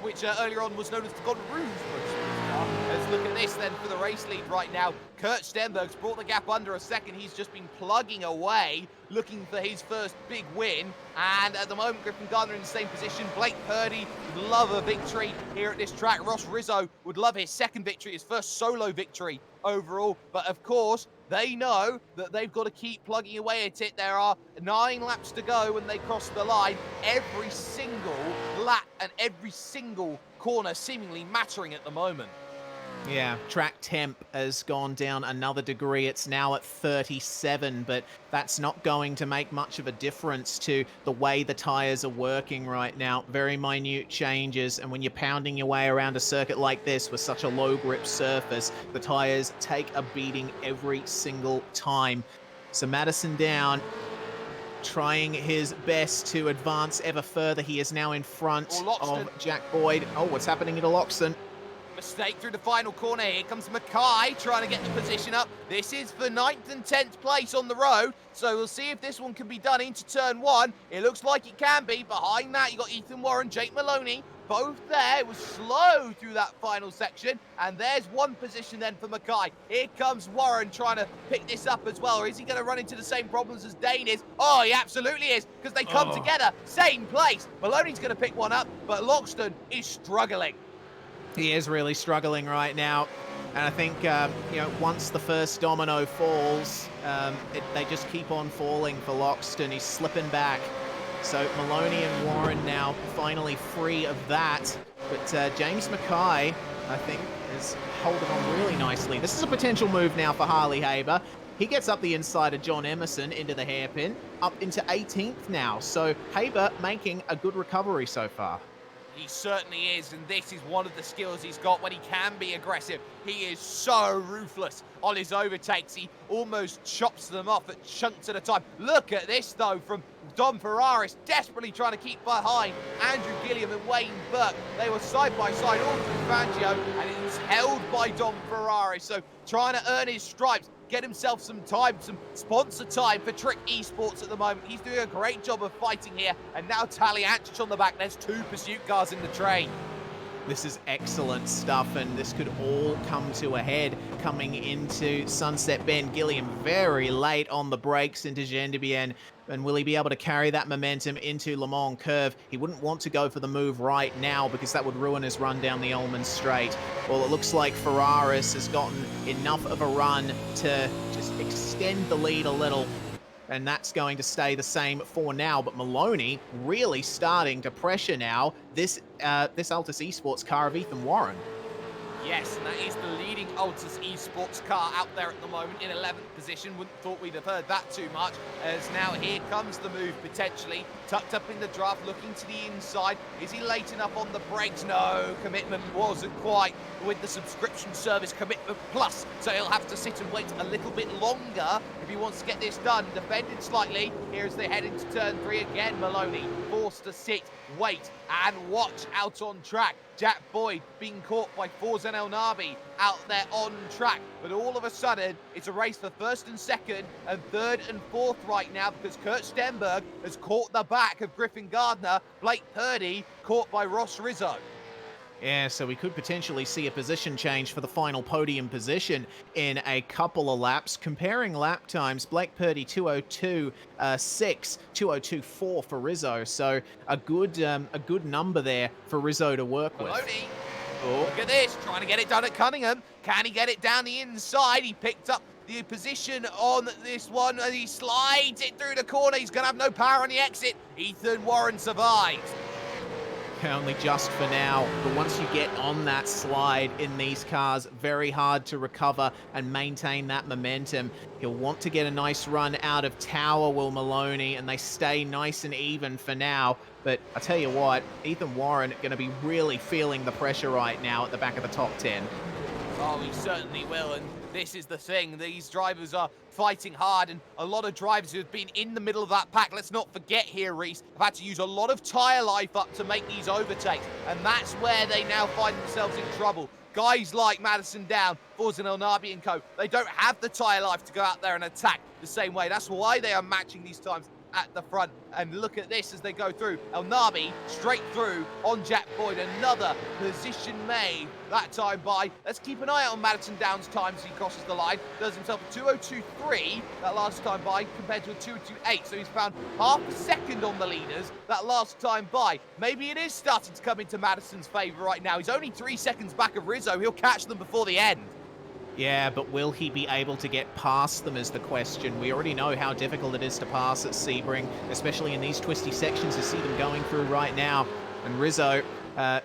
S5: which earlier on was known as the Gone Rouge Motorsports car. Let's look at this then for the race lead right now. Kurt Stenberg's brought the gap under a second. He's just been plugging away, looking for his first big win. And at the moment, Griffin Gardner in the same position. Blake Purdy would love a victory here at this track. Ross Rizzo would love his second victory, his first solo victory overall. But of course, they know that they've got to keep plugging away at it. There are 9 laps to go when they cross the line. Every single lap and every single corner seemingly mattering at the moment.
S7: Yeah, track temp has gone down another degree. It's now at 37, but that's not going to make much of a difference to the way the tires are working right now. Very minute changes, and when you're pounding your way around a circuit like this with such a low grip surface, the tires take a beating every single time. So Madison down, trying his best to advance ever further. He is now in front of Jack Boyd. Oh, what's happening to Loxton?
S5: Mistake through the final corner. Here comes Mackay trying to get the position up. This is for 9th and 10th place on the road. So we'll see if this one can be done into turn 1. It looks like it can be. Behind that, you got Ethan Warren, Jake Maloney. Both there. It was slow through that final section. And there's one position then for Mackay. Here comes Warren trying to pick this up as well. Or is he going to run into the same problems as Dane is? Oh, he absolutely is. Because they come together. Same place. Maloney's going to pick one up. But Loxton is struggling.
S7: He is really struggling right now. And I think, once the first domino falls, they just keep on falling for Loxton. He's slipping back. So Maloney and Warren now finally free of that. But James Mackay, I think, is holding on really nicely. This is a potential move now for Harley Haber. He gets up the inside of John Emerson into the hairpin, up into 18th now. So Haber making a good recovery so far.
S5: He certainly is, and this is one of the skills he's got when he can be aggressive. He is so ruthless on his overtakes. He almost chops them off at chunks at a time. Look at this, though, from Dom Ferraris, desperately trying to keep behind Andrew Gilliam and Wayne Burke. They were side by side all through Fangio, and it was held by Dom Ferraris. So trying to earn his stripes, get himself some time, some sponsor time for Trick Esports at the moment. He's doing a great job of fighting here. And now Taliantich on the back. There's 2 pursuit cars in the train.
S7: This is excellent stuff, and this could all come to a head coming into Sunset Bend. Gilliam very late on the brakes into Gendebien. And will he be able to carry that momentum into Le Mans Curve? He wouldn't want to go for the move right now because that would ruin his run down the Ullman Straight. Well, it looks like Ferraris has gotten enough of a run to just extend the lead a little. And that's going to stay the same for now. But Maloney really starting to pressure now this Altus Esports car of Ethan Warren.
S5: Yes, and that is the leading Altus Esports car out there at the moment in 11th position. Wouldn't thought we'd have heard that too much. As now here comes the move potentially. Tucked up in the draft, looking to the inside. Is he late enough on the brakes? No, commitment wasn't quite with the subscription service Commitment Plus. So he'll have to sit and wait a little bit longer if he wants to get this done. Defended slightly. Here as they head into turn 3 again. Maloney forced to sit, wait, and watch out on track. Jack Boyd being caught by Forzen El Nabi out there on track. But all of a sudden, it's a race for 1st and 2nd and 3rd and 4th right now because Kurt Stenberg has caught the back of Griffin Gardner. Blake Purdy caught by Ross Rizzo.
S7: Yeah, so we could potentially see a position change for the final podium position in a couple of laps. Comparing lap times, Blake Purdy 2:02.6, 2:02.4 for Rizzo. So a good number there for Rizzo to work with.
S5: Maloney, look at this, trying to get it done at Cunningham. Can he get it down the inside? He picked up the position on this one and he slides it through the corner. He's going to have no power on the exit. Ethan Warren survives.
S7: Only just for now, but once you get on that slide in these cars, very hard to recover and maintain that momentum. He'll want to get a nice run out of Tower, Will Maloney, and they stay nice and even for now. But I tell you what, Ethan Warren going to be really feeling the pressure right now at the back of the top 10.
S5: Oh, he certainly will, and this is the thing. These drivers are fighting hard, and a lot of drivers who have been in the middle of that pack, let's not forget here, Reese, have had to use a lot of tyre life up to make these overtakes, and that's where they now find themselves in trouble. Guys like Madison Down, Forza El Nabi and co, they don't have the tyre life to go out there and attack the same way. That's why they are matching these times at the front. And look at this as they go through. El Nabi straight through on Jack Boyd. Another position made that time by. Let's keep an eye out on Madison Down's time as he crosses the line. Does himself a 2:02.3 that last time by compared to a 2:02.8. So he's found half a second on the leaders that last time by. Maybe it is starting to come into Madison's favour right now. He's only 3 seconds back of Rizzo. He'll catch them before the end.
S7: Yeah, but will he be able to get past them is the question. We already know how difficult it is to pass at Sebring, especially in these twisty sections you see them going through right now. And Rizzo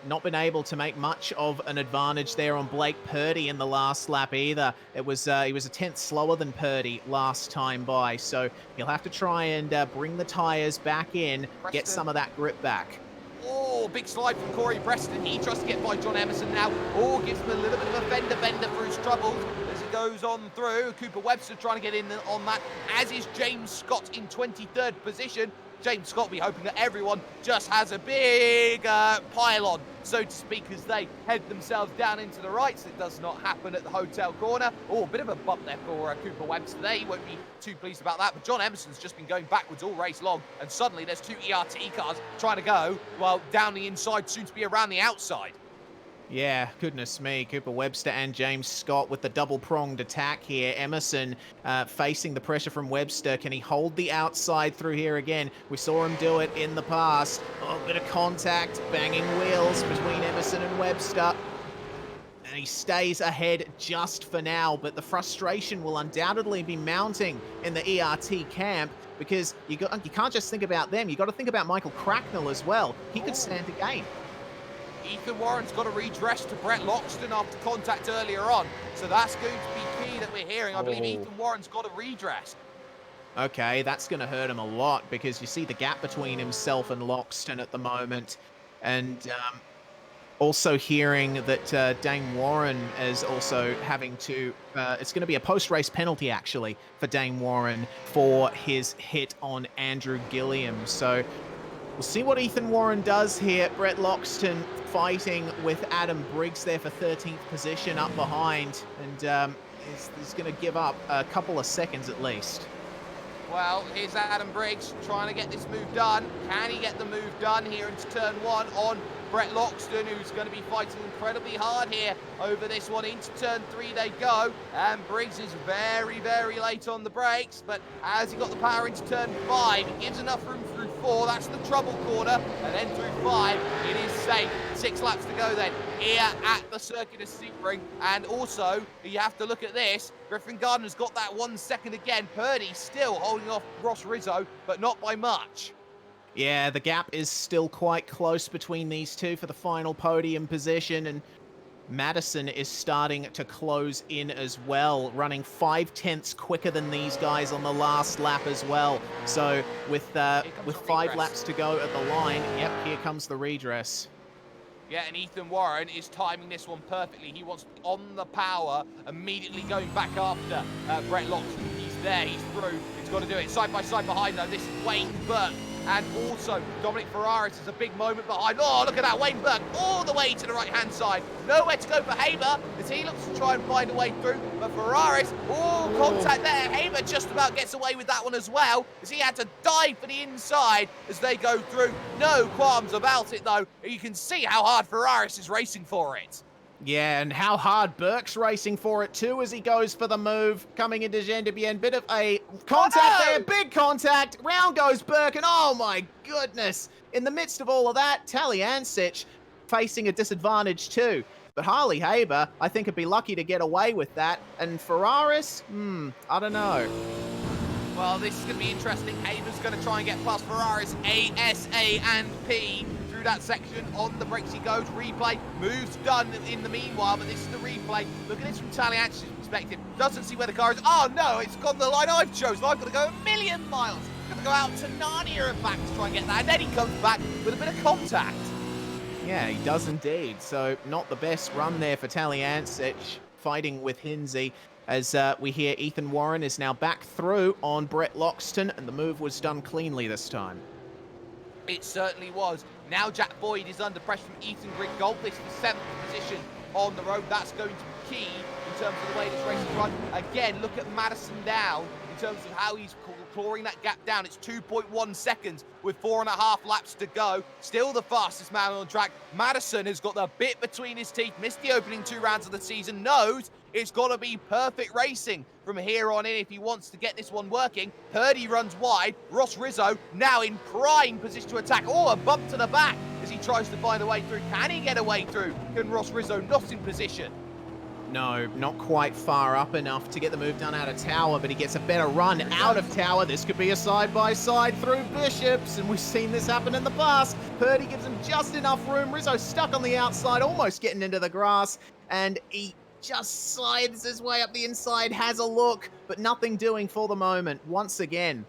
S7: not been able to make much of an advantage there on Blake Purdy in the last lap either. It was he was a tenth slower than Purdy last time by, so he'll have to try and bring the tyres back in, get some of that grip back.
S5: Oh, big slide from Corey Preston. He tries to get by John Emerson now. Oh, gives him a little bit of a fender bender for his troubles as he goes on through. Cooper Webster trying to get in on that, as is James Scott in 23rd position. James Scott will be hoping that everyone just has a big pile-on, so to speak, as they head themselves down into the rights. It does not happen at the hotel corner. Oh, a bit of a bump there for Cooper Webster there. He won't be too pleased about that, but John Emerson's just been going backwards all race long, and suddenly there's 2 ERT cars trying to go, well, down the inside, soon to be around the outside.
S7: Yeah, goodness me. Cooper Webster and James Scott with the double-pronged attack here. Emerson facing the pressure from Webster. Can he hold the outside through here again? We saw him do it in the past. A little bit of contact, banging wheels between Emerson and Webster. And he stays ahead just for now, but the frustration will undoubtedly be mounting in the ERT camp because you can't just think about them. You got to think about Michael Cracknell as well. He could stand to gain.
S5: Ethan Warren's got to redress to Brett Loxton after contact earlier on. So that's going to be key that we're hearing. I believe Ethan Warren's got to redress.
S7: Okay, that's going to hurt him a lot because you see the gap between himself and Loxton at the moment. And also hearing that Dane Warren is also having to... it's going to be a post-race penalty, actually, for Dane Warren for his hit on Andrew Gilliam. So we'll see what Ethan Warren does here. Brett Loxton fighting with Adam Briggs there for 13th position up behind, and he's going to give up a couple of seconds at least.
S5: Well, here's Adam Briggs trying to get this move done. Can he get the move done here into turn 1 on Brett Loxton, who's going to be fighting incredibly hard here over this one. Into turn 3 they go, and Briggs is very, very late on the brakes, but has he got the power into turn 5? He gives enough room through 4. That's the trouble corner, and then through 5 it is safe. 6 laps to go then here at the circuit of Sebring. And also you have to look at this. Griffin Gardner's got that 1 second again. Purdy still holding off Ross Rizzo, but not by much.
S7: Yeah, the gap is still quite close between these two for the final podium position, and Madison is starting to close in as well, running 5/10 quicker than these guys on the last lap as well. So with 5 laps to go at the line, yep, here comes the redress.
S5: Yeah, and Ethan Warren is timing this one perfectly. He wants on the power, immediately going back after Brett Loxton. He's there, he's through. He's got to do it side by side behind, though. This is Wayne Burke. And also, Dominic Ferraris is a big moment behind. Oh, look at that, Wayne Burke all the way to the right-hand side. Nowhere to go for Haber as he looks to try and find a way through. But Ferraris, oh, contact there. Haber just about gets away with that one as well, as he had to dive for the inside as they go through. No qualms about it, though. You can see how hard Ferraris is racing for it.
S7: Yeah, and how hard Burke's racing for it too as he goes for the move. Coming into Gendebien, bit of a contact there, big contact. Round goes Burke, and oh my goodness. In the midst of all of that, Taliancic facing a disadvantage too. But Harley Haber, I think, would be lucky to get away with that. And Ferraris, I don't know.
S5: Well, this is going to be interesting. Haber's going to try and get past Ferraris, A, S, A, and P. That section, on the brakes he goes, replay, moves done in the meanwhile, but this is the replay. Look at this from Taliancic's perspective, doesn't see where the car is. Oh no, it's gone the line I've chosen. I've got to go a million miles. Got to go out to Narnia and back to try and get that, and then he comes back with a bit of contact.
S7: Yeah, he does indeed. So not the best run there for Taliancic. fighting with Hinsey. As we hear Ethan Warren is now back through on Brett Loxton, and the move was done cleanly this time.
S5: It certainly was. Now Jack Boyd is under pressure from Ethan Griggold. This is the 7th position on the road. That's going to be key in terms of the way this race is run. Again, look at Madison down in terms of how he's clawing that gap down. It's 2.1 seconds with 4.5 laps to go. Still the fastest man on the track. Madison has got the bit between his teeth, missed the opening 2 rounds of the season, knows it's got to be perfect racing from here on in if he wants to get this one working. Purdy runs wide. Ross Rizzo now in prime position to attack. Oh, a bump to the back as he tries to find a way through. Can he get a way through? Can Ross Rizzo not in position?
S7: No, not quite far up enough to get the move done out of Tower, but he gets a better run out of Tower. This could be a side-by-side through Bishops, and we've seen this happen in the past. Purdy gives him just enough room. Rizzo stuck on the outside, almost getting into the grass, and he just slides his way up the inside, has a look, but nothing doing for the moment once again.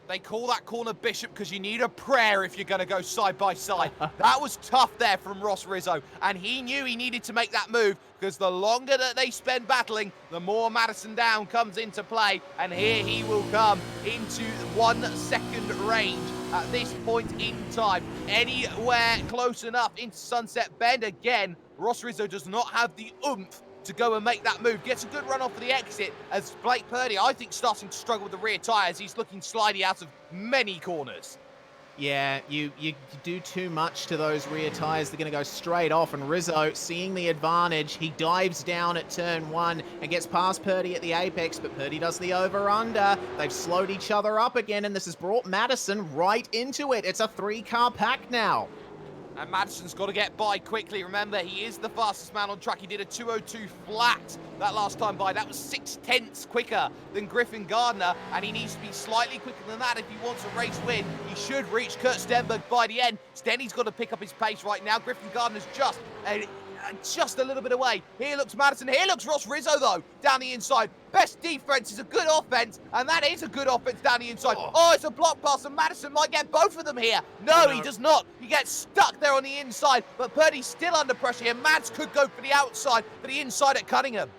S5: They call that corner Bishop because you need a prayer if you're going to go side by side. That was tough there from Ross Rizzo, and he knew he needed to make that move because the longer that they spend battling, the more Madison Down comes into play, and here he will come into 1 second range at this point in time. Anywhere close enough into Sunset Bend again, Ross Rizzo does not have the oomph to go and make that move. Gets a good run off of the exit as Blake Purdy, I think, starting to struggle with the rear tyres. He's looking slidey out of many corners.
S7: Yeah, you do too much to those rear tyres. They're going to go straight off, and Rizzo, seeing the advantage, he dives down at turn 1 and gets past Purdy at the apex, but Purdy does the over-under. They've slowed each other up again, and this has brought Madison right into it. It's a 3-car pack now.
S5: And Madison's got to get by quickly. Remember, he is the fastest man on track. He did a 2:02 flat that last time by. That was 0.6 quicker than Griffin Gardner, and he needs to be slightly quicker than that if he wants a race win. He should reach Kurt Stenberg by the end. Stenny's got to pick up his pace right now. Griffin Gardner's just a little bit away. Here looks Madison. Here looks Ross Rizzo, though, down the inside. Best defense is a good offense, and that is a good offense down the inside. Oh, it's a block pass, and Madison might get both of them here. No, he does not. He gets stuck there on the inside, but Purdy's still under pressure here. Mads could go for the outside, for the inside at Cunningham.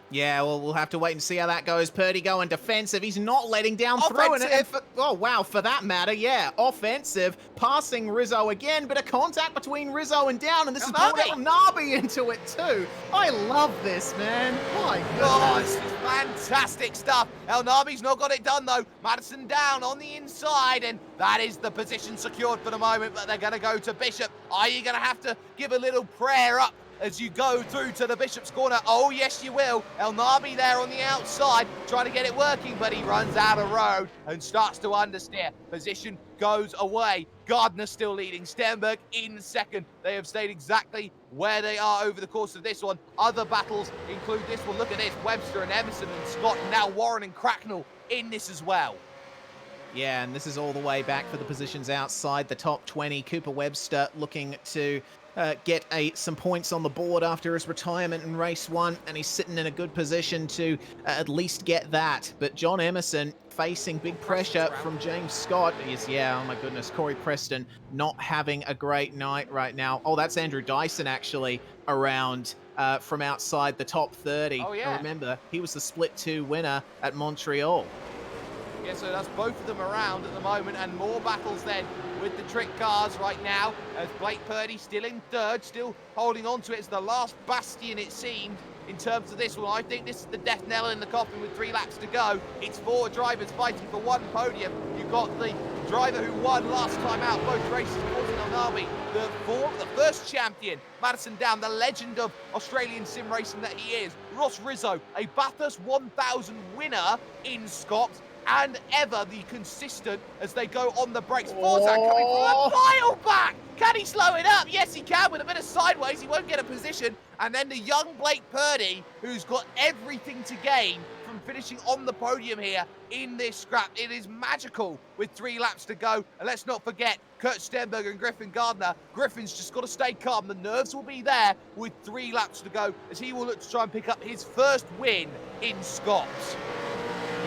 S7: Yeah, well, we'll have to wait and see how that goes. Purdy going defensive. He's not letting down through. And oh, wow, for that matter, yeah. Offensive. Passing Rizzo again, but a contact between Rizzo and Down, and this is brought El Nabi into it too. I love this, man. My goodness.
S5: Oh, this is fantastic stuff. El Nabi's not got it done, though. Madison Down on the inside, and that is the position secured for the moment, but they're going to go to Bishop. Are you going to have to give a little prayer up as you go through to the Bishop's corner? Oh, yes, you will. El Nabi there on the outside, trying to get it working, but he runs out of road and starts to understeer. Position goes away. Gardner still leading. Stenberg in second. They have stayed exactly where they are over the course of this one. Other battles include this one. Look at this. Webster and Emerson and Scott, and now Warren and Cracknell in this as well.
S7: Yeah, and this is all the way back for the positions outside the top 20. Cooper Webster looking to get some points on the board after his retirement in race 1, and he's sitting in a good position to at least get that. But John Emerson facing big pressure from James Scott. Oh my goodness, Corey Preston not having a great night right now. Oh, that's Andrew Dyson actually around from outside the top 30.
S5: Oh, yeah.
S7: And remember, he was the Split 2 winner at Montreal.
S5: Yeah, so that's both of them around at the moment, and more battles then with the trick cars right now, as Blake Purdy still in third, still holding on to it as the last bastion, it seemed, in terms of this one. I think this is the death knell in the coffin with 3 laps to go. It's 4 drivers fighting for 1 podium. You've got the driver who won last time out, both races, Fortin El Nabi, the first champion, Madison Down, the legend of Australian sim racing that he is. Ross Rizzo, a Bathurst 1000 winner in Scops, and ever the consistent as they go on the brakes. Forzak coming from a mile back. Can he slow it up? Yes, he can with a bit of sideways. He won't get a position. And then the young Blake Purdy, who's got everything to gain from finishing on the podium here in this scrap. It is magical with 3 laps to go. And let's not forget Kurt Stenberg and Griffin Gardner. Griffin's just got to stay calm. The nerves will be there with 3 laps to go as he will look to try and pick up his first win in Scots.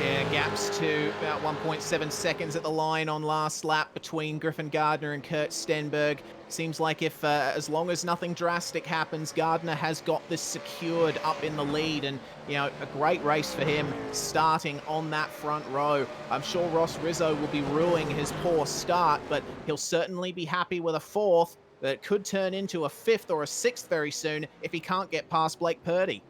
S7: Yeah, gaps to about 1.7 seconds at the line on last lap between Griffin Gardner and Kurt Stenberg. Seems like if, as long as nothing drastic happens, Gardner has got this secured up in the lead, and, you know, a great race for him starting on that front row. I'm sure Ross Rizzo will be ruining his poor start, but he'll certainly be happy with a fourth that could turn into a fifth or a sixth very soon if he can't get past Blake Purdy.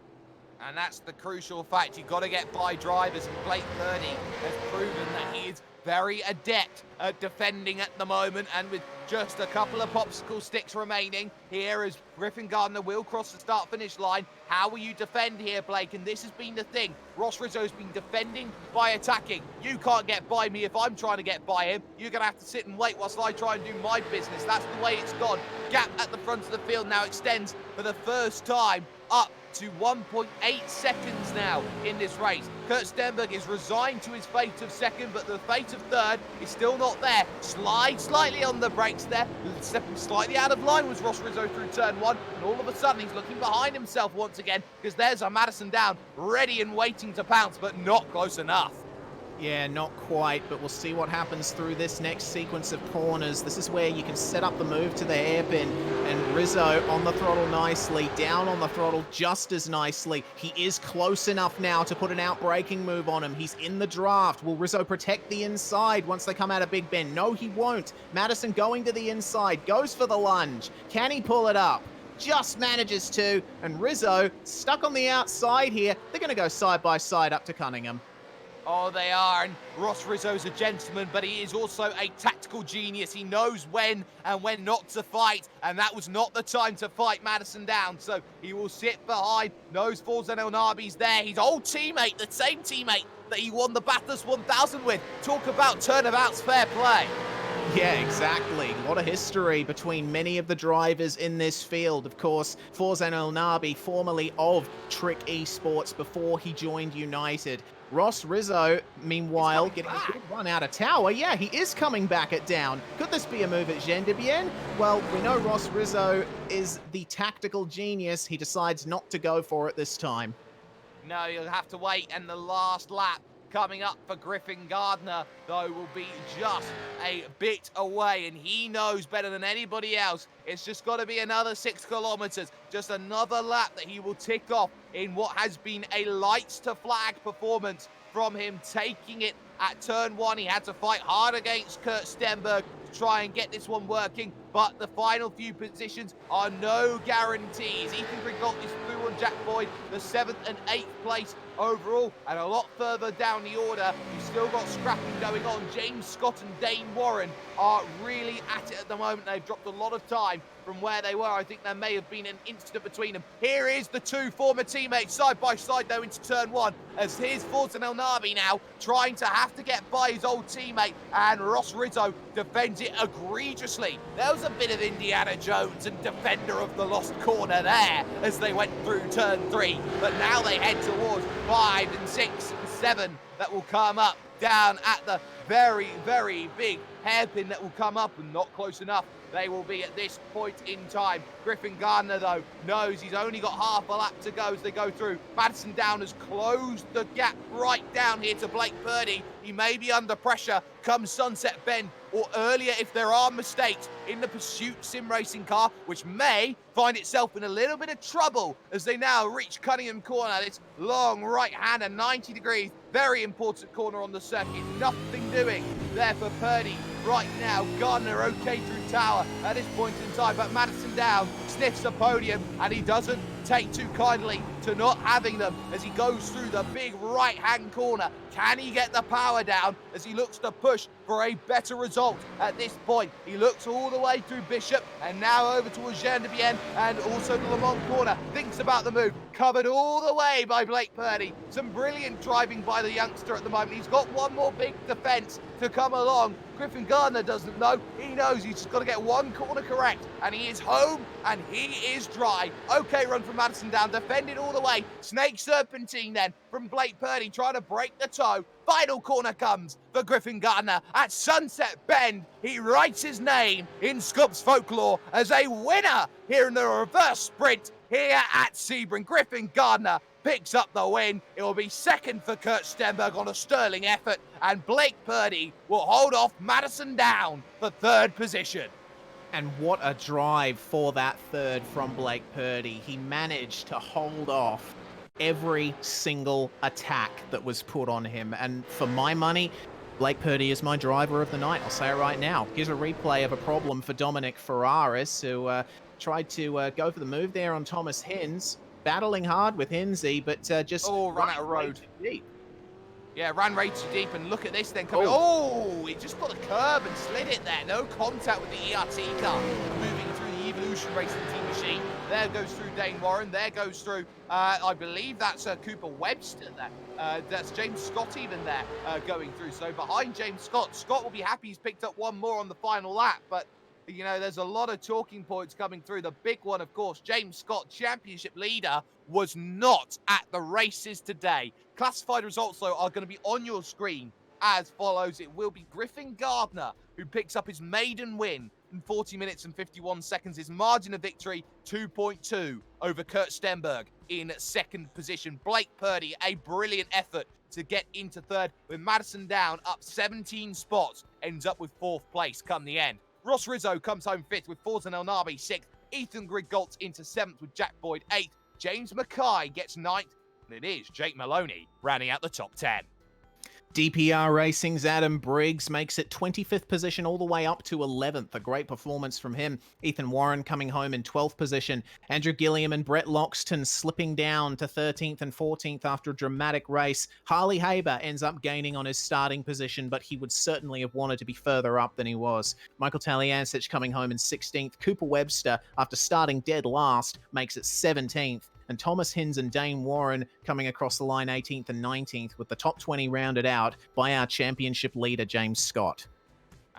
S5: And that's the crucial fact. You've got to get by drivers, and Blake Purdy has proven that he is very adept at defending at the moment, and with just a couple of popsicle sticks remaining here as Griffin Gardner will cross the start-finish line. How will you defend here, Blake? And this has been the thing. Ross Rizzo's been defending by attacking. You can't get by me if I'm trying to get by him. You're going to have to sit and wait whilst I try and do my business. That's the way it's gone. Gap at the front of the field now extends for the first time up to 1.8 seconds now in this race. Kurt Stenberg is resigned to his fate of second, but the fate of third is still not there. Slide slightly on the brakes there. Stepping slightly out of line was Ross Rizzo through turn one, and all of a sudden he's looking behind himself once again, because there's a Madison down, ready and waiting to pounce, but not close enough.
S7: Yeah, not quite, but we'll see what happens through this next sequence of corners. This is where you can set up the move to the hairpin, and Rizzo on the throttle nicely, down on the throttle just as nicely. He is close enough now to put an out-braking move on him. He's in the draft. Will Rizzo protect the inside once they come out of Big Bend? No, he won't. Madison going to the inside, goes for the lunge. Can he pull it up? Just manages to, and Rizzo stuck on the outside here. They're going to go side by side up to Cunningham.
S5: Oh, they are, and Ross Rizzo's a gentleman, but he is also a tactical genius. He knows when and when not to fight, and that was not the time to fight Madison down, so he will sit behind, knows Forza Elnabi's there, his old teammate, the same teammate that he won the Bathurst 1000 with. Talk about turnabout's fair play.
S7: Yeah, exactly. A lot of history between many of the drivers in this field. Of course, Forzan Elnabi, formerly of Trick Esports before he joined United. Ross Rizzo, meanwhile, getting a good run out of tower. Yeah, he is coming back at down. Could this be a move at Gendebien? Well, we know Ross Rizzo is the tactical genius. He decides not to go for it this time.
S5: No, you'll have to wait, and the last lap coming up for Griffin Gardner, though, will be just a bit away, and he knows better than anybody else. It's just got to be another 6 kilometers, just another lap that he will tick off in what has been a lights to flag performance from him, taking it at turn one. He had to fight hard against Kurt Stenberg to try and get this one working, but the final few positions are no guarantees. Ethan Grigot is through on Jack Boyd, the 7th and 8th place overall, and a lot further down the order, you've still got scrapping going on. James Scott and Dane Warren are really at it at the moment. They've dropped a lot of time from where they were. I think there may have been an incident between them. Here is the two former teammates side by side though into turn one, as here's Forzan Elnabi now trying to have to get by his old teammate, and Ross Rizzo defends it egregiously. There was a bit of Indiana Jones and Defender of the Lost Corner there as they went through turn three, but now they head towards 5 and 6 and 7 that will come up down at the very, very big hairpin that will come up, and not close enough. They will be at this point in time. Griffin Gardner, though, knows he's only got half a lap to go as they go through. Madison Down has closed the gap right down here to Blake Purdy. He may be under pressure come Sunset Bend or earlier if there are mistakes in the Pursuit sim racing car, which may find itself in a little bit of trouble as they now reach Cunningham Corner. This long right-hander, 90 degrees, very important corner on the circuit. Nothing doing there for Purdy right now. Gardner okay through tower at this point in time, but Madison Down sniffs the podium, and he doesn't take too kindly to not having them as he goes through the big right-hand corner. Can he get the power down as he looks to push for a better result at this point? He looks all the way through Bishop and now over towards Gendebien and also the Le Mans corner. Thinks about the move. Covered all the way by Blake Purdy. Some brilliant driving by the youngster at the moment. He's got one more big defence to come along. Griffin Gardner doesn't know. He knows he's just got to get one corner correct, and he is home and he is dry. Okay, run from Madison Down, defended all the way. Snake Serpentine then from Blake Purdy trying to break the toe. Final corner comes for Griffin Gardner at Sunset Bend. He writes his name in Scops folklore as a winner here in the reverse sprint here at Sebring. Griffin Gardner picks up the win. It will be second for Kurt Stenberg on a sterling effort, and Blake Purdy will hold off Madison Down for third position.
S7: And what a drive for that third from Blake Purdy. He managed to hold off every single attack that was put on him. And for my money, Blake Purdy is my driver of the night. I'll say it right now. Here's a replay of a problem for Dominic Ferraris, who tried to go for the move there on Thomas Hins. Battling hard with Hinsey, but just...
S5: run out of road.
S7: Deep.
S5: Yeah, ran way too deep, and look at this then coming. Oh, he just got a curb and slid it there. No contact with the ERT car. Moving through the Evolution Racing Team machine. There goes through Dane Warren. There goes through, I believe that's Cooper Webster there. That's James Scott even there going through. So behind James Scott, Scott will be happy he's picked up one more on the final lap, but you know, there's a lot of talking points coming through. The big one, of course, James Scott, championship leader, was not at the races today. Classified results, though, are going to be on your screen as follows. It will be Griffin Gardner, who picks up his maiden win in 40 minutes and 51 seconds. His margin of victory, 2.2 over Kurt Stenberg in second position. Blake Purdy, a brilliant effort to get into third, with Madison Down up 17 spots, ends up with fourth place come the end. Ross Rizzo comes home fifth with Forza Elnabi sixth. Ethan Grigoltz into seventh with Jack Boyd eighth. James Mackay gets ninth. And it is Jake Maloney rounding out the top 10.
S7: DPR Racing's Adam Briggs makes it 25th position all the way up to 11th. A great performance from him. Ethan Warren coming home in 12th position. Andrew Gilliam and Brett Loxton slipping down to 13th and 14th after a dramatic race. Harley Haber ends up gaining on his starting position, but he would certainly have wanted to be further up than he was. Michael Taliancic coming home in 16th. Cooper Webster, after starting dead last, makes it 17th. And Thomas Hins and Dane Warren coming across the line 18th and 19th, with the top 20 rounded out by our championship leader, James Scott.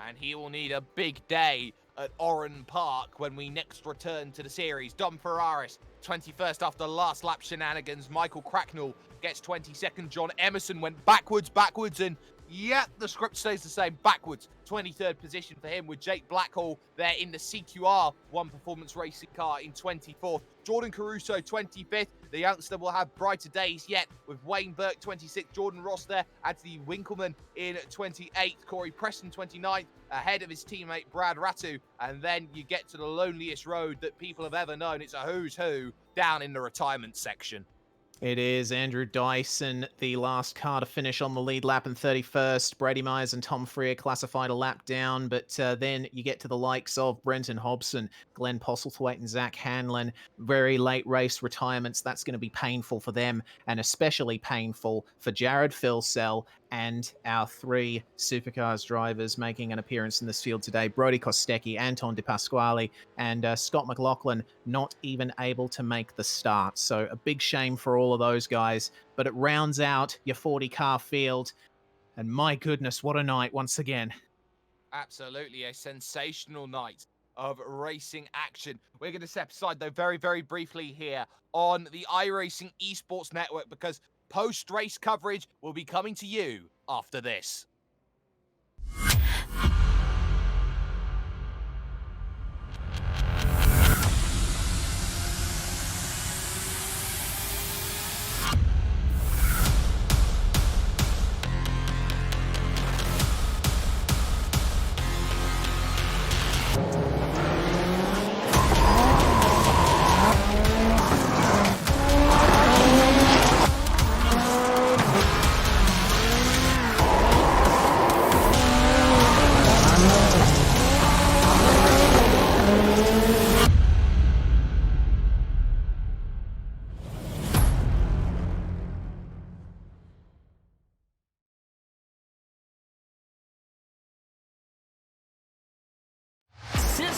S5: And he will need a big day at Oran Park when we next return to the series. Dom Ferraris, 21st after last lap shenanigans. Michael Cracknell gets 22nd. John Emerson went backwards, and yeah, the script stays the same, backwards. 23rd position for him, with Jake Blackhall there in the CQR One Performance Racing car in 24th. Jordan Caruso, 25th. The youngster will have brighter days yet, with Wayne Burke, 26th. Jordan Ross there. Anthony Winkleman in 28th. Corey Preston, 29th, ahead of his teammate Brad Ratu. And then you get to the loneliest road that people have ever known. It's a who's who down in the retirement section.
S7: It is Andrew Dyson, the last car to finish on the lead lap in 31st. Brady Myers and Tom Freer classified a lap down, but then you get to the likes of Brenton Hobson, Glenn Postlethwaite and Zach Hanlon. Very late race retirements. That's going to be painful for them, and especially painful for Jared Filsell and our three Supercars drivers making an appearance in this field today. Brody Kostecki, Anton De Pasquale, and Scott McLaughlin not even able to make the start. So a big shame for all of those guys, but it rounds out your 40-car field. And my goodness, what a night once again.
S5: Absolutely a sensational night of racing action. We're going to step aside, though, very, very briefly here on the iRacing Esports Network, because post-race coverage will be coming to you after this.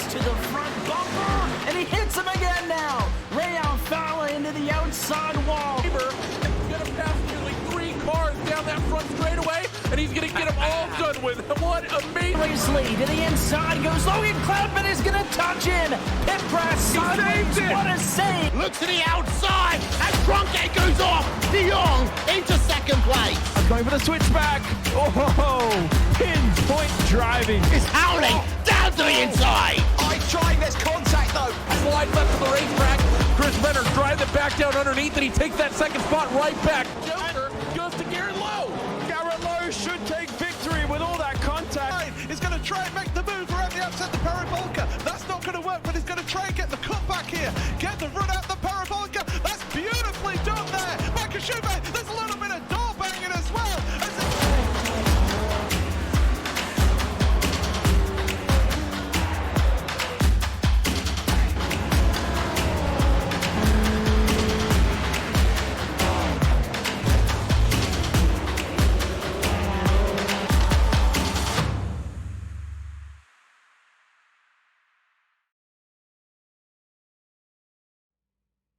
S10: To the front bumper, and he hits him again now. Rayon Fowler into the outside wall.
S11: He's gonna pass nearly 3 cars down that front straightaway, and he's gonna get them all done with. What amazing
S10: race lead to the inside goes Logan Clapman is gonna touch in. Pit press sideways. What a save!
S12: Look to the outside as Trunkett goes off. De Jong into second place.
S11: going for the switchback. Oh, pinpoint driving.
S12: It's howling down to the inside.
S5: I tried, there's contact though.
S11: Slide left of the racetrack. Chris Benner drives it back. back down underneath, and he takes that second spot right back. Joker goes to Garrett Lowe.
S1: Garrett Lowe should take victory with all that contact. He's going to try and make the move around the outside the Paravolca. That's not going to work, but he's going to try and get the cutback here. Get the run out the Paravolca. That's beautifully done there. Michael Schubert, there's a little bit of door banging as well.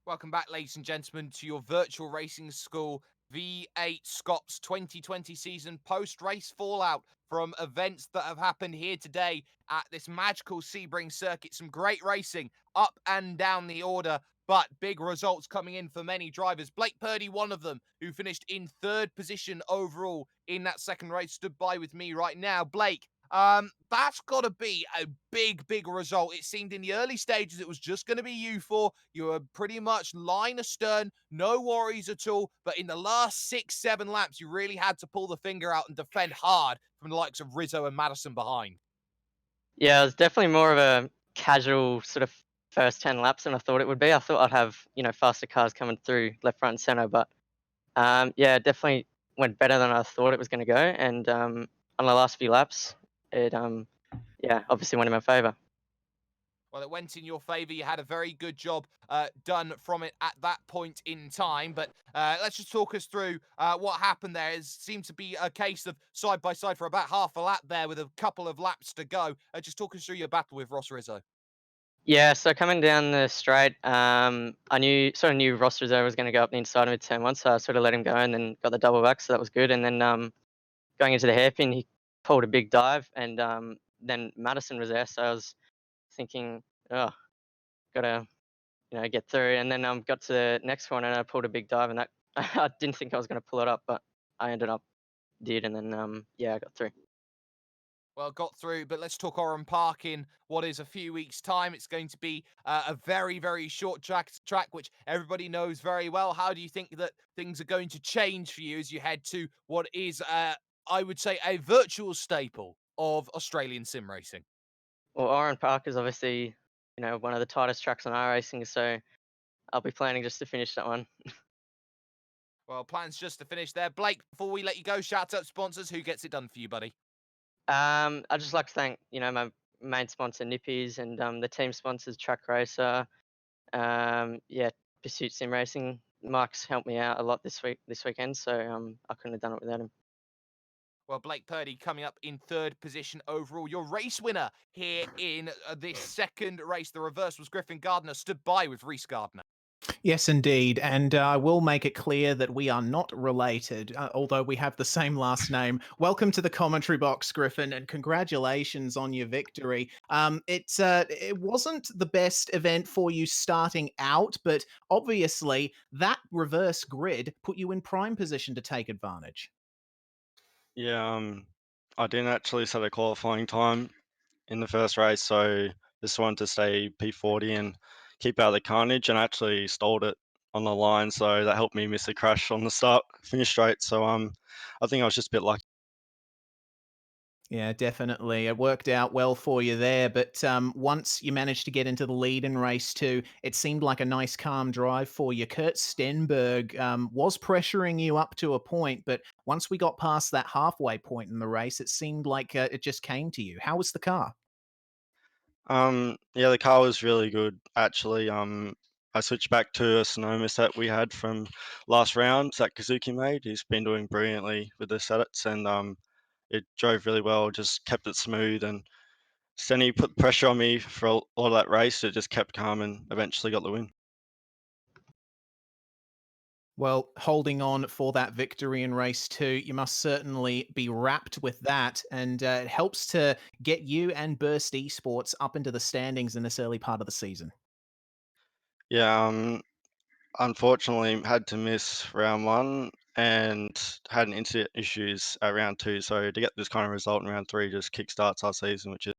S5: Welcome back, ladies and gentlemen, to your virtual racing school V8SCOPS 2020 season post-race fallout from events that have happened here today at this magical Sebring circuit. Some great racing up and down the order, but big results coming in for many drivers. Blake Purdy, one of them, who finished in 3rd position overall in that second race, stood by with me right now. Blake, that's got to be a big result. It seemed in the early stages it was just going to be you four. You were pretty much line astern, no worries at all. But in the last 6-7 laps, you really had to pull the finger out and defend hard from the likes of Rizzo and Madison behind.
S13: Yeah, it was definitely more of a casual sort of first 10 laps than I thought it would be. I thought I'd have, faster cars coming through left, front, and center, but yeah, it definitely went better than I thought it was going to go. And on the last few laps, it yeah, obviously went in my favor.
S5: Well, it went in your favour. You had a very good job done from it at that point in time. But let's just talk us through what happened there. It seemed to be a case of side by side for about half a lap there with a couple of laps to go. Just talk us through your battle with Ross Rizzo.
S13: Yeah, so coming down the straight, I knew Ross Rizzo was going to go up the inside of me turn one, so I sort of let him go and then got the double back, so that was good. And then going into the hairpin, he pulled a big dive, and then Madison was there, so I was thinking, oh, gotta get through. And then got to the next one, and I pulled a big dive, and that I didn't think I was going to pull it up, but I ended up did, and then yeah, I got through.
S5: Well, got through, but let's talk Oran Park in what is a few weeks' time. It's going to be a very short track, which everybody knows very well. How do you think that things are going to change for you as you head to what is, I would say, a virtual staple of Australian sim racing?
S13: Well, Oran Park is obviously, one of the tightest tracks on iRacing, so I'll be planning just to finish that one.
S5: Well, plans just to finish there. Blake, before we let you go, shout out sponsors. Who gets it done for you, buddy?
S13: I'd just like to thank, my main sponsor, Nippies, and the team sponsors, Truck Racer, yeah, Pursuit Sim Racing. Mike's helped me out a lot this weekend, so I couldn't have done it without him.
S5: Well, Blake Purdy coming up in 3rd position overall. Your race winner here in this second race, the reverse, was Griffin Gardner, stood by with Reese Gardner.
S7: Yes, indeed. And I will make it clear that we are not related, although we have the same last name. Welcome to the commentary box, Griffin, and congratulations on your victory. It wasn't the best event for you starting out, but obviously that reverse grid put you in prime position to take advantage.
S14: Yeah, I didn't actually set a qualifying time in the first race, so just wanted to stay P40 and keep out of the carnage, and I actually stalled it on the line, so that helped me miss a crash on the start, finish straight. So I think I was just a bit lucky.
S7: Yeah, definitely. It worked out well for you there. But once you managed to get into the lead in race 2, it seemed like a nice, calm drive for you. Kurt Stenberg was pressuring you up to a point, but once we got past that halfway point in the race, it seemed like it just came to you. How was the car?
S14: Yeah, the car was really good, actually. I switched back to a Sonoma set we had from last round that Kazuki made. He's been doing brilliantly with the sets, and it drove really well, just kept it smooth, and Stenny put pressure on me for a lot of that race. It just kept calm and eventually got the win.
S7: Well, holding on for that victory in race 2, you must certainly be wrapped with that. And it helps to get you and Burst Esports up into the standings in this early part of the season.
S14: Yeah, unfortunately had to miss round 1 and had an internet issues at round 2. So to get this kind of result in round 3 just kickstarts our season, which is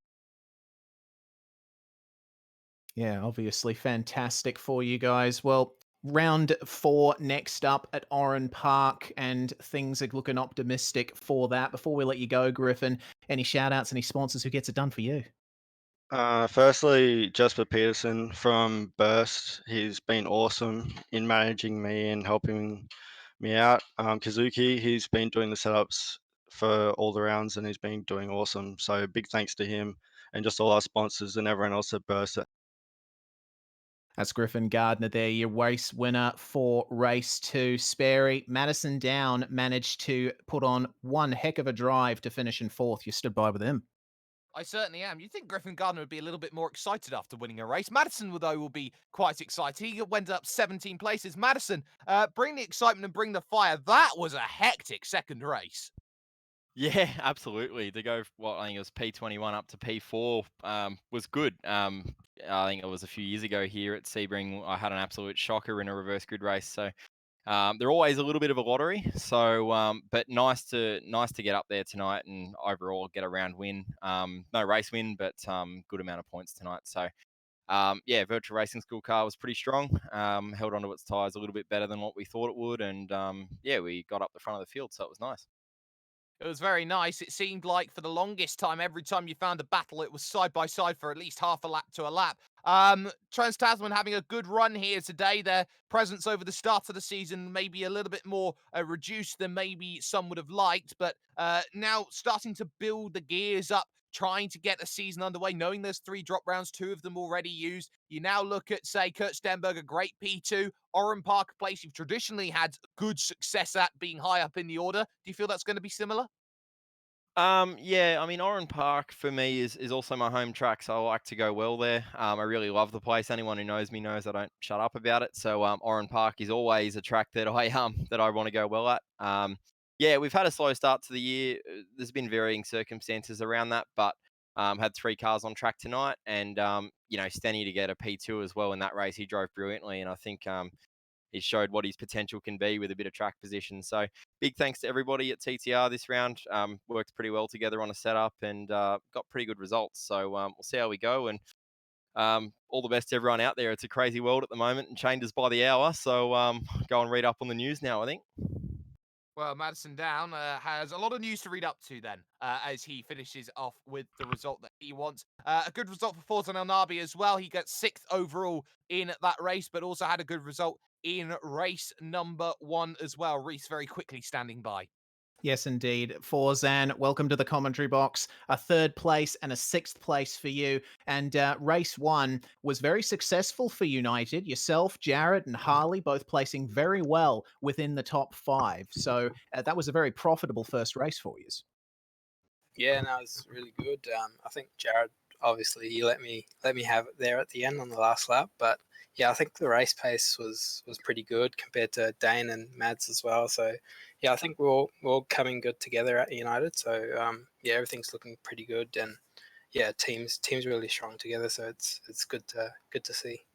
S7: Yeah, obviously fantastic for you guys. Well, round 4 next up at Oran Park, and things are looking optimistic for that. Before we let you go, Griffin, any shout outs, any sponsors? Who gets it done for you?
S14: Firstly, Jasper Peterson from Burst. He's been awesome in managing me and helping me out. Kazuki, he's been doing the setups for all the rounds and he's been doing awesome. So big thanks to him and just all our sponsors and everyone else at Burst.
S7: That's Griffin Gardner there, your race winner for race 2. Sperry, Madison Down managed to put on one heck of a drive to finish in 4th. You stood by with him.
S5: I certainly am. You'd think Griffin Gardner would be a little bit more excited after winning a race. Madison, though, will be quite excited. He went up 17 places. Madison, bring the excitement and bring the fire. That was a hectic second race.
S15: Yeah, absolutely. To go, I think it was P21 up to P4 was good. I think it was a few years ago here at Sebring. I had an absolute shocker in a reverse grid race. So they're always a little bit of a lottery. So, but nice to get up there tonight and overall get a round win. No race win, but good amount of points tonight. So. Yeah, Virtual Racing School car was pretty strong. Held onto its tyres a little bit better than what we thought it would, and yeah, we got up the front of the field, so it was nice.
S5: It was very nice. It seemed like for the longest time, every time you found a battle, it was side by side for at least half a lap to a lap. Trans-Tasman having a good run here today. Their presence over the start of the season maybe a little bit more reduced than maybe some would have liked, but now starting to build the gears up, trying to get the season underway, knowing there's 3 drop rounds, 2 of them already used. You now look at, say, Kurt Stenberg, a great P2, Oran Park, a place you've traditionally had good success at being high up in the order. Do you feel that's going to be similar?
S15: Yeah, I mean, Oran Park for me is also my home track, so I like to go well there. I really love the place. Anyone who knows me knows I don't shut up about it. So Oran Park is always a track that I want to go well at. Yeah, we've had a slow start to the year. There's been varying circumstances around that, but had 3 cars on track tonight, and Stenny to get a P2 as well in that race. He drove brilliantly, and I think he showed what his potential can be with a bit of track position. So big thanks to everybody at TTR this round. Worked pretty well together on a setup and got pretty good results. So we'll see how we go. And all the best to everyone out there. It's a crazy world at the moment and changes by the hour. So go and read up on the news now, I think.
S5: Well, Madison Down has a lot of news to read up to then as he finishes off with the result that he wants. A good result for Forzan El Nabi as well. He got 6th overall in that race, but also had a good result in race number 1 as well. Reese very quickly standing by.
S7: Yes, indeed. Forzan, welcome to the commentary box. A 3rd place and a 6th place for you. And race 1 was very successful for United. Yourself, Jared, and Harley both placing very well within the top 5. So that was a very profitable first race for you.
S16: Yeah, no, it was really good. I think Jared, obviously, he let me have it there at the end on the last lap. But yeah, I think the race pace was pretty good compared to Dane and Mads as well. So yeah, I think we're all coming good together at United. So yeah, everything's looking pretty good, and yeah, teams really strong together. So it's good to see.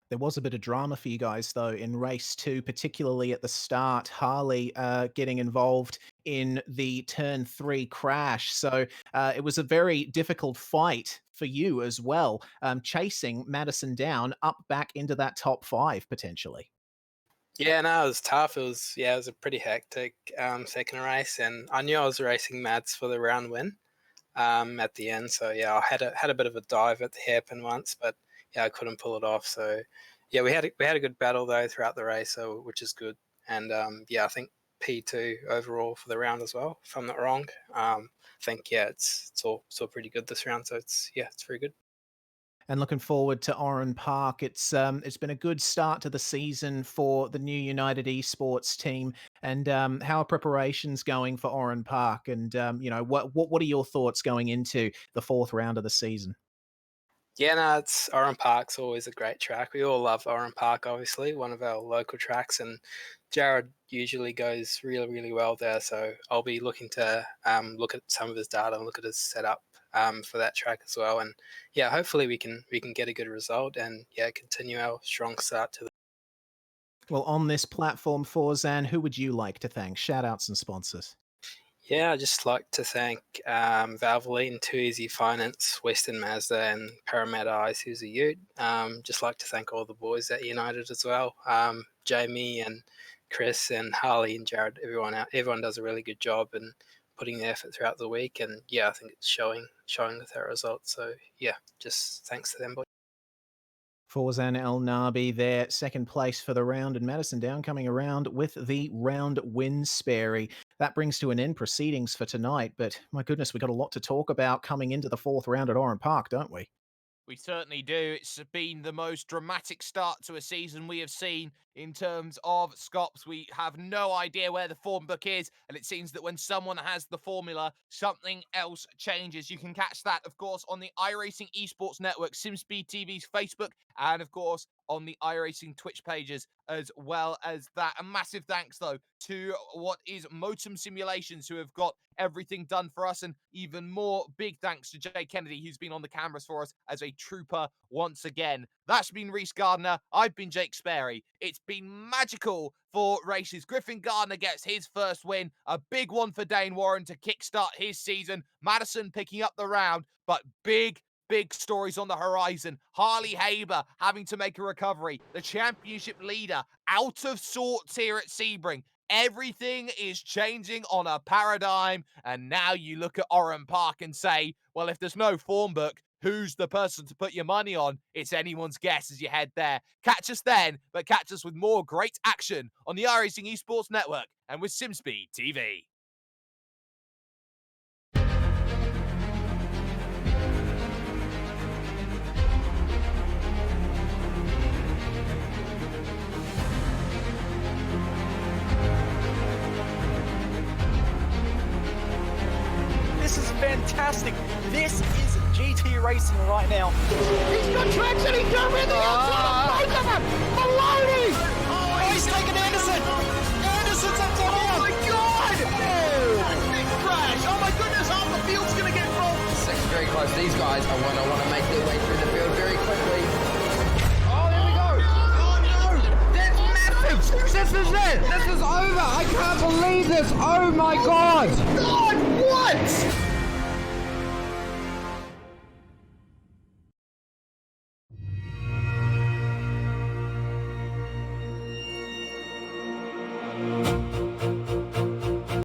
S7: There was a bit of drama for you guys, though, in race 2, particularly at the start. Harley getting involved in the turn 3 crash. So it was a very difficult fight for you as well, chasing Madison down up back into that top 5, potentially.
S16: Yeah, no, it was tough. It was a pretty hectic second race, and I knew I was racing Mads for the round win at the end. So yeah, I had a bit of a dive at the hairpin once, but yeah, I couldn't pull it off. So yeah, we had a good battle though throughout the race, so which is good. And yeah, I think P2 overall for the round as well, if I'm not wrong. I think yeah, it's all pretty good this round. So it's very good.
S7: And looking forward to Oran Park. It's been a good start to the season for the new United Esports team. And how are preparations going for Oran Park? And what are your thoughts going into the 4th round of the season?
S16: Yeah, no, it's Oran Park's always a great track. We all love Oran Park, obviously, one of our local tracks, and Jared usually goes really, really well there. So I'll be looking to look at some of his data and look at his setup for that track as well. And yeah, hopefully we can get a good result and yeah, continue our strong start to the.
S7: Well, on this platform, Forzan, who would you like to thank? Shout outs and sponsors.
S16: Yeah, I'd just like to thank Valvoline, 2Ezy Finance, Western Mazda, and Parramatta Ice, who's a ute. Just like to thank all the boys at United as well. Jamie and Chris and Harley and Jared, everyone does a really good job and putting the effort throughout the week. And yeah, I think it's showing with our results. So yeah, just thanks to them boys.
S7: Fawzan El Nabi there, second place for the round, and Madison Down coming around with the round win, Sperry. That brings to an end proceedings for tonight, but my goodness, we've got a lot to talk about coming into the fourth round at Oran Park, don't we?
S5: We certainly do. It's been the most dramatic start to a season we have seen in terms of Scops. We have no idea where the form book is, and it seems that when someone has the formula, something else changes. You can catch that, of course, on the iRacing Esports Network, SimSpeed TV's Facebook, and, of course, on the iRacing Twitch pages as well as that. A massive thanks, though, to what is Motum Simulations, who have got everything done for us, and even more big thanks to Jay Kennedy, who's been on the cameras for us as a trooper once again. That's been Reese Gardner. I've been Jake Sperry. It's been magical for races. Griffin Gardner gets his first win, a big one for Dane Warren to kickstart his season. Madison picking up the round, but big stories on the horizon. Harley Haber having to make a recovery. The championship leader out of sorts here at Sebring. Everything is changing on a paradigm, and now you look at Oran Park and say, well, if there's no form book, who's the person to put your money on? It's anyone's guess as you head there. Catch us then, but catch us with more great action on the iRacing Esports Network and with SimSpeed TV.
S12: This is fantastic. This is GT racing right now. He's got traction. He's got everything outside of both of them. Maloney. Oh, he's taking Anderson. Anderson's up to him. Oh my God. Oh, big crash. Oh my goodness. Half the field's going to get rolled.
S3: Second's very close. These guys I want to make their way through the field very quickly.
S4: Oh, there we go. Oh no. That's massive. This is it. This is over. I can't believe this. Oh my God.
S12: God, what?